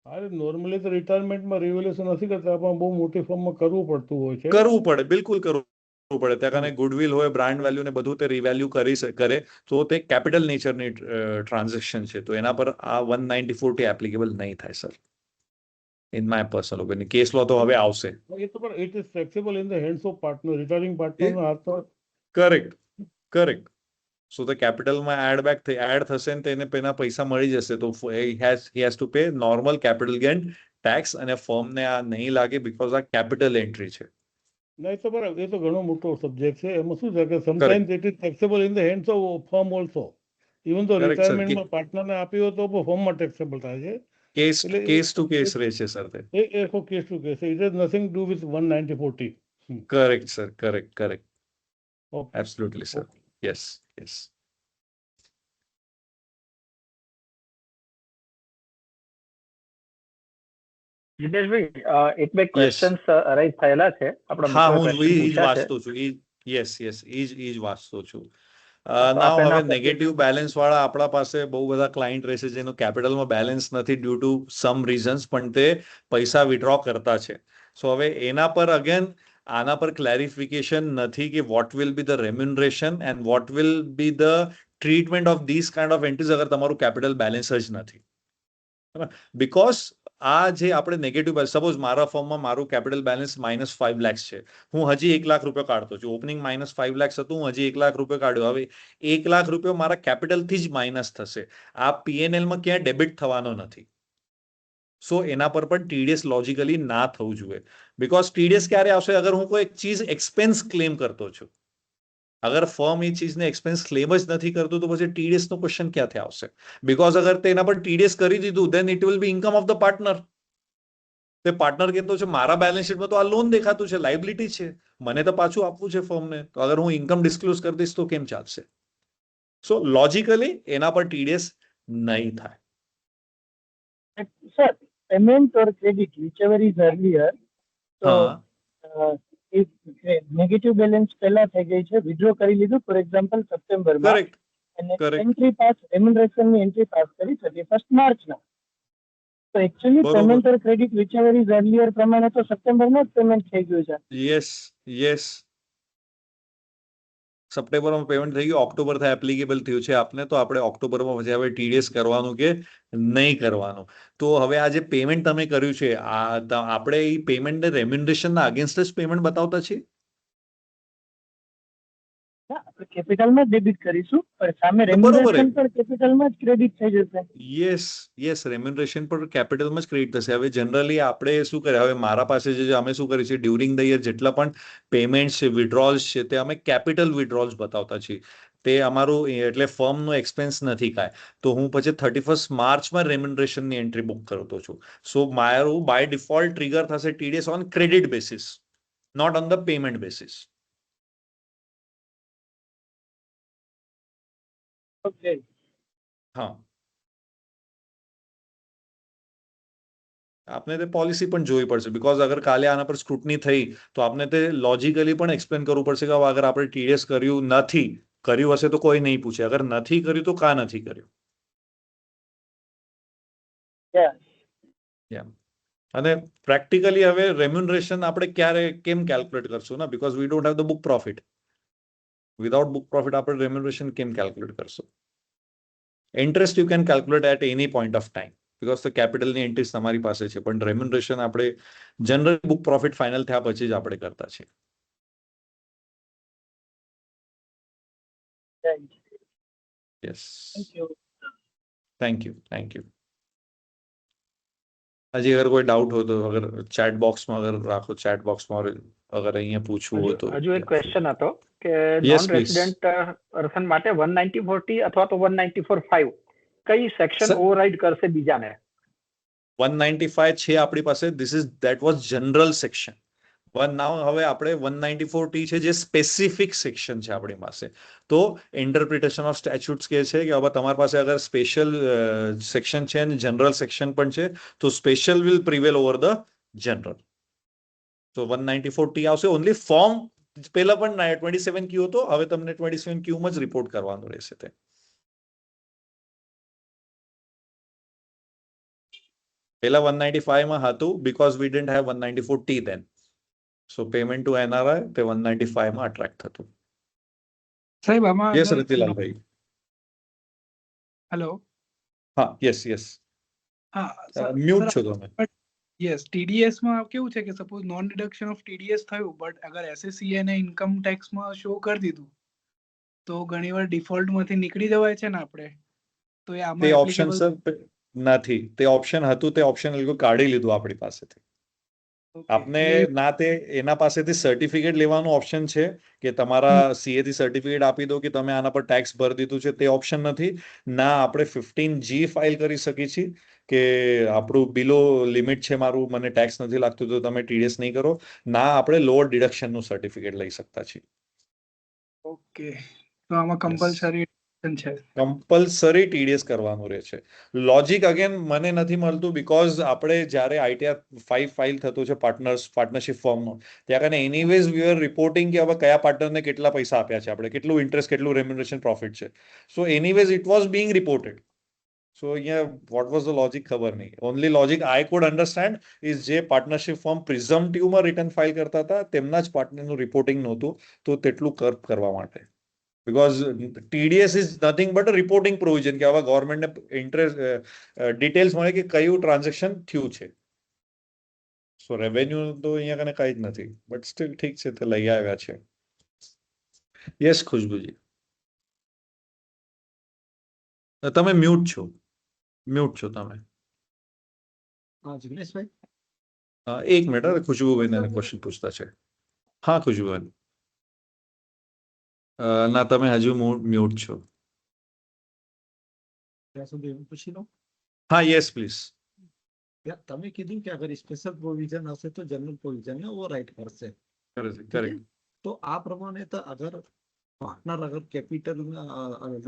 અરે નોર્મલી તો રિટાયરમેન્ટમાં રિવેલ્યુશન નથી કરતા, પણ બહુ મોટી ફર્મમાં કરવું પડતું હોય છે. કરવું પડે, બિલકુલ કરવું પડે. ત્યાં કારણે ગુડવિલ હોય, બ્રાન્ડ વેલ્યુ ને બધું તે રિવેલ્યુ કરે તો તે કેપિટલ નેચરની ટ્રાન્ઝેક્શન છે, તો એના પર આ 194T એપ્લિકેબલ નહીં થાય sir. In my personal opinion. Case law તો હવે આવશે. એ તો પણ it is flexible in the hands of partner, returning પાર્ટનરનો હાથ તો કરેક્ટ કરેક્ટ. સો ધ કેપિટલમાં એડ થશે ને તેને પેલા પૈસા મળી જશે તો he has to pay normal capital gain tax, અને ફર્મને આ નહીં લાગે બીકોઝ આ કેપિટલ એન્ટ્રી છે. નહીં તો બરાબર, એ તો ઘણો મોટો સબ્જેક્ટ છે. એમાં શું છે કે sometimes it is taxable in the hands of firm also. Even તો Correct, sir. રિટાયરમેન્ટમાં પાર્ટનરને આપ્યો તો ફર્મમાં ટેક્સેબલ થાય છે. કેસ ટુ કેસ રહે છે સર તે. એ case to case, it has nothing to with 194T. Correct sir, correct. Okay. Absolutely sir. Yes. જીતેશભાઈ, એક બે ક્વેશ્ચન્સ અરાઇઝ થયેલા છે. હા, હું ઈ જ વાંચતો છું. યસ ઈ જ વાંચતો છું. નાવ હવે નેગેટિવ બેલેન્સ વાળા આપણા પાસે બહુ બધા ક્લાયન્ટ રહેશે જેનું કેપિટલમાં બેલેન્સ નથી ડ્યુ ટુ સમ રીઝન્સ, પણ તે પૈસા વિડ્રો કરતા છે. સો હવે એના પર અગેન આના પર ક્લેરિફિકેશન નથી કે what will be the remuneration and what will be the treatment of this kind of entries અગર તમારું કેપિટલ બેલેન્સ જ નથી. બીકોઝ આ જે આપણે નેગેટિવ બેલેન્સ, સપોઝ મારા ફર્મમાં મારું કેપિટલ બેલેન્સ -5 લાખ છે, હું હજી 1 લાખ રૂપિયા કાઢતો છું. ઓપનિંગ -5 લાખ હતું, હું હજી 1 લાખ રૂપિયા કાઢ્યો. હવે 1 લાખ રૂપિયા મારા કેપિટલથી જ માઇનસ થશે. આ PNL માં ક્યાંય ડેબિટ થવાનો નથી. સો એના પર પણ TDS લોજિકલી ના થવું જોઈએ. બીકોઝ TDS ક્યારે આવશે? અગર હું કોઈ ચીજ એક્સપેન્સ ક્લેમ કરતો છું. અગર ફર્મ એ ચીજને એક્સપેન્સ ક્લેમ જ નથી કરતું તો પછી TDS નો ક્વેશ્ચન ક્યાંથી આવશે? બીકોઝ અગર તેના પર TDS કરી દીધું then it will be income of the partner. તે પાર્ટનર કહેતો છે મારા બેલેન્સ શીટમાં તો આ લોન દેખાતું છે, લાયબિલિટી છે, મને તો પાછું આપવું છે ફર્મને. તો અગર હું ઇન્કમ ડિસ્ક્લોઝ કરી દઈશ તો કેમ ચાલશે? સો લોજિકલી એના પર TDS નહીં થાય. Sir, payment or credit, whichever is earlier. So, if negative balance પહેલા થઈ ગઈ છે, withdraw કરી લીધું, for example, સપ્ટેમ્બર માં. કરેક્ટ. અને Correct. એન્ટ્રી પાસ, રેમ્યુનરેશન ની એન્ટ્રી પાસ કરી 31st માર્ચ ના. તો એકચ્યુઅલી બરોબર. Payment or credit whichever is earlier પ્રમાણે તો સપ્ટેમ્બરમાં જ પેમેન્ટ થઈ ગયું છે. યસ. સપ્ટેમ્બરમાં પેમેન્ટ થઈ ગયું, ઓક્ટોબરથી એપ્લિકેબલ થયું છે આપને, તો આપણે ઓક્ટોબરમાં પછી હવે TDS કરવાનું કે નહીં કરવાનું. તો હવે આ જે પેમેન્ટ તમે કર્યું છે આપણે એ પેમેન્ટને રેમ્યુનરેશનના અગેન્સ્ટ જ પેમેન્ટ બતાવતા છીએ. આપણે કેપિટલમાં જ ડેબિટ કરીશું, પણ સામે તો બરોબર રેમ્યુનરેશન પર કેપિટલમાં જ ક્રેડિટ થઈ જશે. યસ રેમ્યુનરેશન પર કેપિટલમાં જ ક્રેડિટ થશે. હવે જનરલી આપણે શું કરે, હવે મારા પાસે જે અમે શું કરીએ છીએ ડ્યુરિંગ ધ યર જેટલા પણ પેમેન્ટ છે, વિડ્રોલ્સ છે, તે અમે કેપિટલ વિડ્રોલ્સ બતાવતા છીએ. તે અમારું એટલે ફર્મનો એક્સપેન્સ નથી કાંઈ. તો હું પછી 31st માર્ચમાં રેમ્યુનરેશનની એન્ટ્રી બુક કરતો છું. સો મારું બાય ડિફોલ્ટ ટ્રિગર થશે TDS on credit basis, not on the payment basis. Okay. હા, આપને તે પોલિસી પણ જોવી પડશે બીકોઝ અગર કાલે આના પર સ્ક્રુટની થઈ તો આપને તે લોજિકલી પણ એક્સપ્લેન કરવું પડશે કે અગર આપણે TDS કર્યું હશે તો કોઈ નહીં પૂછે, અગર નથી કર્યું તો કા નથી કર્યું. અને પ્રેક્ટિકલી હવે રેમ્યુનરેશન આપણે કેમ કેલ્ક્યુલેટ કરશું ને, because we don't have the book profit. Without book profit આપણે રેમ્યુનરેશન કેમ કેલ્ક્યુલેટ કરશું? Interest you can calculate at any point of time because the કેપિટલની એન્ટ્રીઝ તમારી પાસે છે, પણ રેમ્યુનરેશન આપણે જનરલ બુક પ્રોફિટ ફાઇનલ થયા પછી જ આપણે કરતા છીએ. યસ. Thank you. હજી અગર કોઈ ડાઉટ હોય તો અગર ચેટ બોક્સમાં રાખો, ચેટ બોક્સમાં અગર અહીંયા પૂછવું હોય તો. હજુ એક ક્વેશ્ચન હતો કે Yes, non please. Resident person માટે 194T અથવા તો 194(5) કઈ સેક્શન Sir- ઓવરરાઈડ કરશે બીજાને? 195 છે આપણી પાસે. That was general section. હવે આપણે 194T છે જે સ્પેસિફિક સેક્શન છે આપણી પાસે. તો ઇન્ટરપ્રિટેશન ઓફ સ્ટેચ્યુટ્સ કહે છે કે હવે તમારી પાસે અગર સ્પેશિયલ સેક્શન છે અને જનરલ સેક્શન પણ છે તો special will prevail over the general. તો 194T આવશે. ઓનલી ફોર્મ પહેલા પણ 27Q હતો, હવે તમને 27Q માં જ રિપોર્ટ કરવાનું રહેશે. તે પહેલા 195 માં હતું because we didn't have 194T then. So payment to NRI તે 195 માં અટ્રેક્ટ થતું. સાહેબ આમાં યસ રતિલાલભાઈ. હેલો. હા યસ. હા મ્યુટ છો તમે. યસ ટીડીએસ માં કેવું છે કે suppose non deduction of TDS થયું બટ અગર એસએસસી અને ઇન્કમ ટેક્સ માં શો કરી દીધું તો ઘણીવાર ડિફોલ્ટ માંથી નીકળી જવાય છે ને આપણે તો એ તે આમાં ઓપ્શન એપ્લિકેબલ સર નથી, તે ઓપ્શન હતું, તે ઓપ્શન એ લોકો કાઢી લીધું આપણી પાસેથી. આપને ના તે એના પાસેથી સર્ટિફિકેટ લેવાનું ઓપ્શન છે કે તમારા સીએ થી સર્ટિફિકેટ આપી દો કે તમે આના પર ટેક્સ ભરી દીધું છે, તે ઓપ્શન નથી. ના આપણે 15G ફાઇલ કરી શકીએ છીએ કે આપણું બિલો લિમિટ છે મારું, મને ટેક્સ નથી લાગતું તો તમે ટીડીએસ નહીં કરો. ના આપણે લોઅર ડિડક્શનનું સર્ટિફિકેટ લઈ શકતા છીએ. ઓકે, તો આમાં કમ્પલસરી છે. કમ્પલસરી ટીડીએસ કરવાનું રહે છે. લોજિક અગેન મને નથી મળતું બીકોઝ આપણે જ્યારે આઈટીઆર 5 ફાઇલ થતું છે પાર્ટનરશિપ ફોર્મનો, ત્યાં કને એનીવેઝ વી આર રિપોર્ટિંગ કે હવે કયા પાર્ટનરને કેટલા પૈસા આપ્યા છે આપણે, કેટલું ઇન્ટરેસ્ટ, કેટલું રેમ્યુનરેશન પ્રોફિટ છે. So anyways it was being reported. So અહીંયા વોટ વોઝ ધ લોજિક ખબર નહીં. Only logic I could understand is જે પાર્ટનરશિપ ફોર્મ પ્રિઝમ્પટિવમાં રિટર્ન ફાઇલ કરતા હતા તેમના જ પાર્ટનરનું રિપોર્ટિંગ નહોતું, તો તેટલું કરવા માટે. Because TDS is nothing but a reporting provision કે આવા ગવર્મેન્ટને ઇન્ટરેસ્ટ ડિટેલ્સ મળે કે કયું ટ્રાન્ઝેક્શન થયું છે. સો રેવન્યુ તો અહીંયા કને કઈ જ નથી, બટ સ્ટીલ ઠીક છે, તે લઈ આવ્યા છે. યસ ખુશ્બુજી, તમે મ્યુટ છો, મ્યુટ છો તમે. જિગ્નેશભાઈ, એક મિનિટ, ખુશ્બુભાઈને ક્વેશ્ચન પૂછતા છે. હા ખુશ્બુભાઈ, ના તમે હજુ મ્યુટ છો. ત્યાં સુધી હું પૂછી લઉં. હા યસ પ્લીઝ. તમે કીધું કે અગર સ્પેશિયલ પ્રોવિઝન હશે તો જનરલ પ્રોવિઝન ઓવરરાઇડ કરશે. કરેક્ટ. તો આ પ્રમાણે તો અગર પાર્ટનર અગર કેપિટલ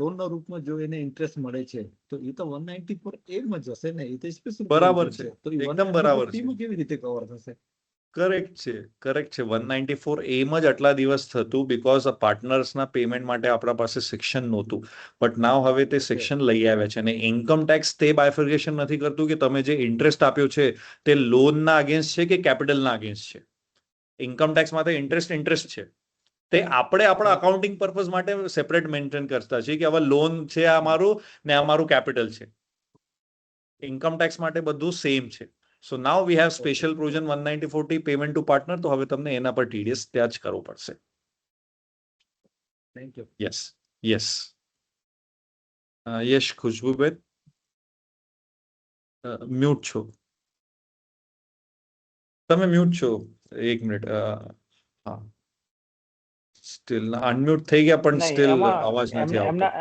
લોનના રૂપમાં જો એને ઇન્ટરેસ્ટ મળે છે તો એ તો 194A માં જશે ને, એ તો સ્પેશિયલ બરાબર છે, તો એકદમ બરાબર છે. કેવી રીતે કવર થશે? કરેક્ટ છે 194A માં જ આટલા દિવસ થતું બીકોઝ પાર્ટનર્સના પેમેન્ટ માટે આપણા પાસે સેક્શન નહોતું. બટ નાવ હવે તે સેક્શન લઈ આવ્યા છે અને ઇન્કમ ટેક્સ તે બાયફર્ગેશન નથી કરતું કે તમે જે ઇન્ટરેસ્ટ આપ્યો છે તે લોનના અગેન્સ્ટ છે કે કેપિટલના અગેન્સ્ટ છે. ઇન્કમ ટેક્સ માટે ઇન્ટરેસ્ટ છે. તે આપણે આપણા અકાઉન્ટિંગ પર્પઝ માટે સેપરેટ મેન્ટેન કરતા છીએ કે હવે લોન છે આ મારું ને આ મારું કેપિટલ છે. ઇન્કમ ટેક્સ માટે બધું સેમ છે. So now we have special provision 194T payment to partner, તો હવે તમને એના પર ટીડીએસ ત્યાં જ કરવું પડશે. Thank you. Yes yes Khushbuben mute છો, તમે મ્યુટ છો. એક મિનિટ, હા સ્ટીલ અનમ્યુટ થઈ ગયા પણ સ્ટીલ અવાજ નથી આવતો.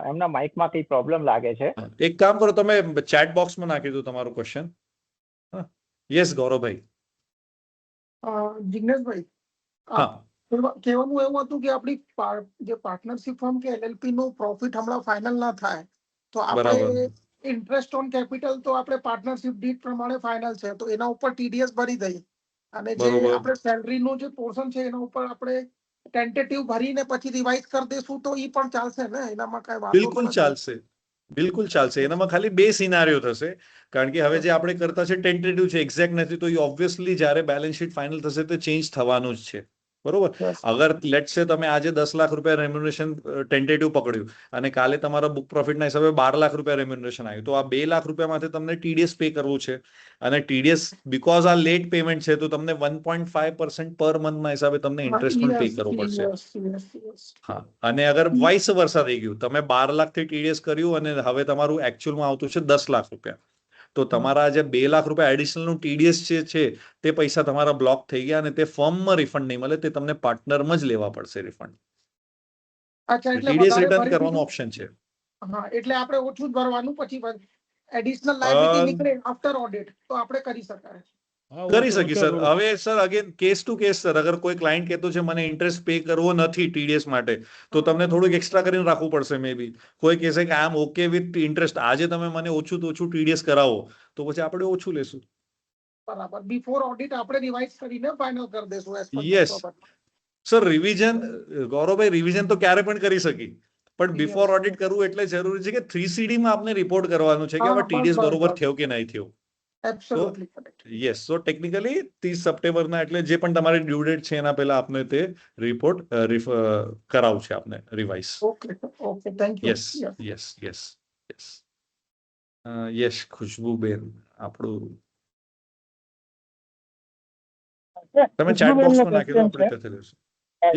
એમના માઇકમાં કઈ પ્રોબ્લેમ લાગે છે. એક કામ કરો, તમે ચેટ બોક્સમાં નાખી દો તમારું ક્વેશ્ચન. યસ ગૌરવભાઈ. જિગ્નેશભાઈ, હા કહેવાનું એવું હતું કે આપણી જે પાર્ટનરશિપ ફર્મ કે એલએલપી નું પ્રોફિટ હમણાં ફાઇનલ ના થાય તો આપણે ઇન્ટરેસ્ટ ઓન કેપિટલ તો આપણે પાર્ટનરશિપ ડીડ પ્રમાણે ફાઇનલ છે તો એના ઉપર ટીડીએસ ભરી દઈએ અને જે આપણે સેલરી નું જે પોર્શન છે એના ઉપર આપણે ટેન્ટેટિવ ભરીને પછી રિવાઇઝ કરી દઈશું તો એ પણ ચાલશે ને? એનામાં કઈ વાંધો બિલકુલ ચાલશે, બિલકુલ ચાલશે. એનામાં ખાલી બે સિનારીઓ થશે કારણ કે હવે જે આપણે કરતા છે ટેન્ટેટિવ છે, એક્ઝેક્ટ નથી, તો એ ઓબ્વિયસલી જ્યારે બેલેન્સ શીટ ફાઇનલ થશે તો ચેન્જ થવાનું જ છે. બરોબર. અગર લેટ્સ સે તમે આજે 10 લાખ રૂપિયા રેમ્યુનરેશન ટેન્ટેટિવ પકડ્યું અને કાલે તમારા બુક પ્રોફિટના હિસાબે 12 લાખ રૂપિયા રેમ્યુનરેશન આવ્યું, તો આ 2 લાખ રૂપિયામાંથી તમને ટીડીએસ પે કરવું છે અને ટીડીએસ બીકોઝ આ લેટ પેમેન્ટ છે તો તમને 1.5% પર મંથના હિસાબે તમને ઇન્ટરેસ્ટ પણ પે કરવો પડશે. હા, અને અગર વાઇસ વર્સા થઈ ગયું, તમે 12 લાખથી ટીડીએસ કર્યું અને હવે તમારું એકચ્યુઅલમાં આવતું છે 10 લાખ રૂપિયા, તો તમારા જે 2 લાખ રૂપિયા એડિશનલનું ટીડીએસ છે તે પૈસા તમારા બ્લોક થઈ ગયા અને તે ફર્મમાં રિફંડ નહીં મળે, તે તમને પાર્ટનરમાં જ લેવા પડશે રિફંડ. ટીડીએસ રિટર્ન કરવાનો ઓપ્શન છે. હા, એટલે આપણે ઓછું જ ભરવાનું, પછી એડિશનલ લાયબિલિટી નીકળે આફ્ટર ઓડિટ તો આપણે કરી શકાય. કરી શકી સર. હવે sir again case to case sir, અગર કોઈ ક્લાયન્ટ કહેતો છે મને ઇન્ટરેસ્ટ પે કરવો નથી ટીડીએસ માટે તો તમને થોડુંક એક્સ્ટ્રા કરીને રાખવું પડશે મે બી. કોઈ કહેશે કે આઈ એમ ઓકે વિથ ઇન્ટરેસ્ટ, આજે તમે મને ઓછું તો ઓછું ટીડીએસ કરાવો તો પછી આપણે ઓછું લેશું. બરાબર. બિફોર ઓડિટ આપણે રિવાઇઝ કરીને ફાઇનલ કરી દેશું. Yes sir. Revision Gauravbhai, revision તો ક્યારે પણ કરી શકી, પણ બિફોર ઓડિટ કરવું એટલે જરૂરી છે કે 3CD માં આપને રિપોર્ટ કરવાનું છે કે હવે ટીડીએસ બરોબર થયો કે નહીં થયો. યસ. સો ટેકનિકલી 30 સપ્ટેમ્બરના એટલે જે પણ તમારી ડ્યુ ડેટ છે એના પહેલા આપને તે રિપોર્ટ કરાવવું છે આપને revise. Okay, thank you. Yes ખુશ્બુબેન, આપણું તમે ચેટ બોક્સમાં નાખી દો, આપણે કરતી લઈશું.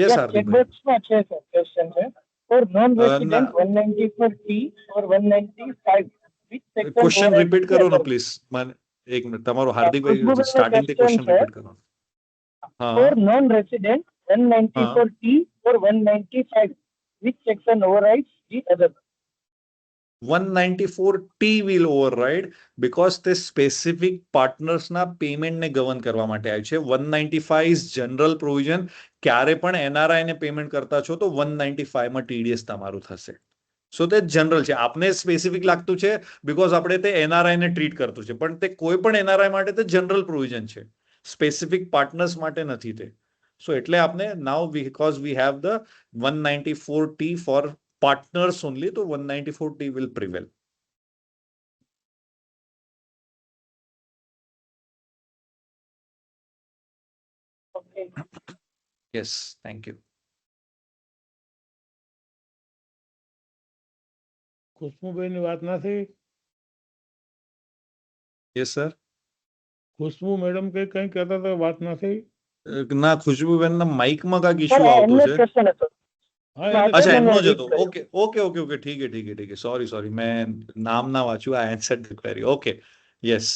Yes, Hardik bhai. ચેટબોક્સમાં છે સર ક્વેશ્ચન છે four non resident 194T or 195 which section question overrides repeat the કરો ને other? પ્લીઝ. મને એક મિનિટ, તમારો હાર્દિકભાઈ ખુશ્બુભાઈનો સ્ટાર્ટિંગ થી question ક્વેશ્ચન છે. રિપીટ કરો. For હા, non-resident 194T or 195 which section overrides the other? 194T will override because તે સ્પેસિફિક પાર્ટનર્સના પેમેન્ટને ગવર્ન કરવા માટે આવ્યું છે. 195 ઇઝ જનરલ પ્રોવિઝન. ક્યારે પણ NRI ને પેમેન્ટ કરતા છો તો 195 માં TDS તમારું થશે. સો તે જનરલ છે. આપને સ્પેસિફિક લાગતું છે બીકોઝ આપણે તે NRI ને ટ્રીટ કરતું છે, પણ તે કોઈ પણ NRI માટે તે જનરલ પ્રોવિઝન છે, સ્પેસિફિક પાર્ટનર્સ માટે નથી તે. સો એટલે આપને now because we have the 194T for partners only, so 194T will prevail. Okay. Yes, thank you. ખુશ્બુભાઈની વાત નથી. Yes, sir. ખુશ્બુ મેડમ કઈ કહેતા હતા, વાત નથી. ના, ખુશ્બુબેનના માઇકમાં કાંઈક સર ઇશ્યુ આવતો એમનો છે. ક્વેશ્ચન હતો. હા, अच्छा, એટલે એમનો જ read હતો. કર્યો. ઓકે ઓકે ઓકે ઓકે, ઠીક है, ठीक है. सॉरी मैं नाम ना वांचू. I answered the query. Okay, yes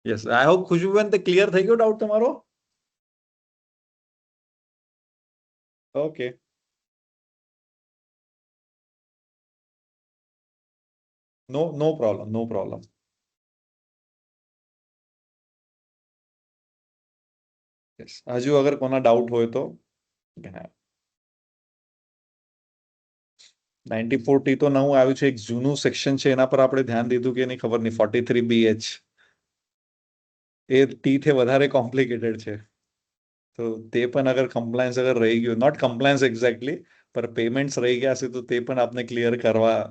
yes. I hope ખુશ્બુબેન તે ક્લિયર થઈ ગયો ડાઉટ તમારો? ઓકે. નો પ્રોબ્લેમ. યસ, હજુ અગર કોના ડાઉટ હોય તો 94T તો નવું આવ્યું છે, એક જૂનું સેક્શન છે, એના પર આપણે ધ્યાન દીધું કે નહીં ખબર નહીં. 43BH એ ટી થી વધારે કોમ્પ્લિકેટેડ છે, તો તે પણ અગર કમ્પ્લાયન્સ અગર રહી ગયું, નોટ કમ્પ્લાયન્સ એક્ઝેક્ટલી, પર પેમેન્ટ્સ રહી ગયા છે, તો તે પણ આપણે ક્લિયર કરવા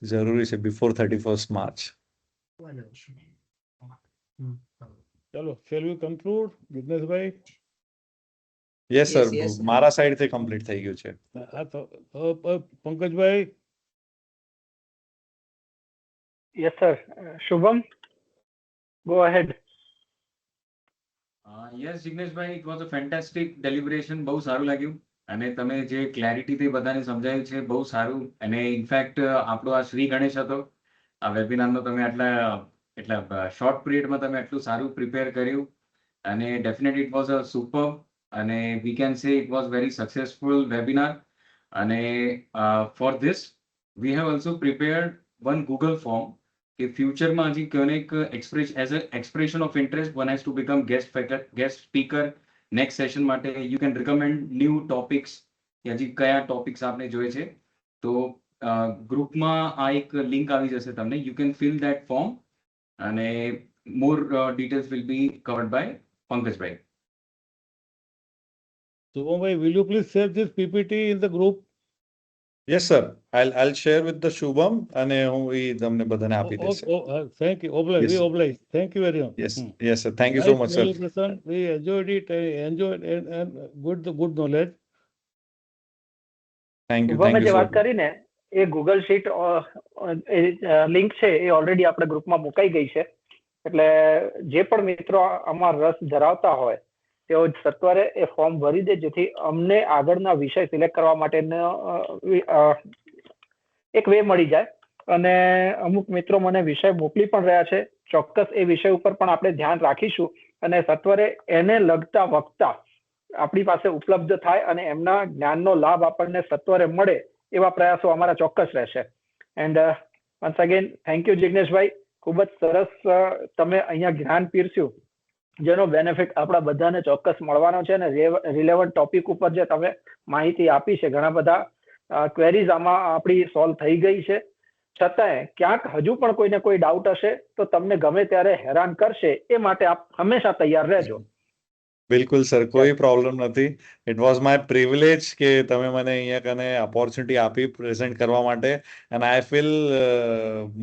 જરૂરી છે બિફોર 31st માર્ચ. ચલો, shall we conclude, જિગ્નેશભાઈ? Yes sir, yes, sir. મારા સાઈડ થી કમ્પ્લીટ થઈ ગયું છે. હા, તો પંકજભાઈ? Yes sir. Shubham, go ahead. Yes જિગ્નેશભાઈ, it was a fantastic deliberation. બહુ સારું લાગ્યું અને તમે જે ક્લેરિટીથી બધાને સમજાયું છે બહુ સારું. અને ઇનફેક્ટ આપણો આ શ્રી ગણેશ હતો, આ વેબિનારનો તમે એટલા શોર્ટ પિરિયડમાં તમે એટલું સારું પ્રિપેર કર્યું અને definitely it was a super અને we can say it was very successful webinar. અને for this we have also prepared one Google form કે ફ્યુચરમાં હજી કોઈક as a expression of interest one has to become guest speaker next session માટે. You can recommend new topics કે હજી કયા topics આપણે જોઈએ છે, તો ગ્રુપમાં આ એક લિંક આવી જશે તમને. You can fill that form અને more details will be covered by પંકજભાઈ. શુભમભાઈ, will you please share this PPT in the group? Yes sir, I'll share with the Shubham અને હું એ તમને બધાને આપી દઈશ. Thank you. Oblige. Yes. We oblige. Thank you very much. Yes sir, thank you so Nice much sir. celebration. We enjoyed it. And good knowledge. Thank you શુભમે જે sir. વાત કરી ને એ ગૂગલ શીટ લિંક છે એ already આપણે ગ્રુપમાં મુકાઈ ગઈ છે, એટલે જે પણ મિત્રો આમાં રસ ધરાવતા હોય તેઓ સત્વરે એ ફોર્મ ભરી દે, જેથી અમને આગળના વિષય સિલેક્ટ કરવા માટેનો એક વે મળી જાય. અને અમુક મિત્રો મને વિષય મોકલી પણ રહ્યા છે, ચોક્કસ એ વિષય ઉપર પણ આપણે ધ્યાન રાખીશું અને સત્વરે એને લગતા વક્તા આપણી પાસે ઉપલબ્ધ થાય અને એમના જ્ઞાનનો લાભ આપણને સત્વરે મળે એવા પ્રયાસો અમારા ચોક્કસ રહેશે. And once again thank you જિગ્નેશભાઈ, ખૂબ જ સરસ તમે અહીંયા જ્ઞાન પીરસ્યું જેનો બેનિફિટ આપણા બધાને ચોક્કસ મળવાનો છે. અને રિલેવન્ટ ટોપિક ઉપર જે તમે માહિતી આપી છે, ઘણા બધા ક્વેરીઝ આમાં આપણી સોલ્વ થઈ ગઈ છે. છતાંય ક્યાંક હજુ પણ કોઈને કોઈ ડાઉટ હશે તો તમને ગમે ત્યારે હેરાન કરશે, એ માટે આપ હંમેશા તૈયાર રહેજો. બિલકુલ સર, કોઈ પ્રોબ્લેમ નથી. ઇટ વોઝ માય પ્રિવિલેજ કે તમે મને અહીંયા કને ઓપોર્ચ્યુનિટી આપી પ્રેઝન્ટ કરવા માટે, and I feel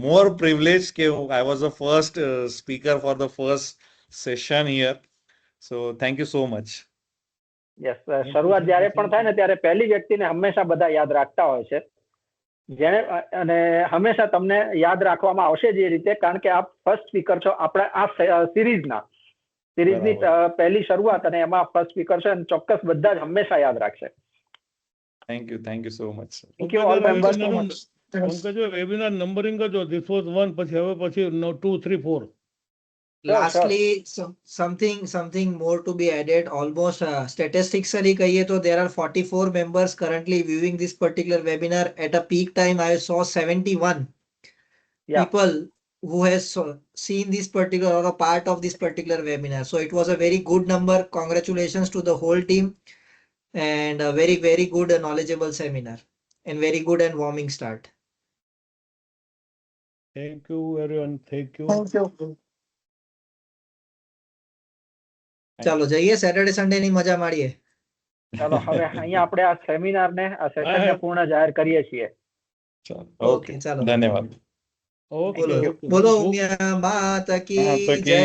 more privilege કે I was the first speaker for the first session here. So thank you so much. Yes, શરૂઆત જ્યારે પણ થાય ને ત્યારે પહેલી વ્યક્તિને હંમેશા બધા યાદ રાખતા હોય છે, જેને અને હંમેશા તમને યાદ રાખવામાં આવશે જ એ રીતે, કારણ કે આપ ફર્સ્ટ સ્પીકર છો આપણા આ સિરીઝના. સિરીઝની પહેલી શરૂઆત અને એમાં ફર્સ્ટ સ્પીકર છે અને ચોક્કસ બધા જ હંમેશા યાદ રાખશે. Thank you so much. Thank you all members. Pankaj webinar numbering કરજો. ધીસ વોઝ 1, પછી હવે પછી 2, 3, 4. Lastly, something more to be added. Almost statistically kahiye to there are 44 members currently viewing this particular webinar. At a peak time, I saw 71 people who has seen this particular or a part of this particular webinar. So it was a very good number. Congratulations to the whole team, and a very, very good and knowledgeable seminar and very good and warming start. Thank you everyone. Thank you. Thank you. ચાલો જઈએ, Saturday Sunday ની મજા માણીએ. ચાલો હવે અહીંયા આપણે આ સેમિનારને આ સેશનને પૂર્ણ જાહેર કરીએ છીએ. ઓકે, ચાલો ધન્યવાદ. Okay. બોલો ઉમિયા માતા કી જય.